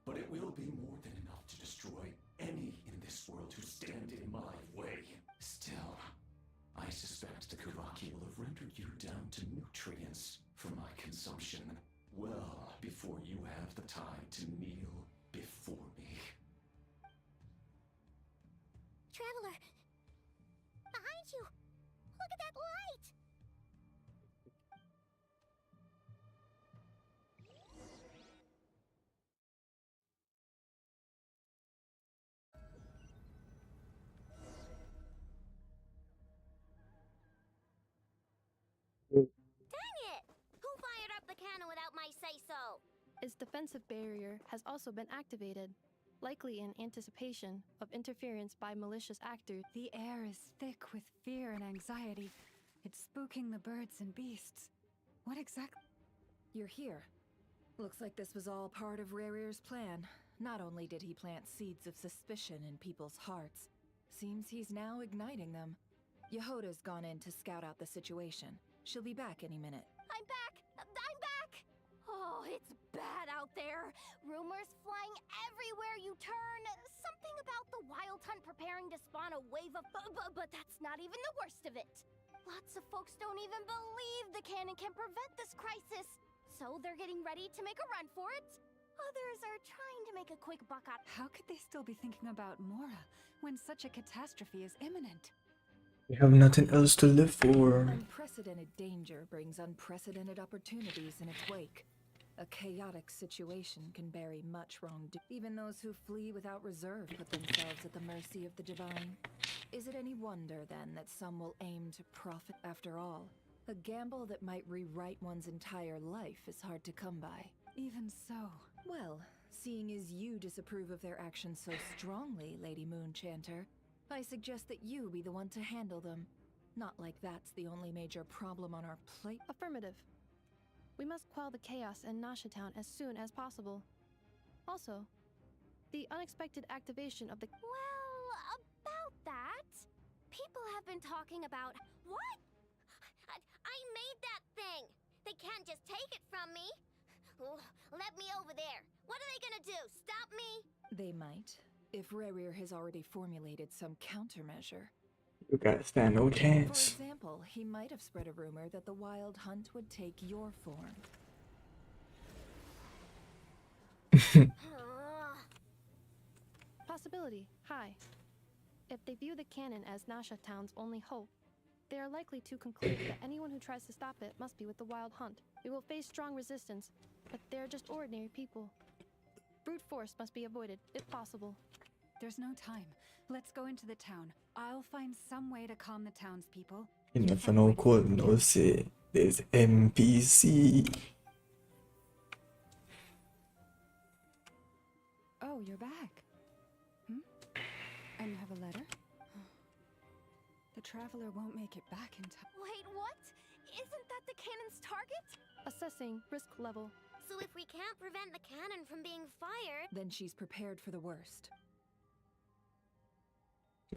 But it will be more than enough to destroy any in this world who stand in my way. Still, I suspect the Kuvaki will have rendered you down to nutrients for my consumption well before you have the time to kneel before me. Traveler! Behind you! Look at that light! Dang it! Who fired up the cannon without my say-so? Its defensive barrier has also been activated, likely in anticipation of interference by malicious actors. The air is thick with fear and anxiety. It's spooking the birds and beasts. What exactly? You're here. Looks like this was all part of Rarir's plan. Not only did he plant seeds of suspicion in people's hearts, seems he's now igniting them. Yehoda's gone in to scout out the situation. She'll be back any minute. I'm back! I'm back! Oh, it's bad out there. Rumors flying everywhere you turn. Something about the wild hunt preparing to spawn a wave of... But that's not even the worst of it. Lots of folks don't even believe the cannon can prevent this crisis. So they're getting ready to make a run for it. Others are trying to make a quick buck out. How could they still be thinking about Mora when such a catastrophe is imminent? We have nothing else to live for. Unprecedented danger brings unprecedented opportunities in its wake. A chaotic situation can bury much wrongdoing. Even those who flee without reserve put themselves at the mercy of the divine. Is it any wonder, then, that some will aim to profit? After all, a gamble that might rewrite one's entire life is hard to come by. Even so. Well, seeing as you disapprove of their actions so strongly, Lady Moonchanter, I suggest that you be the one to handle them. Not like that's the only major problem on our plate. Affirmative. We must quell the chaos in Nasha Town as soon as possible. Also, the unexpected activation of the... Well, about that, people have been talking about... What? I made that thing! They can't just take it from me! Oh, let me over there! What are they gonna do? Stop me? They might, if Rerir has already formulated some countermeasure. You guys stand no For chance. example, he might have spread a rumor that the Wild Hunt would take your form. Possibility, high. If they view the cannon as Nasha Town's only hope, they are likely to conclude that anyone who tries to stop it must be with the Wild Hunt. We will face strong resistance, but they're just ordinary people. Brute force must be avoided, if possible. There's no time. Let's go into the town. I'll find some way to calm the townspeople. You never know, cold no say there's NPC. Oh, you're back. And you have a letter? The traveler won't make it back in time. Wait, what? Isn't that the cannon's target? Assessing risk level. So if we can't prevent the cannon from being fired... Then she's prepared for the worst.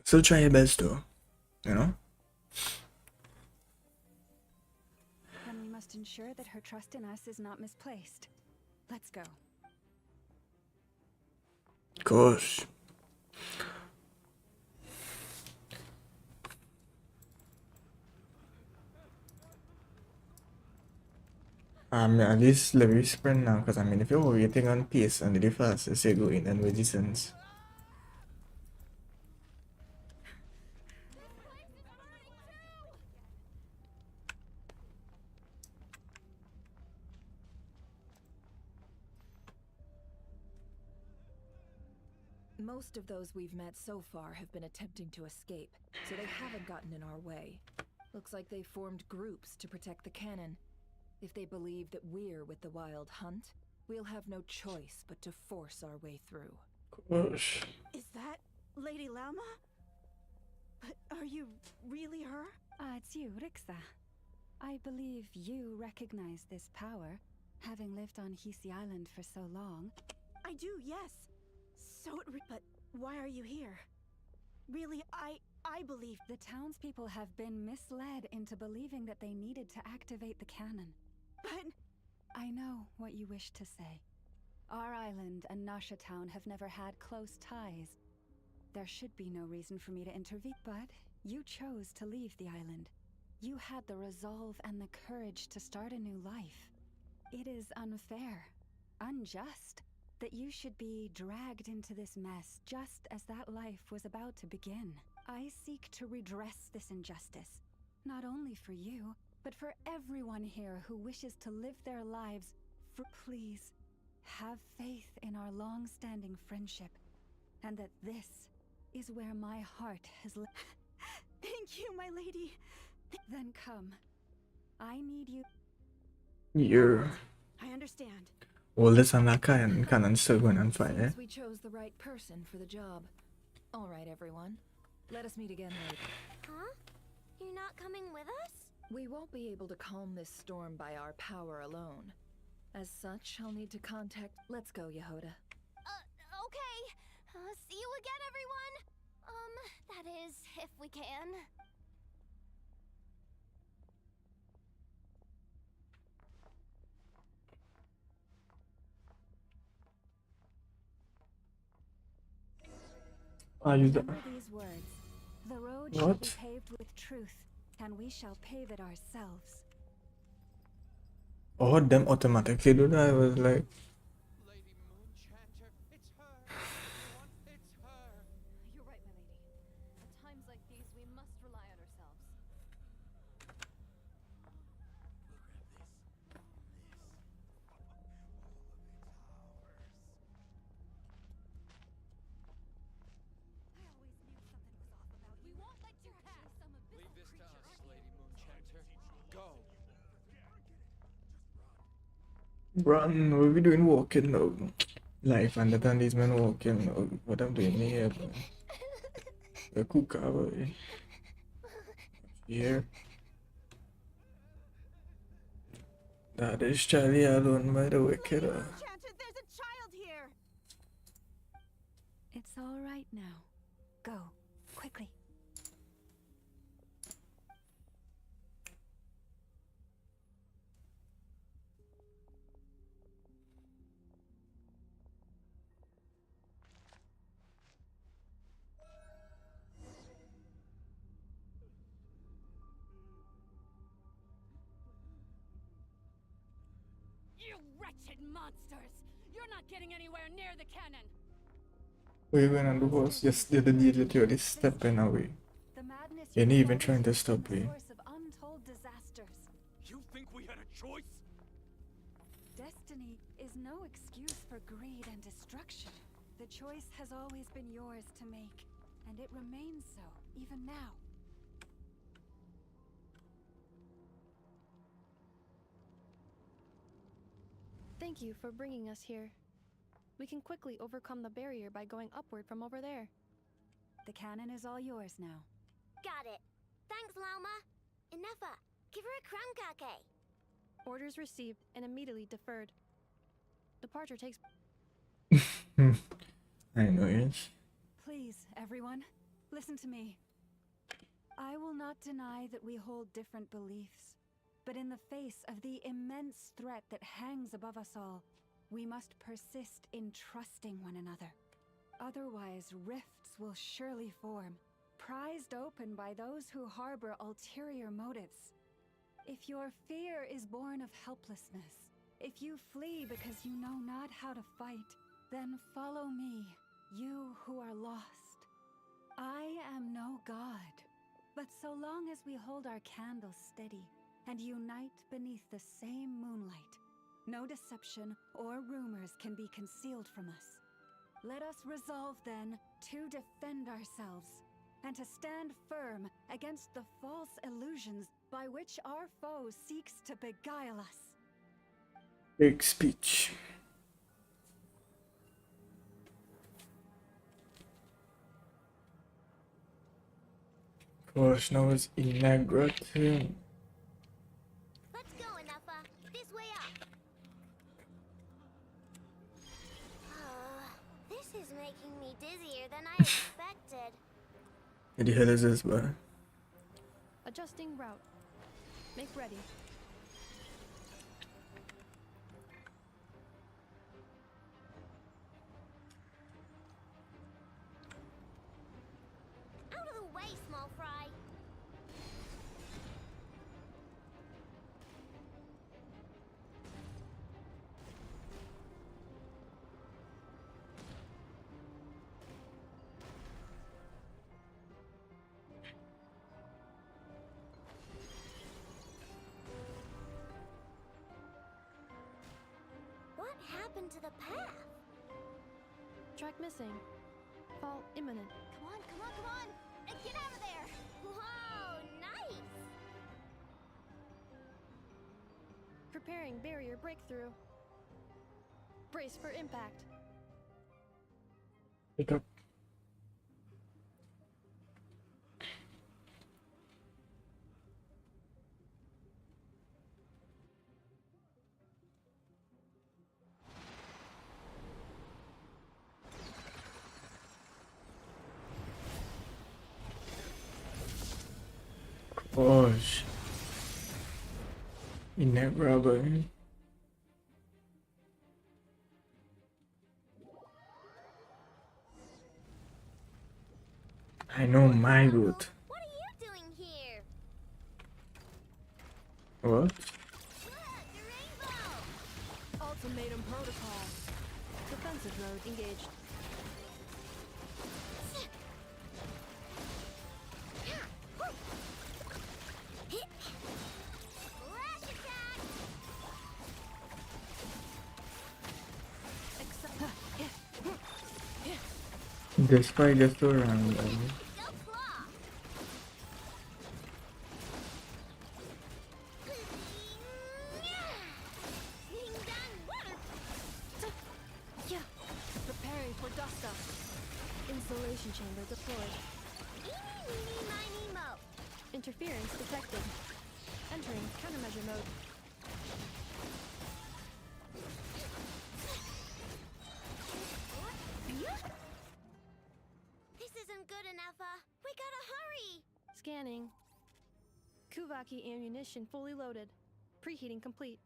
Still try your best though, you know? And we must ensure that her trust in us is not misplaced. Let's go. Gosh. At least let me sprint now, because I mean, if you're waiting on pace and the fastest you go in and resistance. Most of those we've met so far have been attempting to escape, so they haven't gotten in our way. Looks like they formed groups to protect the cannon. If they believe that we're with the Wild Hunt, we'll have no choice but to force our way through. Gosh. Is that Lady Lama? But are you really her? It's you, Rixa. I believe you recognize this power, having lived on Hisi Island for so long. I do, yes. But why are you here? Really, I believe... The townspeople have been misled into believing that they needed to activate the cannon. But... I know what you wish to say. Our island and Nasha Town have never had close ties. There should be no reason for me to intervene. But you chose to leave the island. You had the resolve and the courage to start a new life. It is unfair, unjust, that you should be dragged into this mess just as that life was about to begin. I seek to redress this injustice, not only for you, but for everyone here who wishes to live their lives for... Please, have faith in our long-standing friendship, and that this is where my heart has lived. Thank you, my lady. Then come. I need you. Yeah. I understand. All this and that cannon still going on fire. We chose the right person for the job. All right, everyone. Let us meet again later. Huh? You're not coming with us? We won't be able to calm this storm by our power alone. As such, I'll need to contact... Let's go, Yehoda. Okay. See you again, everyone. That is, if we can. Remember these words. The road shall be What? paved with truth, and we shall pave it ourselves. Oh, them automatically do that. I was like, Run, what are we doing walking now? Life under than these men walking now. What I'm doing here, bro. The cook boy. Here. That is Charlie alone by the way, kiddo. Enchanted, there's a child here! It's all right now. Go, quickly. You wretched monsters! You're not getting anywhere near the cannon! What you gonna do was just the deed that you're just stepping away. The madness You're not you even sow trying to is stop the me. source of untold disasters. You think we had a choice? Destiny is no excuse for greed and destruction. The choice has always been yours to make, and it remains so, even now. Thank you for bringing us here. We can quickly overcome the barrier by going upward from over there. The cannon is all yours now. Got it. Thanks, Llama. Enough. Give her a crown cake. Orders received and immediately deferred. Departure takes... I know, yes. Please, everyone, listen to me. I will not deny that we hold different beliefs, but in the face of the immense threat that hangs above us all, we must persist in trusting one another. Otherwise, rifts will surely form, prized open by those who harbor ulterior motives. If your fear is born of helplessness, if you flee because you know not how to fight, then follow me, you who are lost. I am no god, but so long as we hold our candles steady and unite beneath the same moonlight, no deception or rumors can be concealed from us. Let us resolve then to defend ourselves and to stand firm against the false illusions by which our foe seeks to beguile us. Big speech. Gosh, now it's inaugurated. Let's go, Enough. This way up. This is making me dizzier than I expected. What the hell is this, boy? Adjusting route. Make ready. Out of the way, small fry. What happened to the path? Track missing. Fall imminent. Come on, come on, come on! Get out of there! Whoa, nice! Preparing barrier breakthrough. Brace for impact. Pick up. Gosh. In that rubber. I know my route. What are you doing here? What? Ultimatum protocol. Defensive mode engaged. This fight just around. Interference detected. Entering countermeasure mode. This isn't good enough, we gotta hurry! Scanning. Kuvaki ammunition fully loaded. Preheating complete.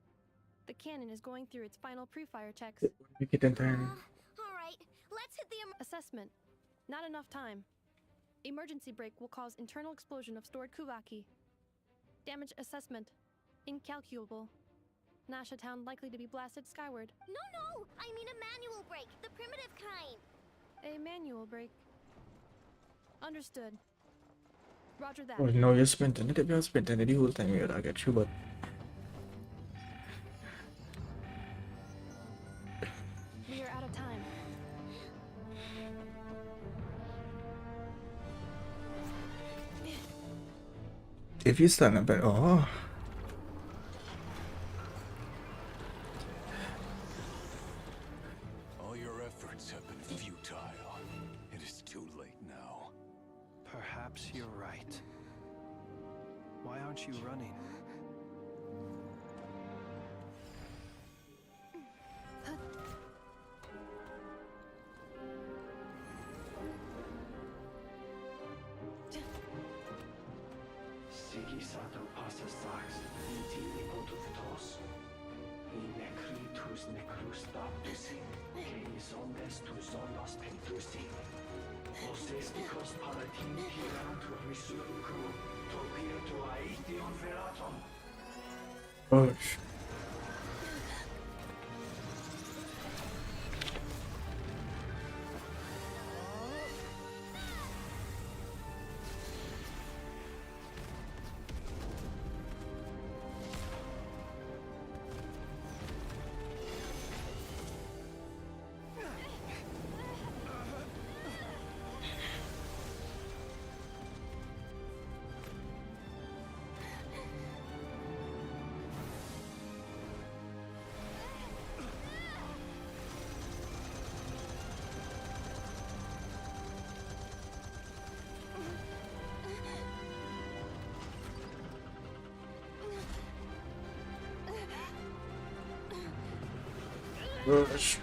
The cannon is going through its final pre-fire checks. Alright, let's hit the assessment. Not enough time. Emergency brake will cause internal explosion of stored Kuvaki. Damage assessment. Incalculable. Nasha Town likely to be blasted skyward. No! I mean a manual brake, the primitive kind! A manual brake. Understood. Roger that. Oh no, you spent it. If you spent it the whole time here, I get you, but We are out of time. if you stand up and oh. All your efforts have been futile. It is too late now. Perhaps you're right. Why aren't you running? Sigisato passa sax, intili potuftos. In necritus necrus baptisi, que ondes tu zonos pentusi. Osesticos palatin pirantur resurcu, topirtu aetion veraton. Oh. Gosh.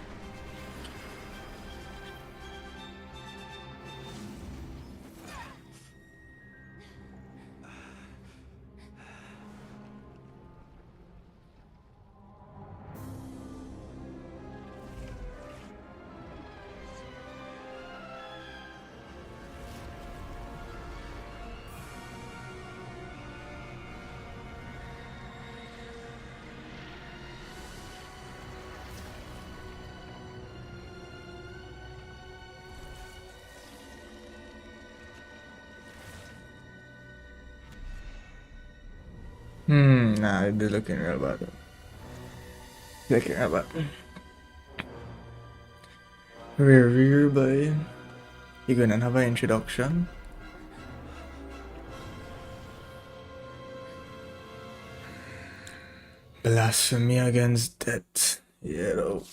Nah, they're looking real bad. Looking real bad. Review by. You're gonna have an introduction. Blasphemy against death. Yeah, though.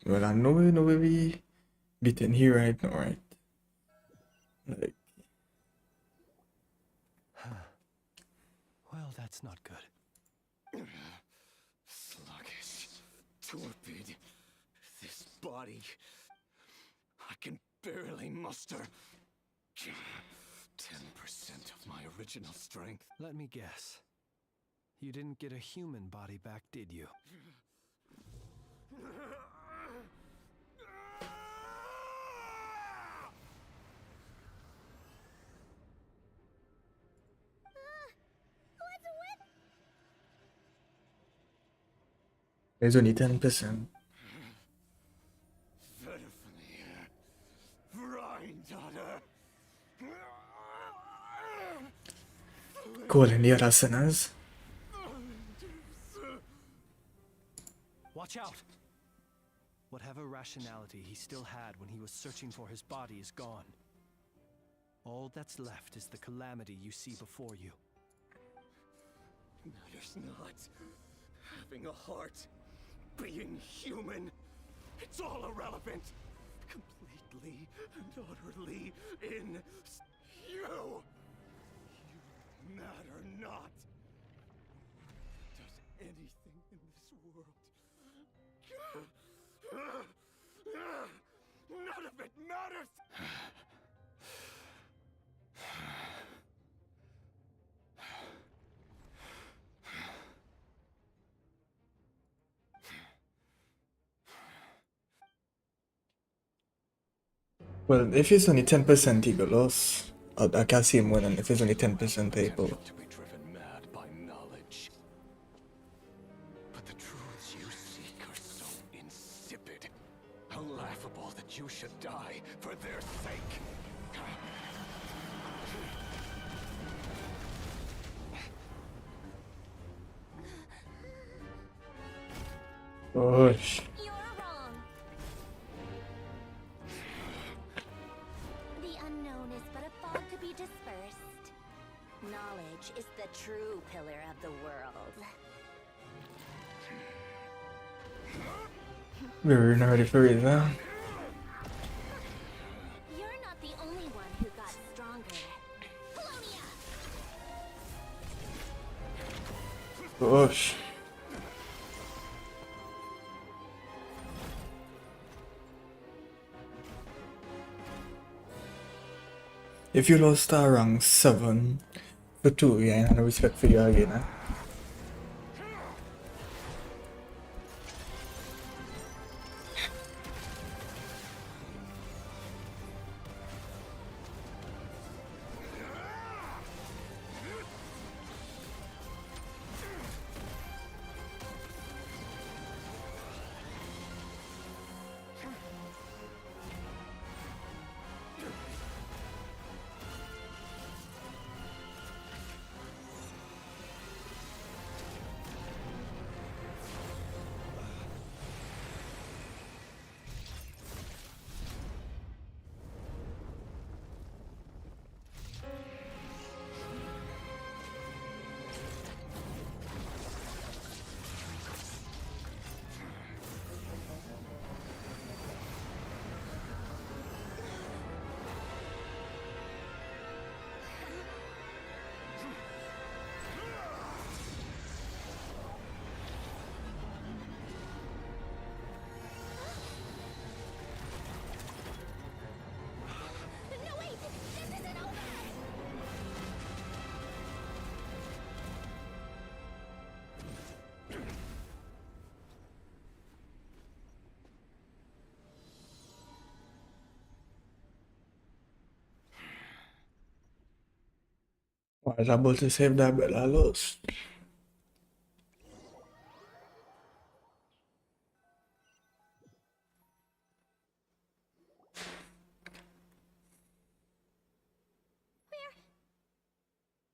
Well, I know we beaten here right now, right? Like. Well, that's not good. Sluggish, torpid. This body, I can barely muster 10% of my original strength. Let me guess. You didn't get a human body back, did you? There's only 10%. Calling the other sinners. Watch out! Whatever rationality he still had when he was searching for his body is gone. All that's left is the calamity you see before you. Matters not. Having a heart, being human, it's all irrelevant. Completely and only in you. You matter not. Does anything in this world? None of it matters. Well, if it's only 10%, he got lost. I can't see him winning if it's only 10% able. To be driven mad by knowledge. But the truths you seek are so insipid. How laughable that you should die for their sake. Gosh. You're wrong. The unknown is but a fog to be dispersed. Knowledge is the true pillar of the world. We're not ready for it now. You're not the only one who got stronger. Gosh. If you lost star rank 7 for 2, yeah, and respect for you again, huh? Was able to save that, but I lost.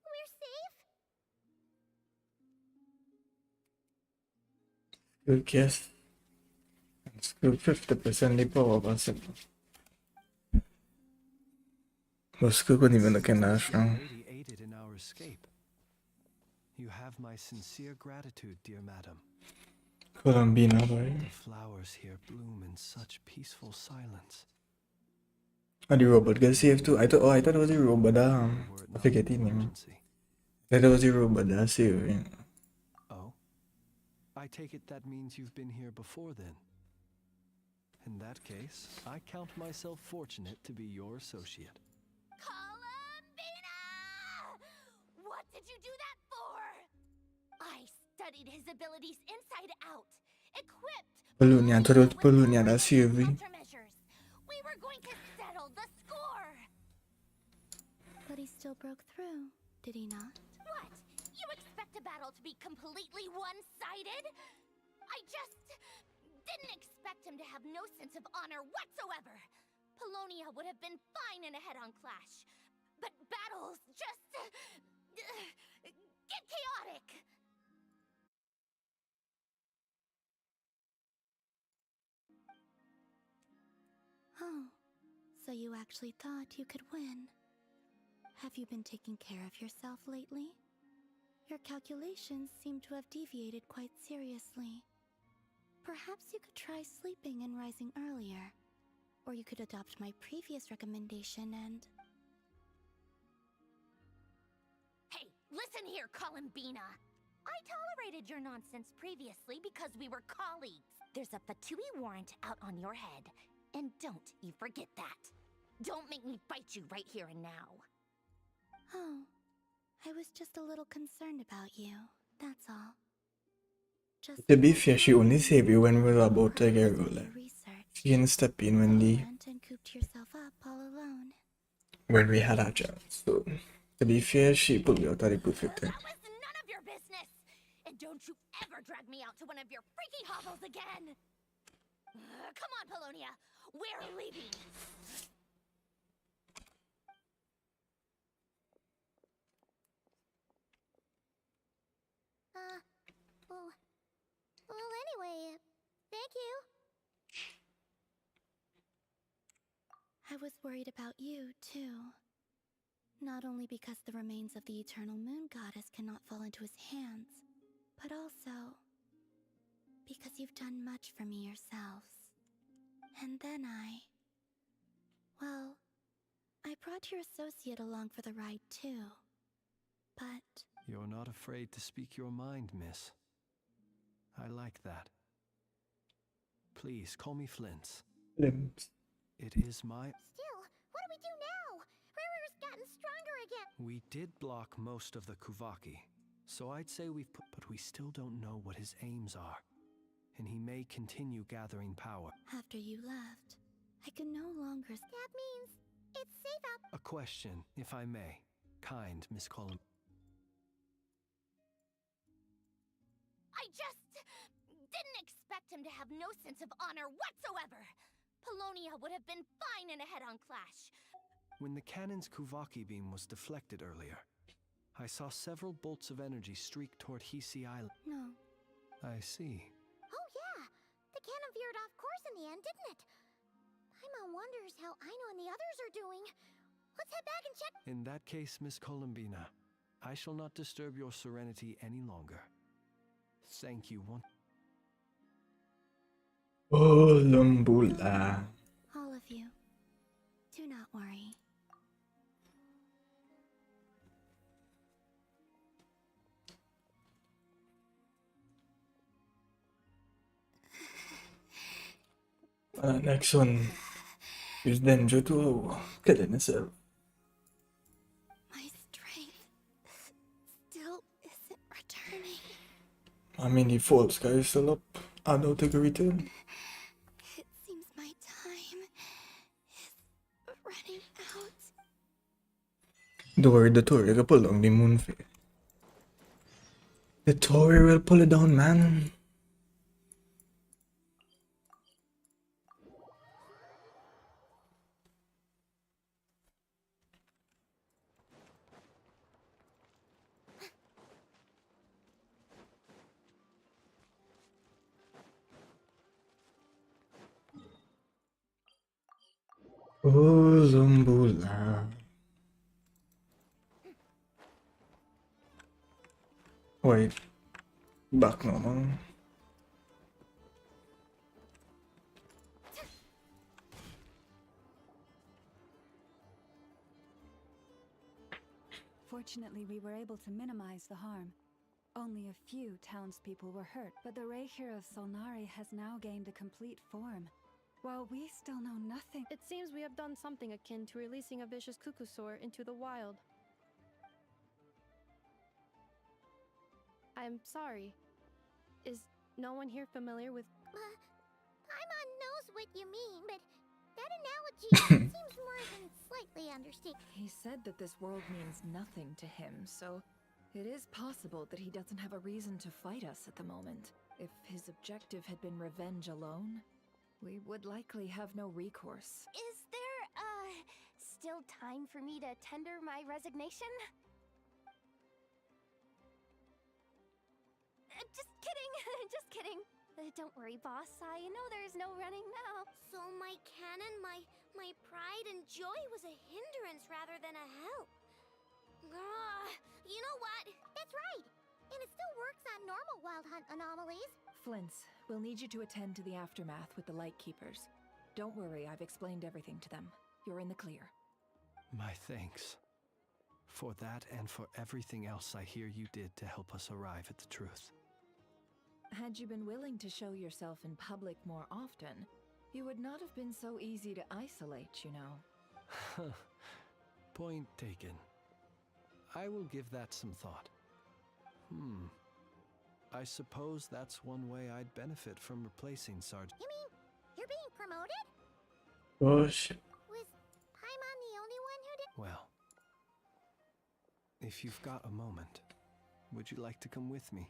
We're safe? Good guess. It's good 50% the power of it. Moscow couldn't even look in that strong. Lady aided in our escape. You have my sincere gratitude, dear madam. Colombina, boy. The flowers here bloom in such peaceful silence. And the robot got saved too. I thought it was the robot I forget his name. I thought it was the robot that saved him. Oh? I take it that means you've been here before then. In that case, I count myself fortunate to be your associate. What did you do that for? I studied his abilities inside out, equipped Balloon, I thought it was Balloon that saved him. countermeasures. We were going to settle the score. But he still broke through, did he not? What? You expect a battle to be completely one-sided? I just didn't expect him to have no sense of honor whatsoever. Polonia would have been fine in a head-on clash, but battles just get chaotic. Oh, so you actually thought you could win. Have you been taking care of yourself lately? Your calculations seem to have deviated quite seriously. Perhaps you could try sleeping and rising earlier. Or you could adopt my previous recommendation and... Hey, listen here, Columbina! I tolerated your nonsense previously because we were colleagues. There's a Fatui warrant out on your head, and don't you forget that. Don't make me fight you right here and now. Oh, I was just a little concerned about you, that's all. Just To be fair, she only saved you when we were about to get rolling. She didn't step in when And cooped yourself up all alone. when we had our chance. So, to be fair, she pulled me out at the perfect time. That was none of your business! And don't you ever drag me out to one of your freaky hovels again! Come on, Polonia! We're leaving! Well, anyway, thank you. I was worried about you, too. Not only because the remains of the Eternal Moon Goddess cannot fall into his hands, but also because you've done much for me yourselves. And then well, I brought your associate along for the ride, too. But... You're not afraid to speak your mind, miss. I like that. Please, call me Flint. It is my... Still, what do we do now? Riri's gotten stronger again. We did block most of the Kuvaki, so I'd say we've put... But we still don't know what his aims are, and he may continue gathering power. After you left, I can no longer... That means it's safe out... A question, if I may. Kind, Miss Colum... I just didn't expect him to have no sense of honor whatsoever. Polonia would have been fine in a head-on clash. When the cannon's Kuvaki beam was deflected earlier, I saw several bolts of energy streak toward Hisi Island. No. I see. Oh yeah, the cannon veered off course in the end, didn't it? Paimon wonders how Aino and the others are doing. Let's head back and check. In that case, Miss Columbina, I shall not disturb your serenity any longer. Thank you once. Lumbula. All of you. Do not worry. Next one is Denjo killing himself. My strength still isn't returning. I mean, the false guy is still up. I don't think a return. It seems my time is running out. Don't worry, the Tory will pull down the moon fair. The Tory will pull it down, man. Lumbula. Wait. Back now, man. Fortunately, we were able to minimize the harm. Only a few townspeople were hurt, but the Reikir of Solnari has now gained a complete form. While we still know nothing... It seems we have done something akin to releasing a vicious cuckoosaur into the wild. I'm sorry. Is no one here familiar with... Paimon knows what you mean, but that analogy seems more than slightly understated. He said that this world means nothing to him, so it is possible that he doesn't have a reason to fight us at the moment. If his objective had been revenge alone, we would likely have no recourse. Is there, still time for me to tender my resignation? Just kidding, just kidding. Don't worry, boss. I know there's no running now. So my cannon, my pride and joy was a hindrance rather than a help. You know what? That's right. And it still works on normal wild hunt anomalies. Flint's, we'll need you to attend to the aftermath with the Lightkeepers. Don't worry, I've explained everything to them. You're in the clear. My thanks. For that and for everything else I hear you did to help us arrive at the truth. Had you been willing to show yourself in public more often, you would not have been so easy to isolate, you know. Point taken. I will give that some thought. I suppose that's one way I'd benefit from replacing Sergeant. You mean you're being promoted? Bullshit. Was Paimon the only one who did? Well, if you've got a moment, would you like to come with me?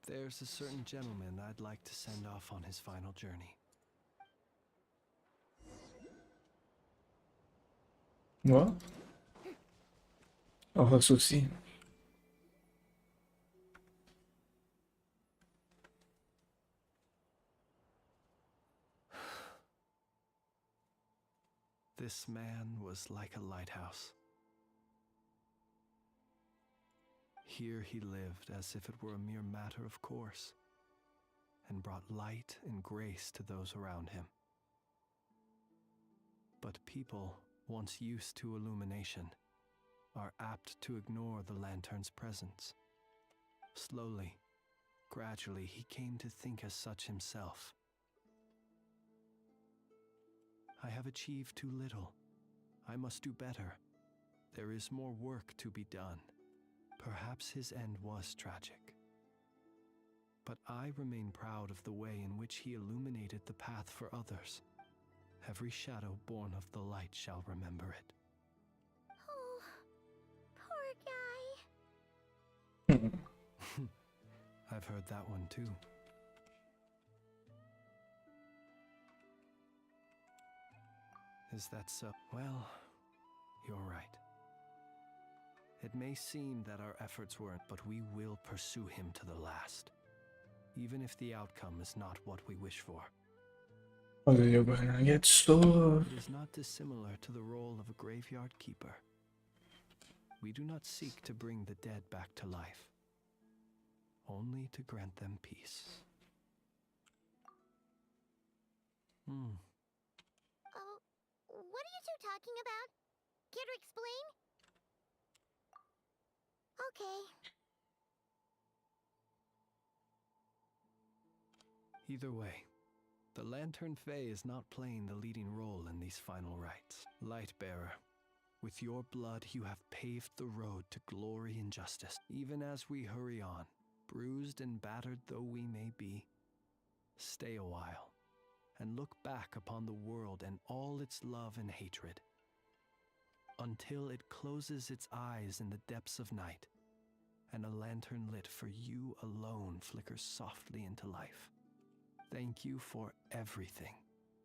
There's a certain gentleman I'd like to send off on his final journey. What? Aucun souci. This man was like a lighthouse. Here he lived as if it were a mere matter of course, and brought light and grace to those around him. But people, once used to illumination, are apt to ignore the lantern's presence. Slowly, gradually, he came to think as such himself. I have achieved too little. I must do better. There is more work to be done. Perhaps his end was tragic. But I remain proud of the way in which he illuminated the path for others. Every shadow born of the light shall remember it. Oh, poor guy. I've heard that one too. Is that so? Well, you're right. It may seem that our efforts weren't, but we will pursue him to the last, even if the outcome is not what we wish for. Oh, you're gonna get so... It is not dissimilar to the role of a graveyard keeper. We do not seek to bring the dead back to life, only to grant them peace. What are you two talking about? Care to explain? Okay. Either way, the Lantern Fae is not playing the leading role in these final rites. Lightbearer, with your blood you have paved the road to glory and justice. Even as we hurry on, bruised and battered though we may be, stay a while and look back upon the world and all its love and hatred, until it closes its eyes in the depths of night, and a lantern lit for you alone flickers softly into life. Thank you for everything,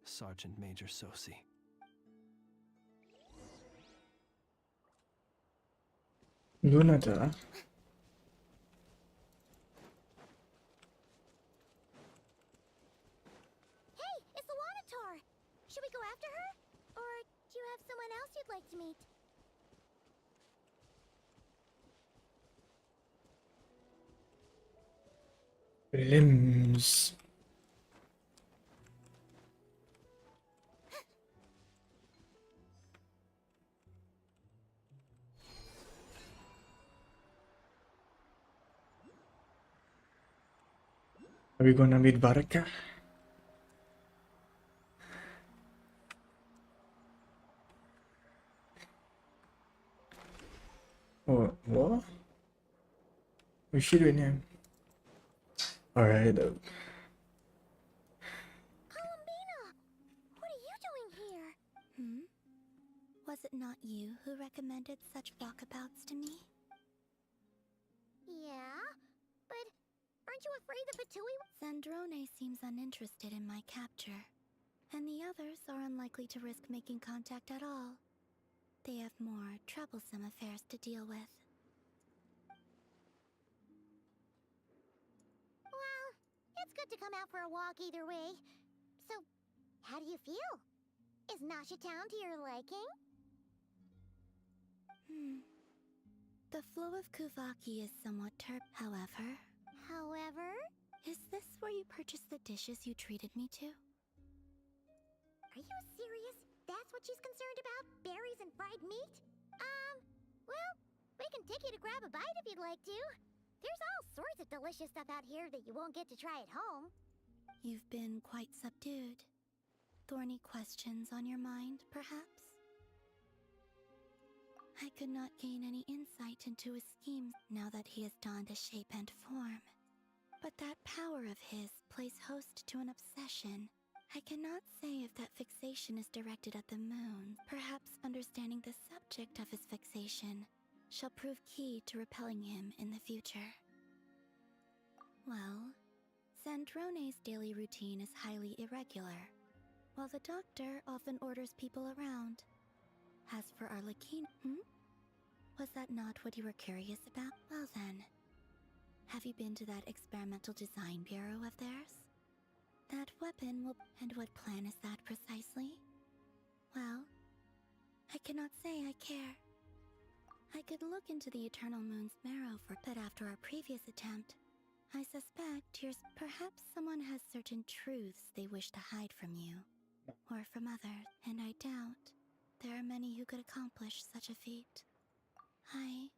Sergeant Major Sosi. Lunata. Should we go after her? Or do you have someone else you'd like to meet? Limbs. Are we gonna meet Baraka? Oh, what? What's she doing here? Alright. Columbina! What are you doing here? Was it not you who recommended such walkabouts to me? Yeah, but aren't you afraid the Patui? Zandrone seems uninterested in my capture, and the others are unlikely to risk making contact at all. They have more troublesome affairs to deal with. Well, it's good to come out for a walk either way. So, how do you feel? Is Nasha Town to your liking? The flow of Kuvaki is somewhat however, Is this where you purchased the dishes you treated me to? Are you serious? That's what she's concerned about? Berries and fried meat? Well, we can take you to grab a bite if you'd like to. There's all sorts of delicious stuff out here that you won't get to try at home. You've been quite subdued. Thorny questions on your mind, perhaps? I could not gain any insight into his schemes now that he has donned a shape and form. But that power of his plays host to an obsession. I cannot say if that fixation is directed at the moon. Perhaps understanding the subject of his fixation shall prove key to repelling him in the future. Well, Sandrone's daily routine is highly irregular, while the doctor often orders people around. As for Arlecchino, was that not what you were curious about? Well then, have you been to that experimental design bureau of theirs? That weapon will... And what plan is that precisely? Well, I cannot say I care. I could look into the Eternal Moon's marrow but after our previous attempt, I suspect perhaps someone has certain truths they wish to hide from you, or from others, and I doubt there are many who could accomplish such a feat. I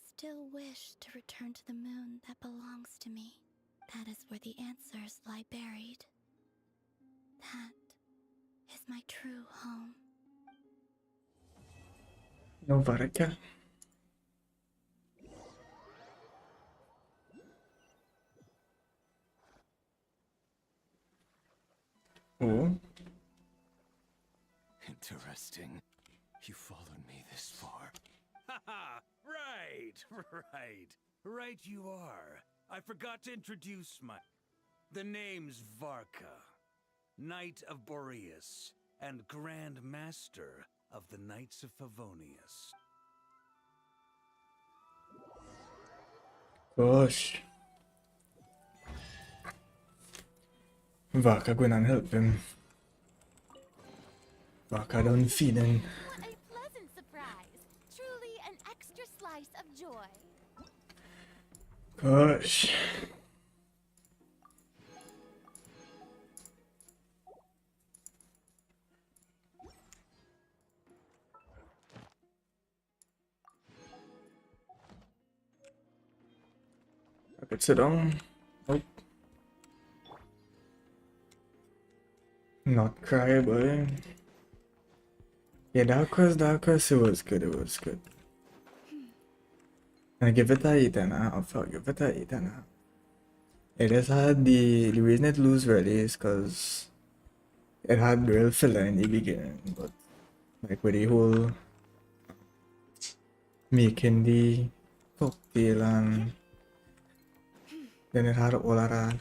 still wish to return to the moon that belongs to me. That is where the answers lie buried. That is my true home. No varka. Oh. Interesting. You followed me this far. Haha! Right you are. I forgot to introduce The name's Varka, Knight of Boreas, and Grand Master of the Knights of Favonius. Gosh. Varka going and help him. Varka done feeding. What a pleasant surprise. Truly an extra slice of joy. Gosh. I could sit down. Nope. Not cry, boy. Yeah, Dark Horse, it was good, I give it a 8.5. I'll give it a 8.5. It just had the reason it lose really is because it had real filler in the beginning, but like with the whole making the cocktail and then it had all of that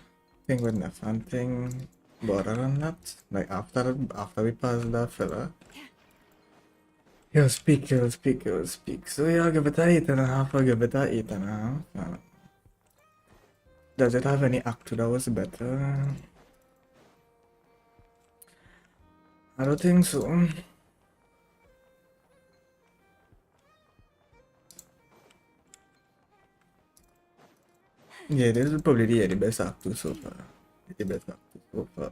thing with the fan thing border on that. Like after we passed that filler. He'll speak. So yeah, I'll give it a 8.5. I'll give it a 8.5. Does it have any actor that was better? I don't think so. Yeah, this is probably the best actor so far.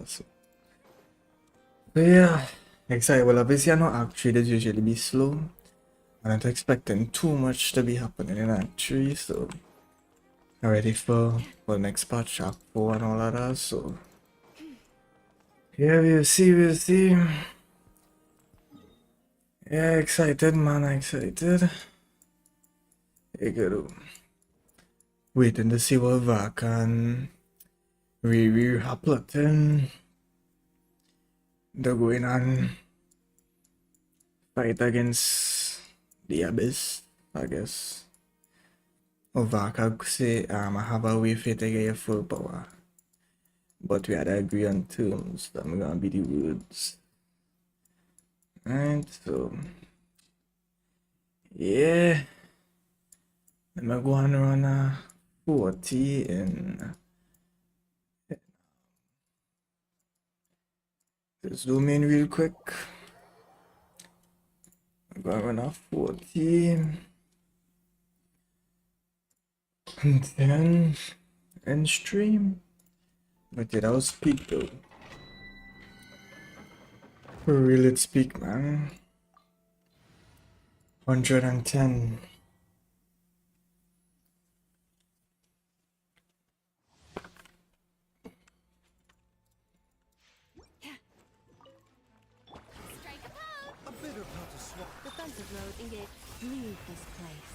So yeah, excited. Well, obviously I know Act 3 is usually be slow. I'm not expecting too much to be happening in Act 3, so I'm ready for the next patch, Act 4 and all of that, so yeah, we'll see. Yeah, excited, man, excited. You gotta waiting to see what Vak and Riri are plotting. They're going on fight against the Abyss, I guess. Or Vaka say, I have a way for you to get your full power. But we had to agree on terms that I'm gonna be the words. Right, so yeah. I'm going to run a 40 and let's zoom in real quick. I'm going to run a 40 and then end stream. But yeah, that was peak though. For real, it's peak, man. 110. A bitter pill to swallow. Defensive mode engage. Leave this place.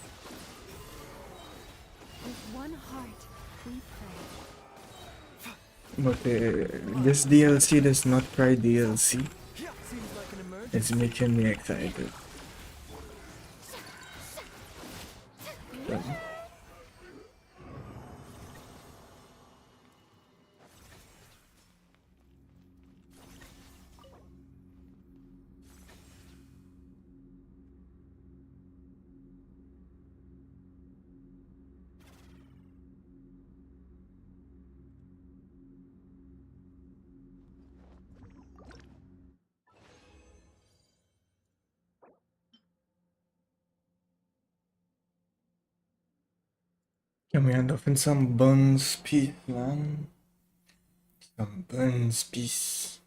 With one heart, we pray. But this DLC, this not Krai DLC, it's making me excited. Yeah. Can we end up in some buns piece, man? Some buns piece.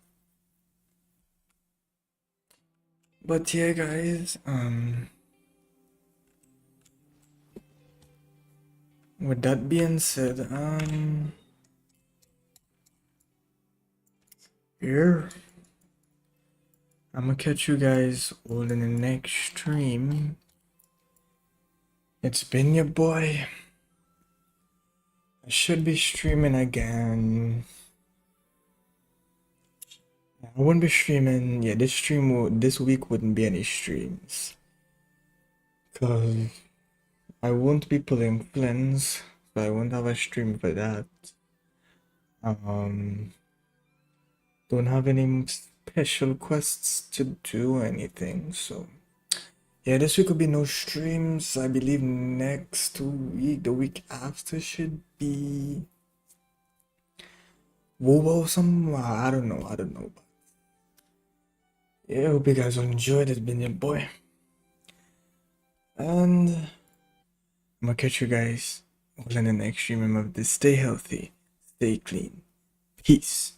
But yeah, guys, with that being said, here, I'm gonna catch you guys all in the next stream. It's been your boy. I should be streaming again. I wouldn't be streaming. Yeah, this week wouldn't be any streams, cause I won't be pulling Flins, so I won't have a stream for that. Don't have any special quests to do or anything, so yeah, this week will be no streams. I believe next week, the week after, should be WoW or something. I don't know. Yeah, hope you guys will enjoy it. It's been your boy, and I'm gonna catch you guys all in the next stream. Remember to stay healthy, stay clean. Peace.